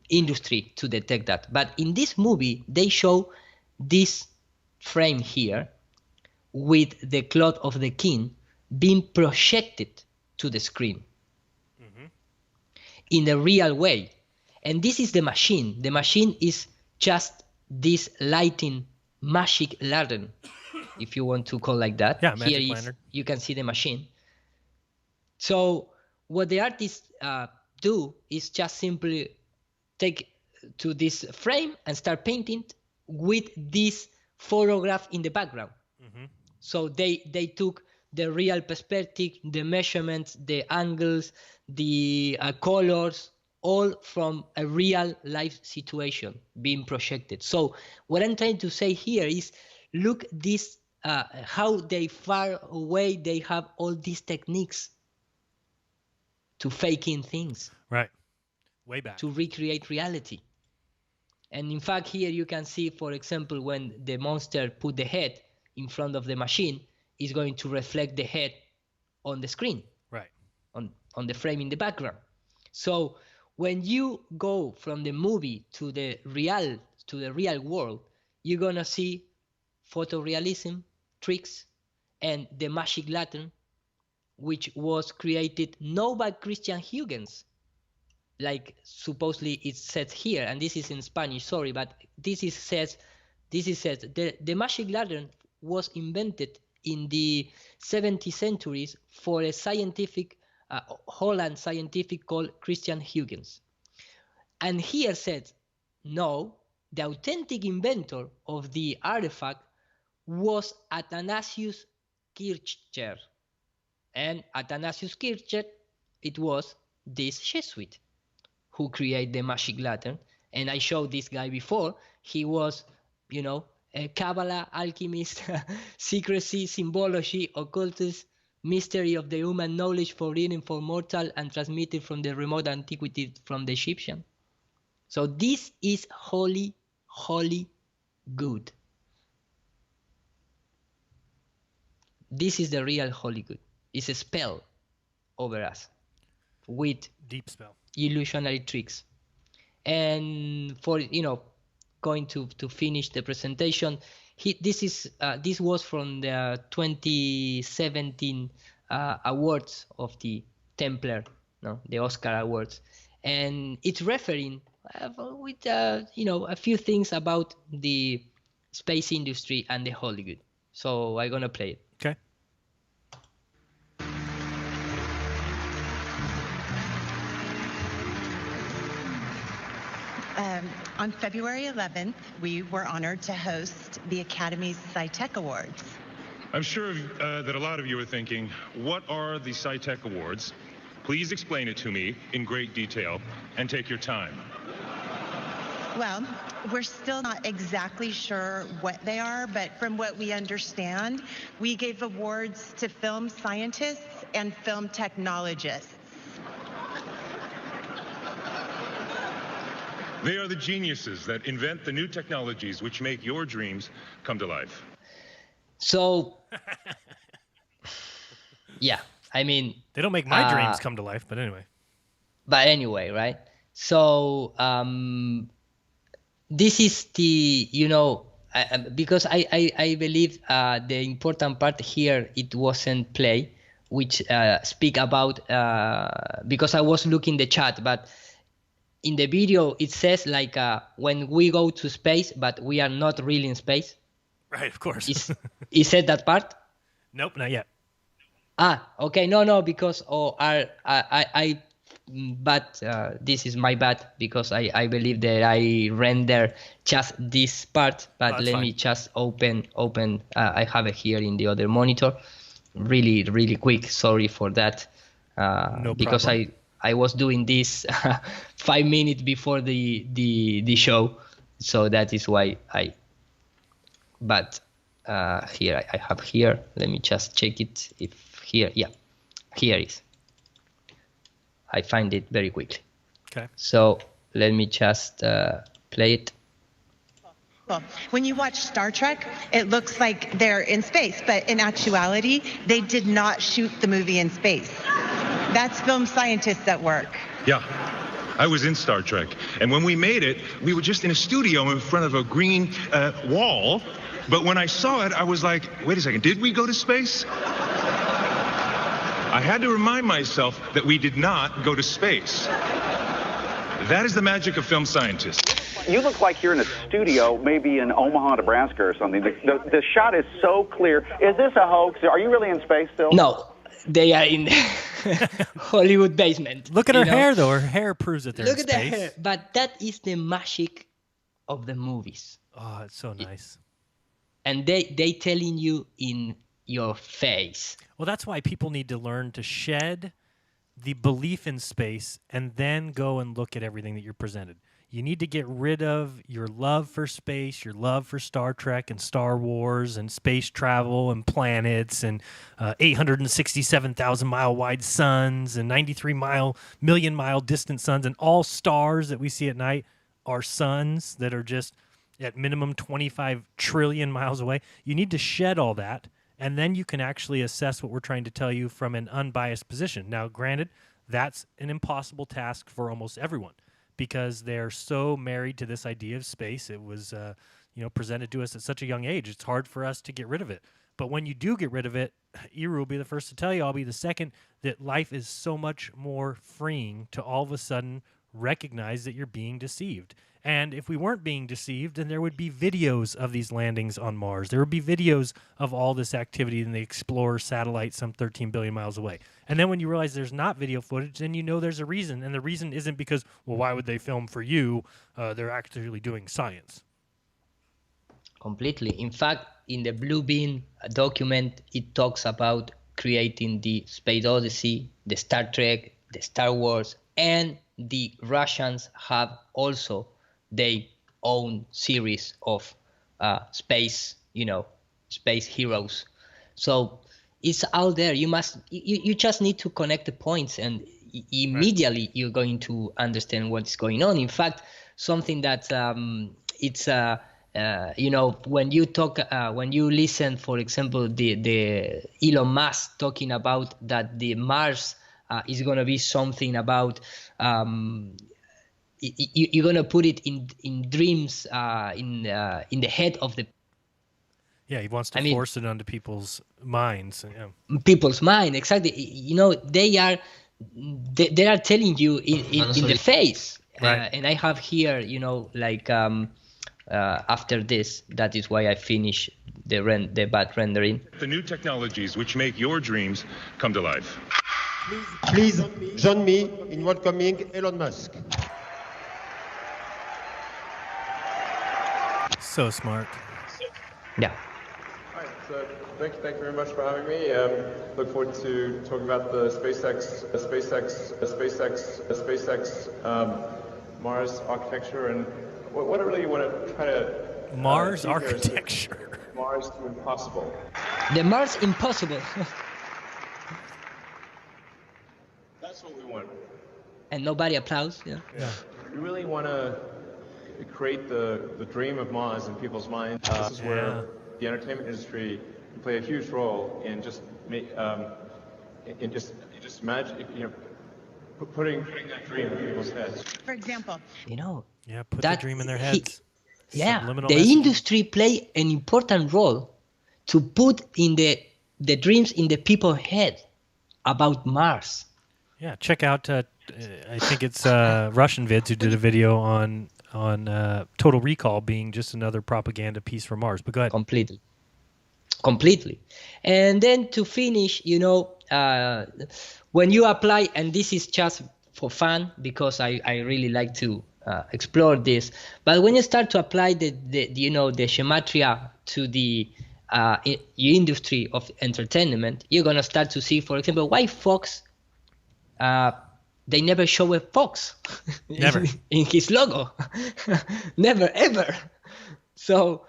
industry to detect that. But in this movie, they show this frame here with the cloth of the king being projected to the screen in a real way. And this is the machine. The machine is just this lighting magic lantern, if you want to call like that. Yeah, magic lantern. You can see the machine. So what the artists do is just simply take to this frame and start painting with this photograph in the background. Mm-hmm. So they took the real perspective, the measurements, the angles, the colors, all from a real life situation being projected. So what I'm trying to say here is, look this how they far away they have all these techniques to faking things. Right. Way back. To recreate reality. And in fact, here you can see, for example, when the monster put the head in front of the machine, is going to reflect the head on the screen. Right. On the frame in the background. So when you go from the movie to the real world, you're gonna see photorealism tricks and the magic lantern, which was created not by Christian Huygens, like supposedly it says here, and this is in Spanish, sorry, but this is says This is said. The magic lantern was invented in the 17th centuries for a scientific, Holland scientific called Christian Huygens. And here said, no, the authentic inventor of the artifact was Athanasius Kircher. And Athanasius Kircher, it was this Jesuit who created the magic lantern. And I showed this guy before. He was, a Kabbalah, alchemist, secrecy, symbology, occultist, mystery of the human knowledge forbidden for mortal and transmitted from the remote antiquity from the Egyptian. So this is holy, holy good. This is the real holy good. It's a spell over us with deep spell, illusionary tricks. And for going to finish the presentation, this was from the 2017 awards of the Templar, the Oscar awards, and it's referring with a few things about the space industry and the holy good. So I'm gonna play it. Okay. On February 11th, we were honored to host the Academy's SciTech Awards. I'm sure that a lot of you are thinking, what are the SciTech Awards? Please explain it to me in great detail and take your time. Well, we're still not exactly sure what they are, but from what we understand, we gave awards to film scientists and film technologists. They are the geniuses that invent the new technologies which make your dreams come to life. So, yeah, I mean... They don't make my dreams come to life, but anyway. But anyway, right? So, this is the, because I believe the important part here, it wasn't play, which speak about, because I was looking the chat, but in the video, it says like when we go to space, but we are not really in space. Right, of course. Is said that part? Nope, not yet. Okay, no, because but this is my bad because I believe that I render just this part, but let me just open. I have it here in the other monitor, really quick. Sorry for that. No because problem. I was doing this 5 minutes before the show, so that is why I. But here I have here. Let me just check it. If here, yeah, here is. I find it very quickly. Okay. So let me just play it. Well, when you watch Star Trek, it looks like they're in space, but in actuality, they did not shoot the movie in space. That's film scientists at work. Yeah, I was in Star Trek. And when we made it, we were just in a studio in front of a green wall. But when I saw it, I was like, wait a second, did we go to space? I had to remind myself that we did not go to space. That is the magic of film scientists. You look like you're in a studio, maybe in Omaha, Nebraska or something. The shot is so clear. Is this a hoax? Are you really in space still? No, they are in Hollywood basement. Look at her hair, though. Her hair proves that they're in space. Look at the hair. But that is the magic of the movies. Oh, it's so nice. And they telling you in your face. Well, that's why people need to learn to shed the belief in space and then go and look at everything that you're presented. You need to get rid of your love for space, your love for Star Trek and Star Wars and space travel and planets and 867,000-mile wide suns and 93-million-mile distant suns, and all stars that we see at night are suns that are just at minimum 25 trillion miles away. You need to shed all that, and then you can actually assess what we're trying to tell you from an unbiased position. Now, granted, that's an impossible task for almost everyone, because they're so married to this idea of space. It was presented to us at such a young age. It's hard for us to get rid of it. But when you do get rid of it, Iru will be the first to tell you, I'll be the second, that life is so much more freeing to all of a sudden recognize that you're being deceived. And if we weren't being deceived, then there would be videos of these landings on Mars. There would be videos of all this activity in the Explorer satellite some 13 billion miles away. And then when you realize there's not video footage, then you know there's a reason. And the reason isn't because, well, why would they film for you? They're actually doing science. Completely. In fact, in the Blue Bean document, it talks about creating the Space Odyssey, the Star Trek, the Star Wars, and the Russians have also their own series of space, space heroes. So it's out there. You just need to connect the points, and immediately you're going to understand what's going on. In fact, something that when you listen, for example, the Elon Musk talking about that the Mars is going to be something about you're going to put it in dreams in the head of the he wants to force it onto people's minds. People's mind, exactly. They are telling you in the face. Right. And I have here, after this, that is why I finish the bad rendering. The new technologies which make your dreams come to life. Please join me in welcoming Elon Musk. So smart. Yeah. All right, so thank you very much for having me. Look forward to talking about the SpaceX Mars architecture and what I really want to try to Mars architecture. Mars Impossible. The Mars Impossible. That's what we want. And nobody applauds. Yeah. We really want to create the dream of Mars in people's minds. This is where the entertainment industry can play a huge role in just imagine, putting that dream in people's heads. For example, put the dream in their heads. The industry play an important role to put in the dreams in the people's head about Mars. Yeah, check out. I think it's Russian vids who did a video on Total Recall being just another propaganda piece for Mars. But go ahead. Completely. And then to finish, when you apply, and this is just for fun because I really like to explore this, but when you start to apply the gematria to the industry of entertainment, you're gonna start to see, for example, why Fox. They never show a fox never in his logo. Never, ever. So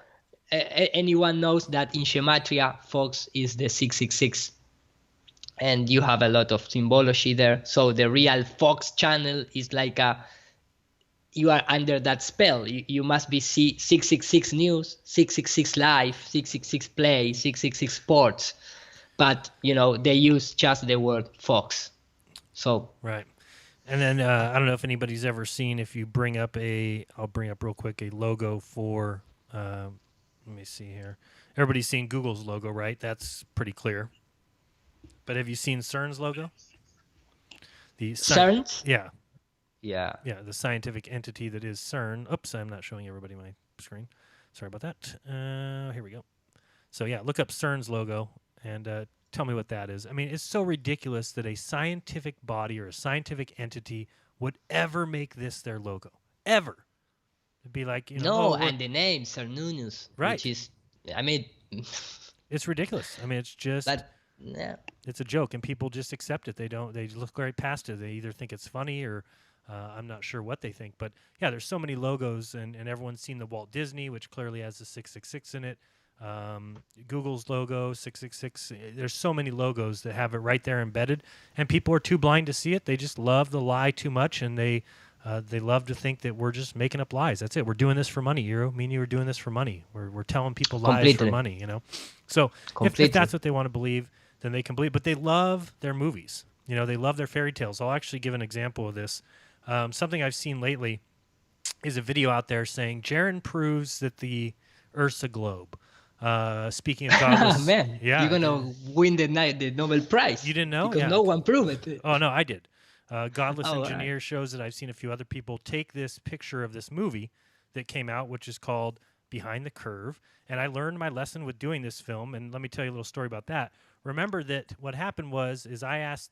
anyone knows that in gematria, Fox is the 666. And you have a lot of symbology there. So the real Fox channel is like you are under that spell. You must be 666 News, 666 Live, 666 Play, 666 Sports. But, they use just the word Fox. So right. And then I don't know if anybody's ever seen, if you bring up I'll bring up real quick a logo for, let me see here. Everybody's seen Google's logo, right? That's pretty clear. But have you seen CERN's logo? CERN's? Yeah. Yeah. Yeah, the scientific entity that is CERN. Oops, I'm not showing everybody my screen. Sorry about that. Here we go. So yeah, look up CERN's logo and tell me what that is. I mean, it's so ridiculous that a scientific body or a scientific entity would ever make this their logo. Ever. It'd be like, and the name, Cernunnos. Right. Which is, I mean... it's ridiculous. I mean, it's just... It's a joke, and people just accept it. They look right past it. They either think it's funny or I'm not sure what they think. But, yeah, there's so many logos, and everyone's seen the Walt Disney, which clearly has the 666 in it. Google's logo, 666. There's so many logos that have it right there embedded, and people are too blind to see it. They just love the lie too much, and they love to think that we're just making up lies. That's it. We're doing this for money, Euro. Me and you are doing this for money. We're telling people lies for money, So if that's what they want to believe, then they can believe. But they love their movies. They love their fairy tales. I'll actually give an example of this. Something I've seen lately is a video out there saying Jeran proves that the Earth's a globe. Speaking of godless, man, you're gonna win the Nobel Prize. You didn't know? Because no one proved it. Oh no, I did. Godless Oh, Engineer shows it. I've seen a few other people take this picture of this movie that came out, which is called Behind the Curve. And I learned my lesson with doing this film. And let me tell you a little story about that. Remember that what happened was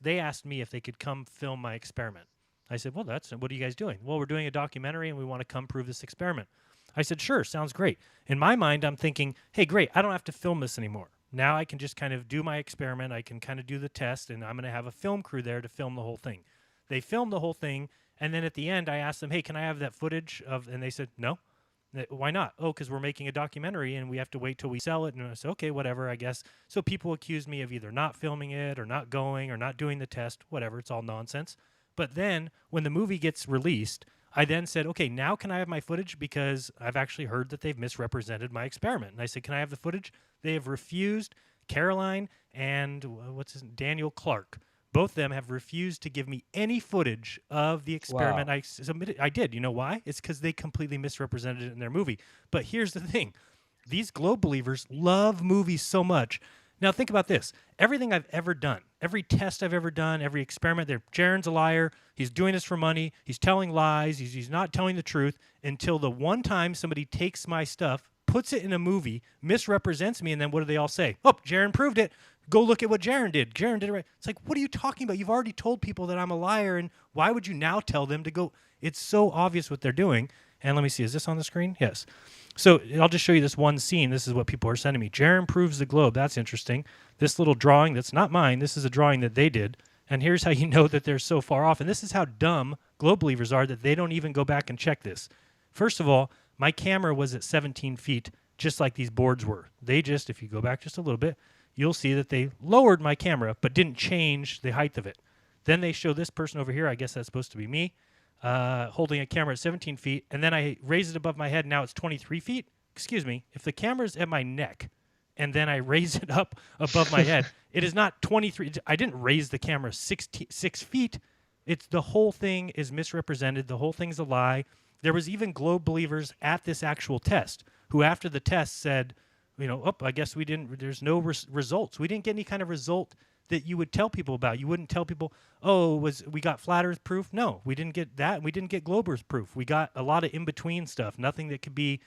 they asked me if they could come film my experiment. I said, well, what are you guys doing? Well, we're doing a documentary and we want to come prove this experiment. I said, sure, sounds great. In my mind, I'm thinking, hey, great, I don't have to film this anymore. Now I can just kind of do my experiment. I can kind of do the test, and I'm going to have a film crew there to film the whole thing. They filmed the whole thing, and then at the end, I asked them, hey, can I have that footage and they said, no. Why not? Oh, because we're making a documentary, and we have to wait till we sell it. And I said, okay, whatever, I guess. So people accused me of either not filming it or not going or not doing the test, whatever. It's all nonsense. But then when the movie gets released, I then said, okay, now can I have my footage? Because I've actually heard that they've misrepresented my experiment. And I said, can I have the footage? They have refused. Caroline and Daniel Clark, both of them have refused to give me any footage of the experiment Wow. I submitted. I did. You know why? It's because they completely misrepresented it in their movie. But here's the thing. These globe believers love movies so much. Now think about this. Everything I've ever done, every test I've ever done, every experiment, Jeran's a liar. He's doing this for money. He's telling lies. He's not telling the truth until the one time somebody takes my stuff, puts it in a movie, misrepresents me, and then what do they all say? Oh, Jeran proved it. Go look at what Jeran did. Jeran did it right. It's like, what are you talking about? You've already told people that I'm a liar, and why would you now tell them to go? It's so obvious what they're doing. And let me see, is this on the screen? Yes. So I'll just show you this one scene. This is what people are sending me. Jeran proves the globe. That's interesting. This little drawing, that's not mine. This is a drawing that they did. And here's how you know that they're so far off. And this is how dumb globe believers are that they don't even go back and check this. First of all, my camera was at 17 feet, just like these boards were. They just, if you go back just a little bit, you'll see that they lowered my camera, but didn't change the height of it. Then they show this person over here. I guess that's supposed to be me. Holding a camera at 17 feet, and then I raise it above my head. Now it's 23 feet. Excuse me. If the camera's at my neck, and then I raise it up above my head, it is not 23. I didn't raise the camera 6 feet. It's the whole thing is misrepresented. The whole thing's a lie. There was even globe believers at this actual test who, after the test, said, I guess we didn't. There's no results. We didn't get any kind of result that you would tell people about. You wouldn't tell people, we got flat Earth proof? No, we didn't get that. We didn't get globe Earth proof. We got a lot of in-between stuff, nothing that could be,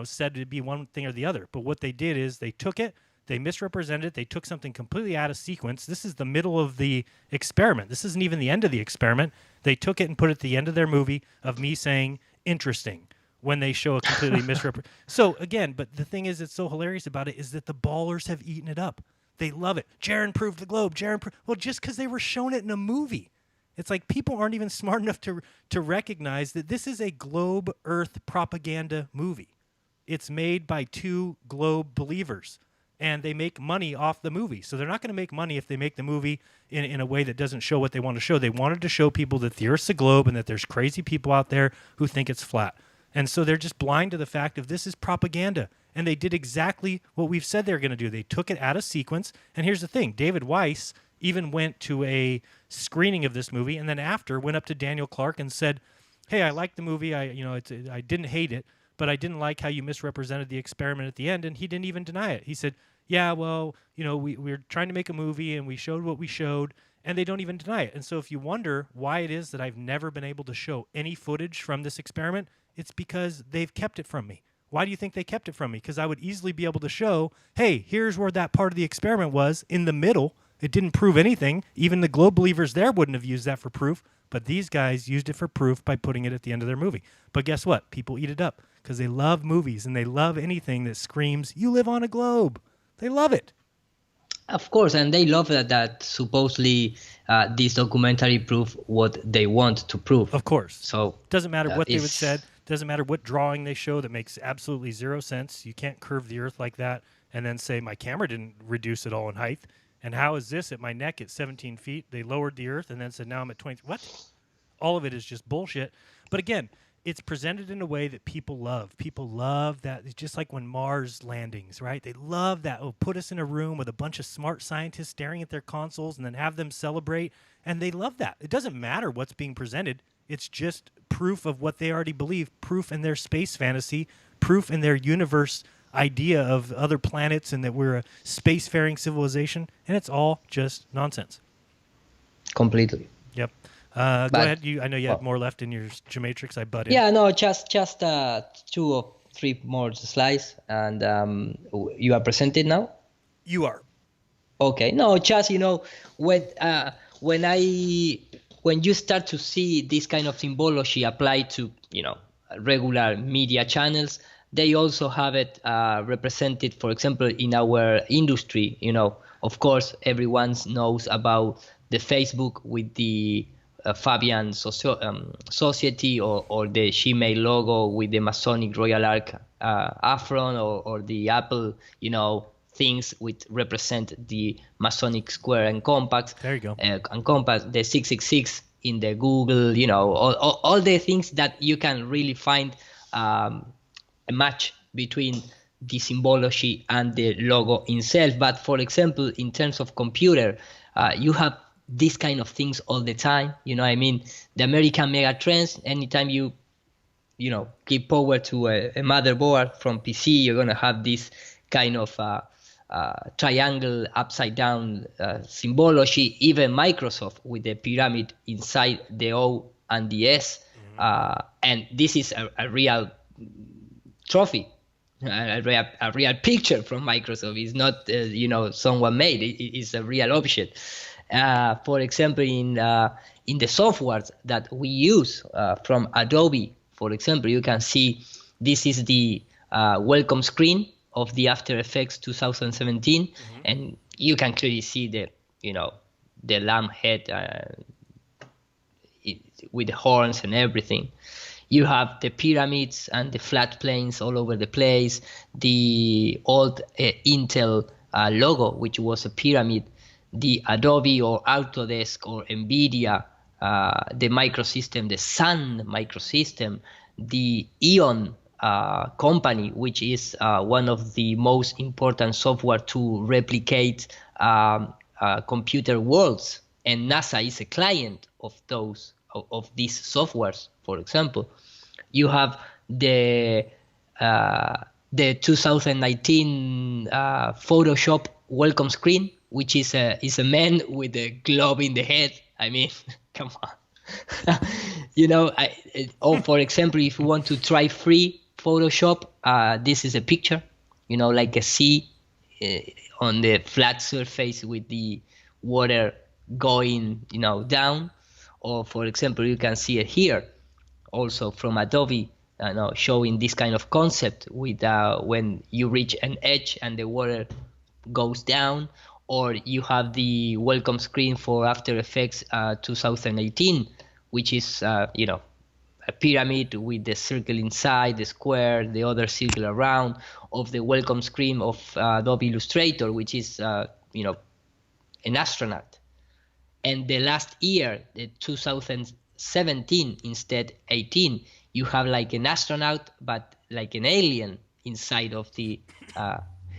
said to be one thing or the other. But what they did is they took it, they misrepresented it, they took something completely out of sequence. This is the middle of the experiment. This isn't even the end of the experiment. They took it and put it at the end of their movie of me saying, interesting, when they show a completely misrepresentation. So, again, but the thing is that's so hilarious about it is that the ballers have eaten it up. They love it. Jeran proved the globe. Well, just because they were shown it in a movie. It's like people aren't even smart enough to recognize that this is a globe Earth propaganda movie. It's made by two globe believers, and they make money off the movie. So they're not going to make money if they make the movie in a way that doesn't show what they want to show. They wanted to show people that the Earth's a globe and that there's crazy people out there who think it's flat. And so they're just blind to the fact of this is propaganda. And they did exactly what we've said they're going to do. They took it out of sequence. And here's the thing. David Weiss even went to a screening of this movie and then after went up to Daniel Clark and said, hey, I liked the movie. I didn't hate it, but I didn't like how you misrepresented the experiment at the end. And he didn't even deny it. He said, yeah, well, we're trying to make a movie and we showed what we showed. And they don't even deny it. And so if you wonder why it is that I've never been able to show any footage from this experiment, it's because they've kept it from me. Why do you think they kept it from me? Because I would easily be able to show, hey, here's where that part of the experiment was in the middle. It didn't prove anything. Even the globe believers there wouldn't have used that for proof. But these guys used it for proof by putting it at the end of their movie. But guess what? People eat it up because they love movies and they love anything that screams, you live on a globe. They love it. Of course, and they love that supposedly this documentary prove what they want to prove. Of course. So doesn't matter what they would said. Doesn't matter what drawing they show that makes absolutely zero sense. You can't curve the Earth like that and then say my camera didn't reduce at all in height. And how is this at my neck at 17 feet? They lowered the Earth and then said now I'm at 20. What? All of it is just bullshit. But again, it's presented in a way that people love. People love that. It's just like when Mars landings, right? They love that. Oh, put us in a room with a bunch of smart scientists staring at their consoles and then have them celebrate. And they love that. It doesn't matter what's being presented. It's just proof of what they already believe, proof in their space fantasy, proof in their universe idea of other planets and that we're a spacefaring civilization. And it's all just nonsense. Completely. Yep. Go ahead. I know you had more left in your Gematrix. I butt in. Yeah, no, just 2 or 3 more slides, and you are presented now. You are. Okay. No, just when you start to see this kind of symbology applied to regular media channels, they also have it represented, for example, in our industry. Of course, everyone knows about the Facebook with the Fabian Society or the Gmail logo with the Masonic Royal Ark apron or the Apple, things which represent the Masonic square and compass. There you go. And compass, the 666 in the Google, all the things that you can really find a match between the symbology and the logo itself. But for example, in terms of computer, you have these kind of things all the time. The American mega trends, anytime you give power to a motherboard from PC, you're going to have this kind of triangle upside down symbology. Even Microsoft with the pyramid inside the O and the S. And this is a real trophy, a real picture from Microsoft. It's not someone made. It's a real object. For example, in the software that we use from Adobe, for example, you can see this is the welcome screen of the After Effects 2017, and you can clearly see the lamb head with the horns and everything. You have the pyramids and the flat planes all over the place. The old Intel logo, which was a pyramid. The Adobe or Autodesk or NVIDIA, the microsystem, the Sun microsystem, the Eon company, which is one of the most important software to replicate computer worlds, and NASA is a client of these softwares. For example, you have the 2019 Photoshop welcome screen, which is a man with a globe in the head. I mean, come on. Or for example, if you want to try free Photoshop, this is a picture, like a sea on the flat surface with the water going, down. Or for example, you can see it here, also from Adobe, showing this kind of concept with when you reach an edge and the water goes down. Or you have the welcome screen for After Effects 2018, which is a pyramid with the circle inside, the square, the other circle around, of the welcome screen of Adobe Illustrator, which is an astronaut. And the last year, the 2017, instead 18, you have like an astronaut, but like an alien inside of the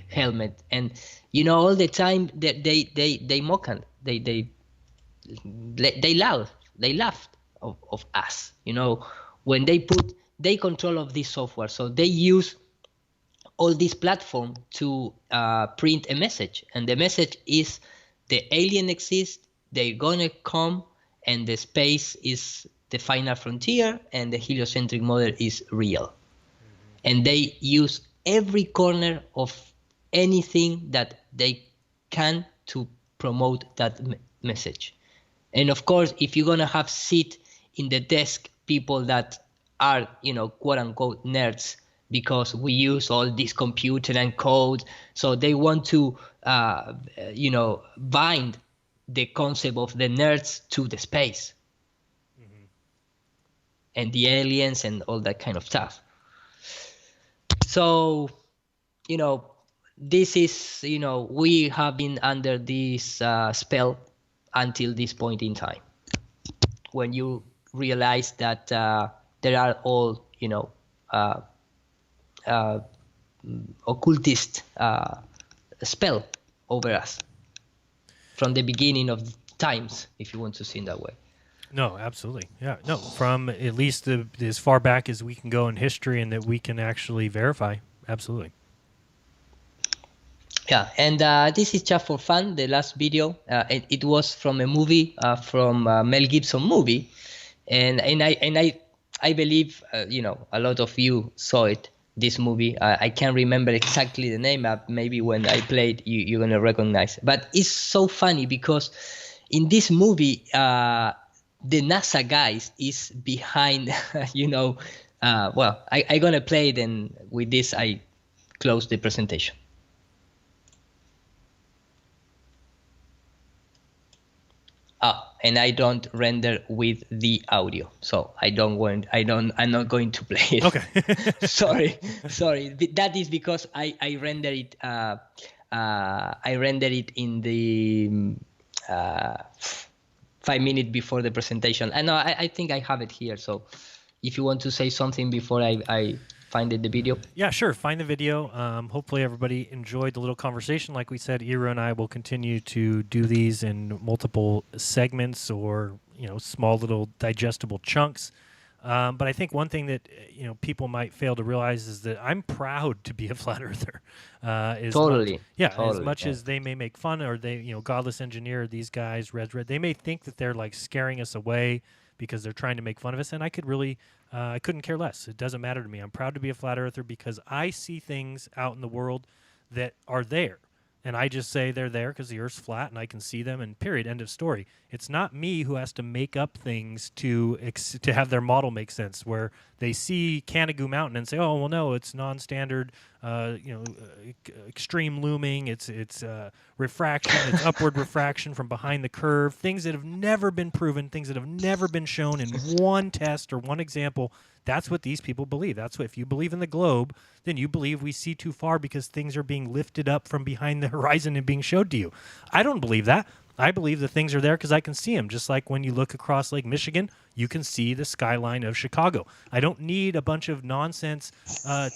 helmet. And all the time they mock and they laughed of us. When they control of this software, so they use all this platform to print a message, and the message is the alien exists, they're gonna come, and the space is the final frontier, and the heliocentric model is real. And they use every corner of anything that they can to promote that message. And of course, if you're gonna have sit in the desk people that are, quote unquote nerds, because we use all this computer and code, so they want to, bind the concept of the nerds to the space and the aliens and all that kind of stuff. So, this is, we have been under this spell until this point in time, when you realize that there are all, occultist spell over us from the beginning of times, if you want to see it that way. No, absolutely. Yeah, no, from at least as far back as we can go in history and that we can actually verify. Absolutely. Yeah, and this is just for fun. The last video, it was from a movie, from Mel Gibson movie, and I believe a lot of you saw it. This movie, I can't remember exactly the name. Maybe when I played, you're gonna recognize it. But it's so funny because in this movie, the NASA guys is behind. I gonna play it, and with this I close the presentation. And I don't render with the audio, so I'm not going to play it. Okay. sorry. That is because I render it. I render it in the 5 minutes before the presentation. And I think I have it here. So, if you want to say something before I find the video. Yeah, sure. Find the video. Hopefully everybody enjoyed the little conversation. Like we said, Ira and I will continue to do these in multiple segments or, small little digestible chunks. But I think one thing that, people might fail to realize is that I'm proud to be a flat earther. Totally. As much as they may make fun or they, godless engineer, these guys, Red, they may think that they're like scaring us away because they're trying to make fun of us. And I could really, I couldn't care less. It doesn't matter to me. I'm proud to be a flat earther because I see things out in the world that are there. And I just say they're there because the Earth's flat and I can see them and period, end of story. It's not me who has to make up things to have their model make sense, where they see Canigou Mountain and say, oh, well, no, it's non-standard, extreme looming, it's refraction, it's upward refraction from behind the curve, things that have never been proven, things that have never been shown in one test or one example. That's what these people believe. That's what, if you believe in the globe, then you believe we see too far because things are being lifted up from behind the horizon and being showed to you. I don't believe that. I believe the things are there because I can see them. Just like when you look across Lake Michigan, you can see the skyline of Chicago. I don't need a bunch of nonsense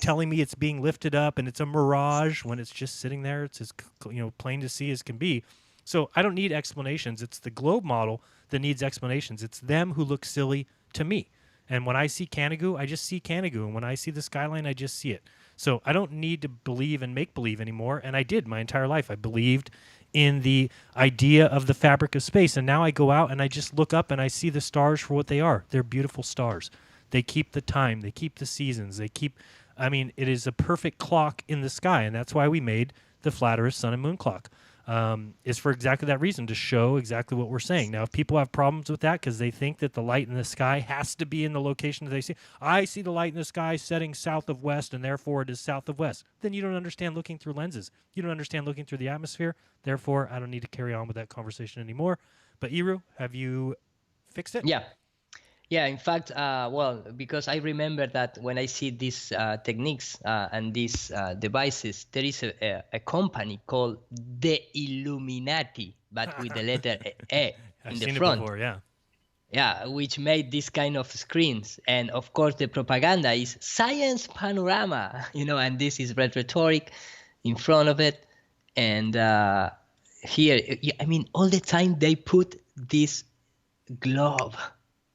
telling me it's being lifted up and it's a mirage when it's just sitting there. It's as plain to see as can be. So I don't need explanations. It's the globe model that needs explanations. It's them who look silly to me. And when I see Canigou, I just see Canigou. And when I see the skyline, I just see it. So I don't need to believe and make believe anymore. And I did my entire life. I believed in the idea of the fabric of space. And now I go out and I just look up and I see the stars for what they are. They're beautiful stars. They keep the time. They keep the seasons. It is a perfect clock in the sky. And that's why we made the flat Earth sun and moon clock. Is for exactly that reason, to show exactly what we're saying. Now, if people have problems with that because they think that the light in the sky has to be in the location that they see, I see the light in the sky setting south of west, and therefore it is south of west, then you don't understand looking through lenses. You don't understand looking through the atmosphere. Therefore, I don't need to carry on with that conversation anymore. But Iru, have you fixed it? Yeah, in fact, because I remember that when I see these techniques and these devices, there is a company called The Illuminati, but with the letter A in the front. It before, yeah. Yeah, which made this kind of screens. And of course, the propaganda is science panorama, and this is red rhetoric in front of it. And here, all the time they put this globe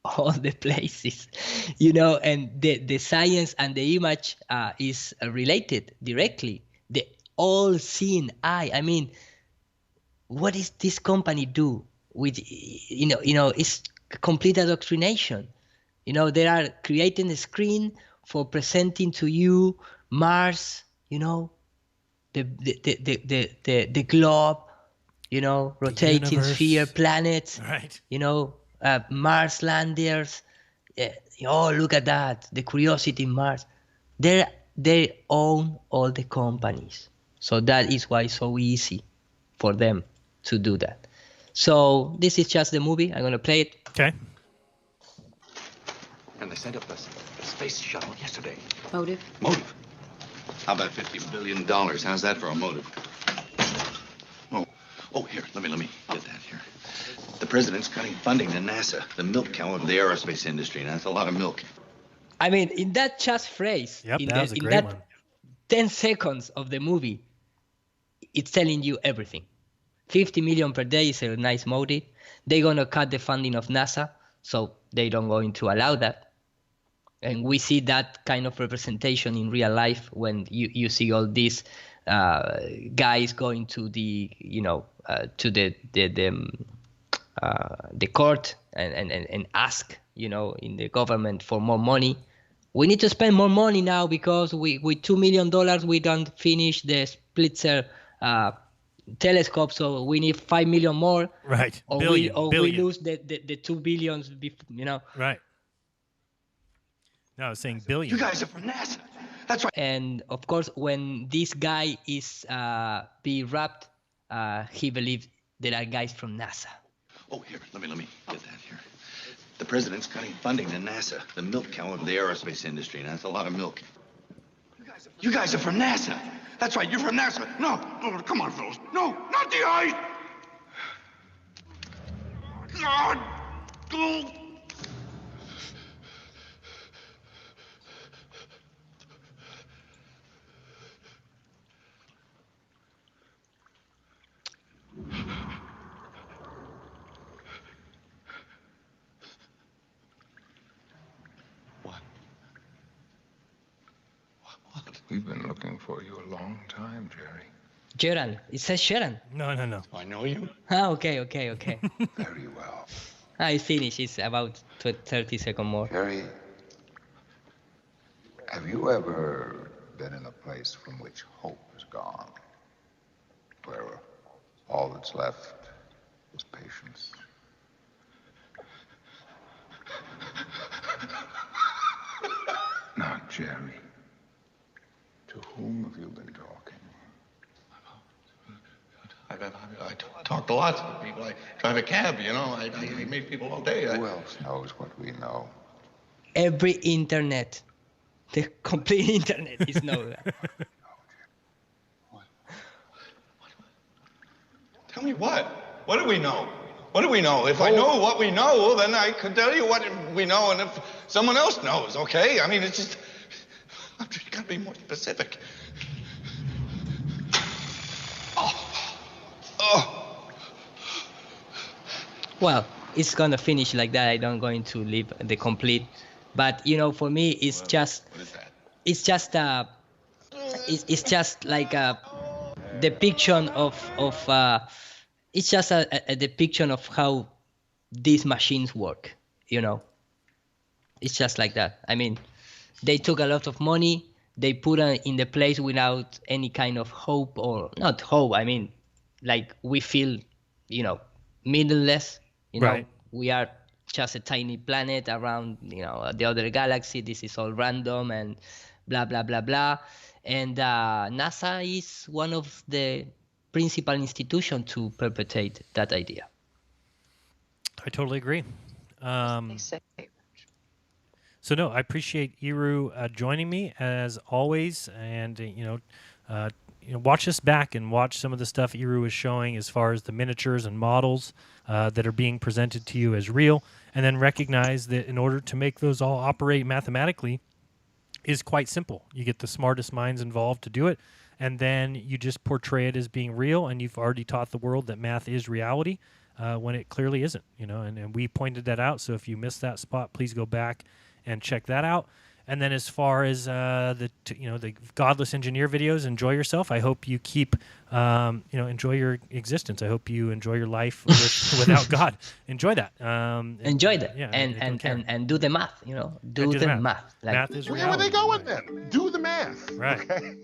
all the places, and the science and the image is related directly. The all-seeing eye. What does this company do with, it's complete indoctrination. They are creating a screen for presenting to you Mars, the globe, rotating sphere, planets, right. Mars landers. Look at that, the curiosity in Mars. They own all the companies, so that is why it's so easy for them to do that. So this is just the movie. I'm gonna play it. Okay. And they sent up a space shuttle yesterday. Motive? How about $50 billion? How's that for a motive? Oh, here, let me get that here. The president's cutting funding to NASA, the milk cow of the aerospace industry. Now, that's a lot of milk. In that just phrase, in that 10 seconds of the movie, it's telling you everything. 50 million per day is a nice motive. They're going to cut the funding of NASA, so they don't going to allow that. And we see that kind of representation in real life when you see all these guys going to the to the court and ask in the government for more money. We need to spend more money now because with $2 million we don't finish the Spitzer telescope, so we need 5 million more. Right. Or Billion. we lose the 2 billions. Right. No, I was saying billion. You guys are from NASA. That's right. And of course, when this guy is be wrapped, he believes there are guys from NASA. Oh, here, let me get that here. The president's cutting funding to NASA, the milk cow of the aerospace industry, and that's a lot of milk. You guys are from NASA. That's right, you're from NASA. No, come on, fellas. No, not the eye. God. Oh. We've been looking for you a long time, Jerry. Jeran. It says Jeran. No. I know you. Ah, okay. Very well. I finished. It's about 30 seconds more. Jerry, have you ever been in a place from which hope is gone? Where all that's left is patience? Now, Jerry, to whom have you been talking? I talked to lots of people. I drive a cab, I meet people all day. Who else knows what we know? Every internet, the complete internet is known. Tell me what? What do we know? What do we know? If I know what we know, then I could tell you what we know, and if someone else knows, okay? I mean, it's just... I've just got to be more specific. Well, it's gonna finish like that. I don't going to leave the complete, but for me, it's just. What is that? It's just it's just like a depiction of it's just a depiction of how these machines work. It's just like that. I mean, they took a lot of money. They put it in the place without any kind of hope, or not hope. I mean, like we feel, middleless. Right. We are just a tiny planet around, the other galaxy. This is all random and blah, blah, blah, blah. And NASA is one of the principal institutions to perpetrate that idea. I totally agree. So no, I appreciate Iru joining me as always, and watch this back and watch some of the stuff Iru is showing as far as the miniatures and models that are being presented to you as real, and then recognize that in order to make those all operate mathematically is quite simple. You get the smartest minds involved to do it, and then you just portray it as being real, and you've already taught the world that math is reality when it clearly isn't. And we pointed that out, so if you missed that spot, please go back and check that out. And then as far as the Godless Engineer videos, enjoy yourself. I hope you keep, enjoy your existence. I hope you enjoy your life without God. Enjoy that. Enjoy that. Yeah, and do the math, Do the math. Like, math is Where were they reality. going then? Do the math. Right. Okay?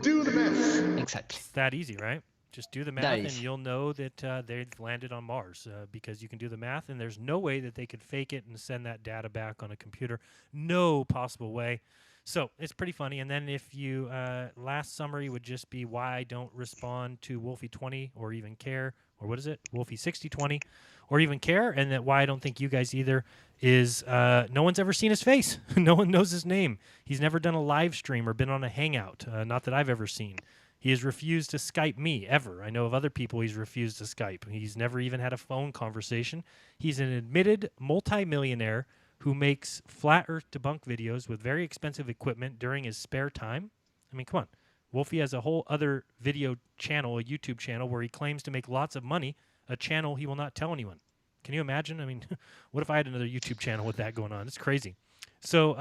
Do the math. Exactly. It's that easy, right? Just do the math, That and is. you'll know that they've landed on Mars because you can do the math, and there's no way that they could fake it and send that data back on a computer. No possible way. So it's pretty funny. And then if you last summary would just be why I don't respond to Wolfie 20 or even care, or what is it, Wolfie 6020, or even care, and that why I don't think you guys either is no one's ever seen his face. No one knows his name. He's never done a live stream or been on a hangout, not that I've ever seen. He has refused to Skype me, ever. I know of other people he's refused to Skype. He's never even had a phone conversation. He's an admitted multimillionaire who makes flat earth debunk videos with very expensive equipment during his spare time. I mean, come on. Wolfie has a whole other video channel, a YouTube channel, where he claims to make lots of money, a channel he will not tell anyone. Can you imagine? I mean, what if I had another YouTube channel with that going on? It's crazy. So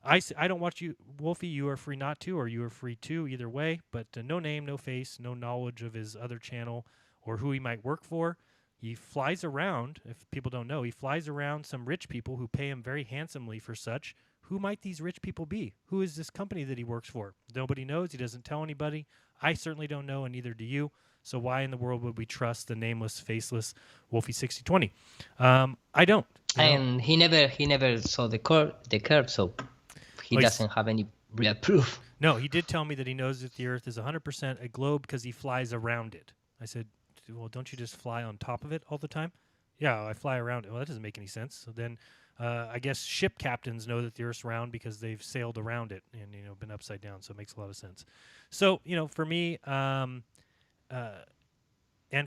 I don't watch you, Wolfie. You are free not to, or you are free to, either way. But no name, no face, no knowledge of his other channel or who he might work for. He flies around, if people don't know, he flies around some rich people who pay him very handsomely for such. Who might these rich people be? Who is this company that he works for? Nobody knows. He doesn't tell anybody. I certainly don't know, and neither do you. So why in the world would we trust the nameless, faceless Wolfie 6020? I don't. And he never saw the curve, so he doesn't have any real proof. No, he did tell me that he knows that the Earth is 100% a globe because he flies around it. I said, well, don't you just fly on top of it all the time? Yeah, I fly around it. Well, that doesn't make any sense. So then I guess ship captains know that the Earth's round because they've sailed around it and, been upside down. So it makes a lot of sense. So, for me, and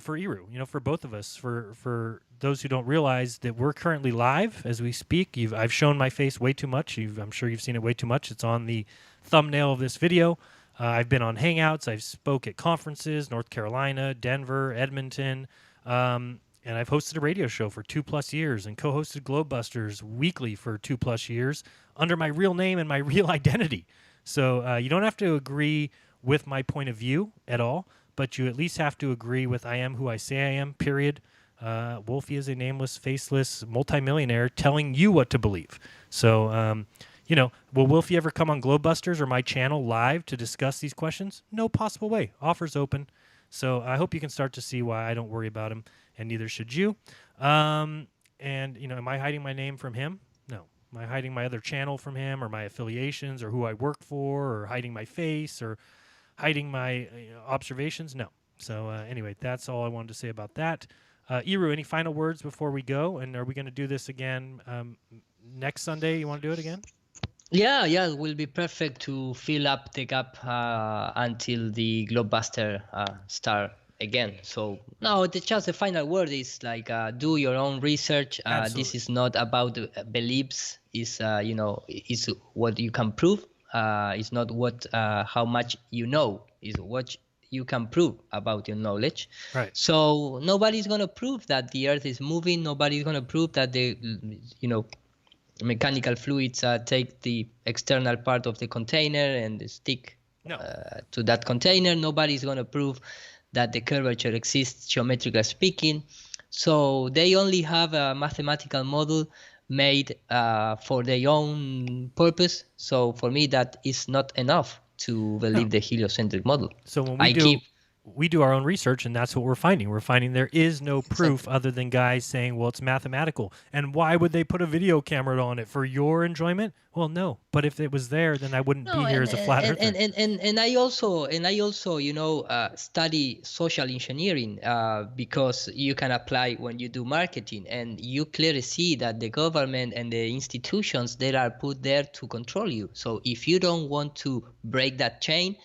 for Iru, for both of us, for those who don't realize that we're currently live as we speak. I've shown my face way too much. I'm sure you've seen it way too much. It's on the thumbnail of this video. I've been on Hangouts. I've spoke at conferences, North Carolina, Denver, Edmonton, and I've hosted a radio show for 2+ years and co-hosted Globebusters weekly for 2+ years under my real name and my real identity. So you don't have to agree with my point of view at all, but you at least have to agree with I am who I say I am, period. Wolfie is a nameless, faceless multimillionaire telling you what to believe. So, will Wolfie ever come on Globebusters or my channel live to discuss these questions? No possible way. Offer's open. So I hope you can start to see why I don't worry about him, and neither should you. And, am I hiding my name from him? No. Am I hiding my other channel from him or my affiliations or who I work for or hiding my face or hiding my observations? No. So anyway, that's all I wanted to say about that. Iru, any final words before we go? And are we going to do this again next Sunday? You want to do it again? Yeah, it will be perfect to fill up the gap until the Globebuster start again. So no, just the final word is like do your own research. This is not about beliefs. Is is what you can prove. It's not what how much you know. Is what you can prove about your knowledge. Right. So nobody's gonna prove that the Earth is moving. Nobody's gonna prove that the mechanical fluids take the external part of the container and stick to that container. Nobody's going to prove that the curvature exists geometrically speaking. So they only have a mathematical model made for their own purpose. So for me, that is not enough to believe the heliocentric model. So when we do our own research, and that's what we're finding. We're finding there is no proof other than guys saying, well, it's mathematical. And why would they put a video camera on it? For your enjoyment? Well, no. But if it was there, then I wouldn't be here as a flat earther. And I also study social engineering because you can apply when you do marketing, and you clearly see that the government and the institutions, they are put there to control you. So if you don't want to break that chain,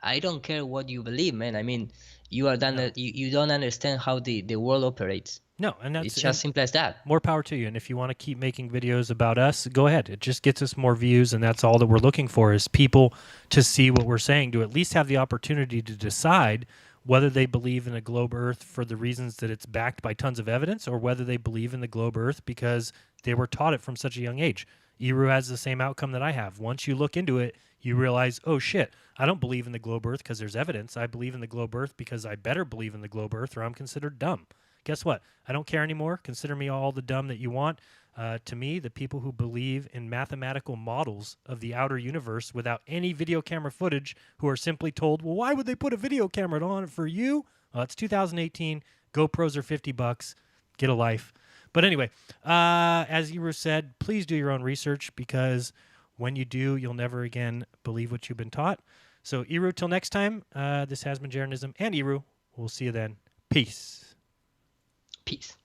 I don't care what you believe, man. I mean, you don't understand how the world operates. No, and that's it's just simple as that. More power to you. And if you want to keep making videos about us, go ahead. It just gets us more views, and that's all that we're looking for is people to see what we're saying, to at least have the opportunity to decide whether they believe in a globe Earth for the reasons that it's backed by tons of evidence, or whether they believe in the globe Earth because they were taught it from such a young age. Iru has the same outcome that I have. Once you look into it, you realize, oh shit, I don't believe in the globe Earth because there's evidence. I believe in the globe Earth because I better believe in the globe Earth or I'm considered dumb. Guess what? I don't care anymore. Consider me all the dumb that you want. To me, the people who believe in mathematical models of the outer universe without any video camera footage, who are simply told, well, why would they put a video camera on it for you? Well, it's 2018. GoPros are $50. Get a life. But anyway, as Iru said, please do your own research, because when you do, you'll never again believe what you've been taught. So Iru, till next time, this has been Jeranism and Iru. We'll see you then. Peace. Peace.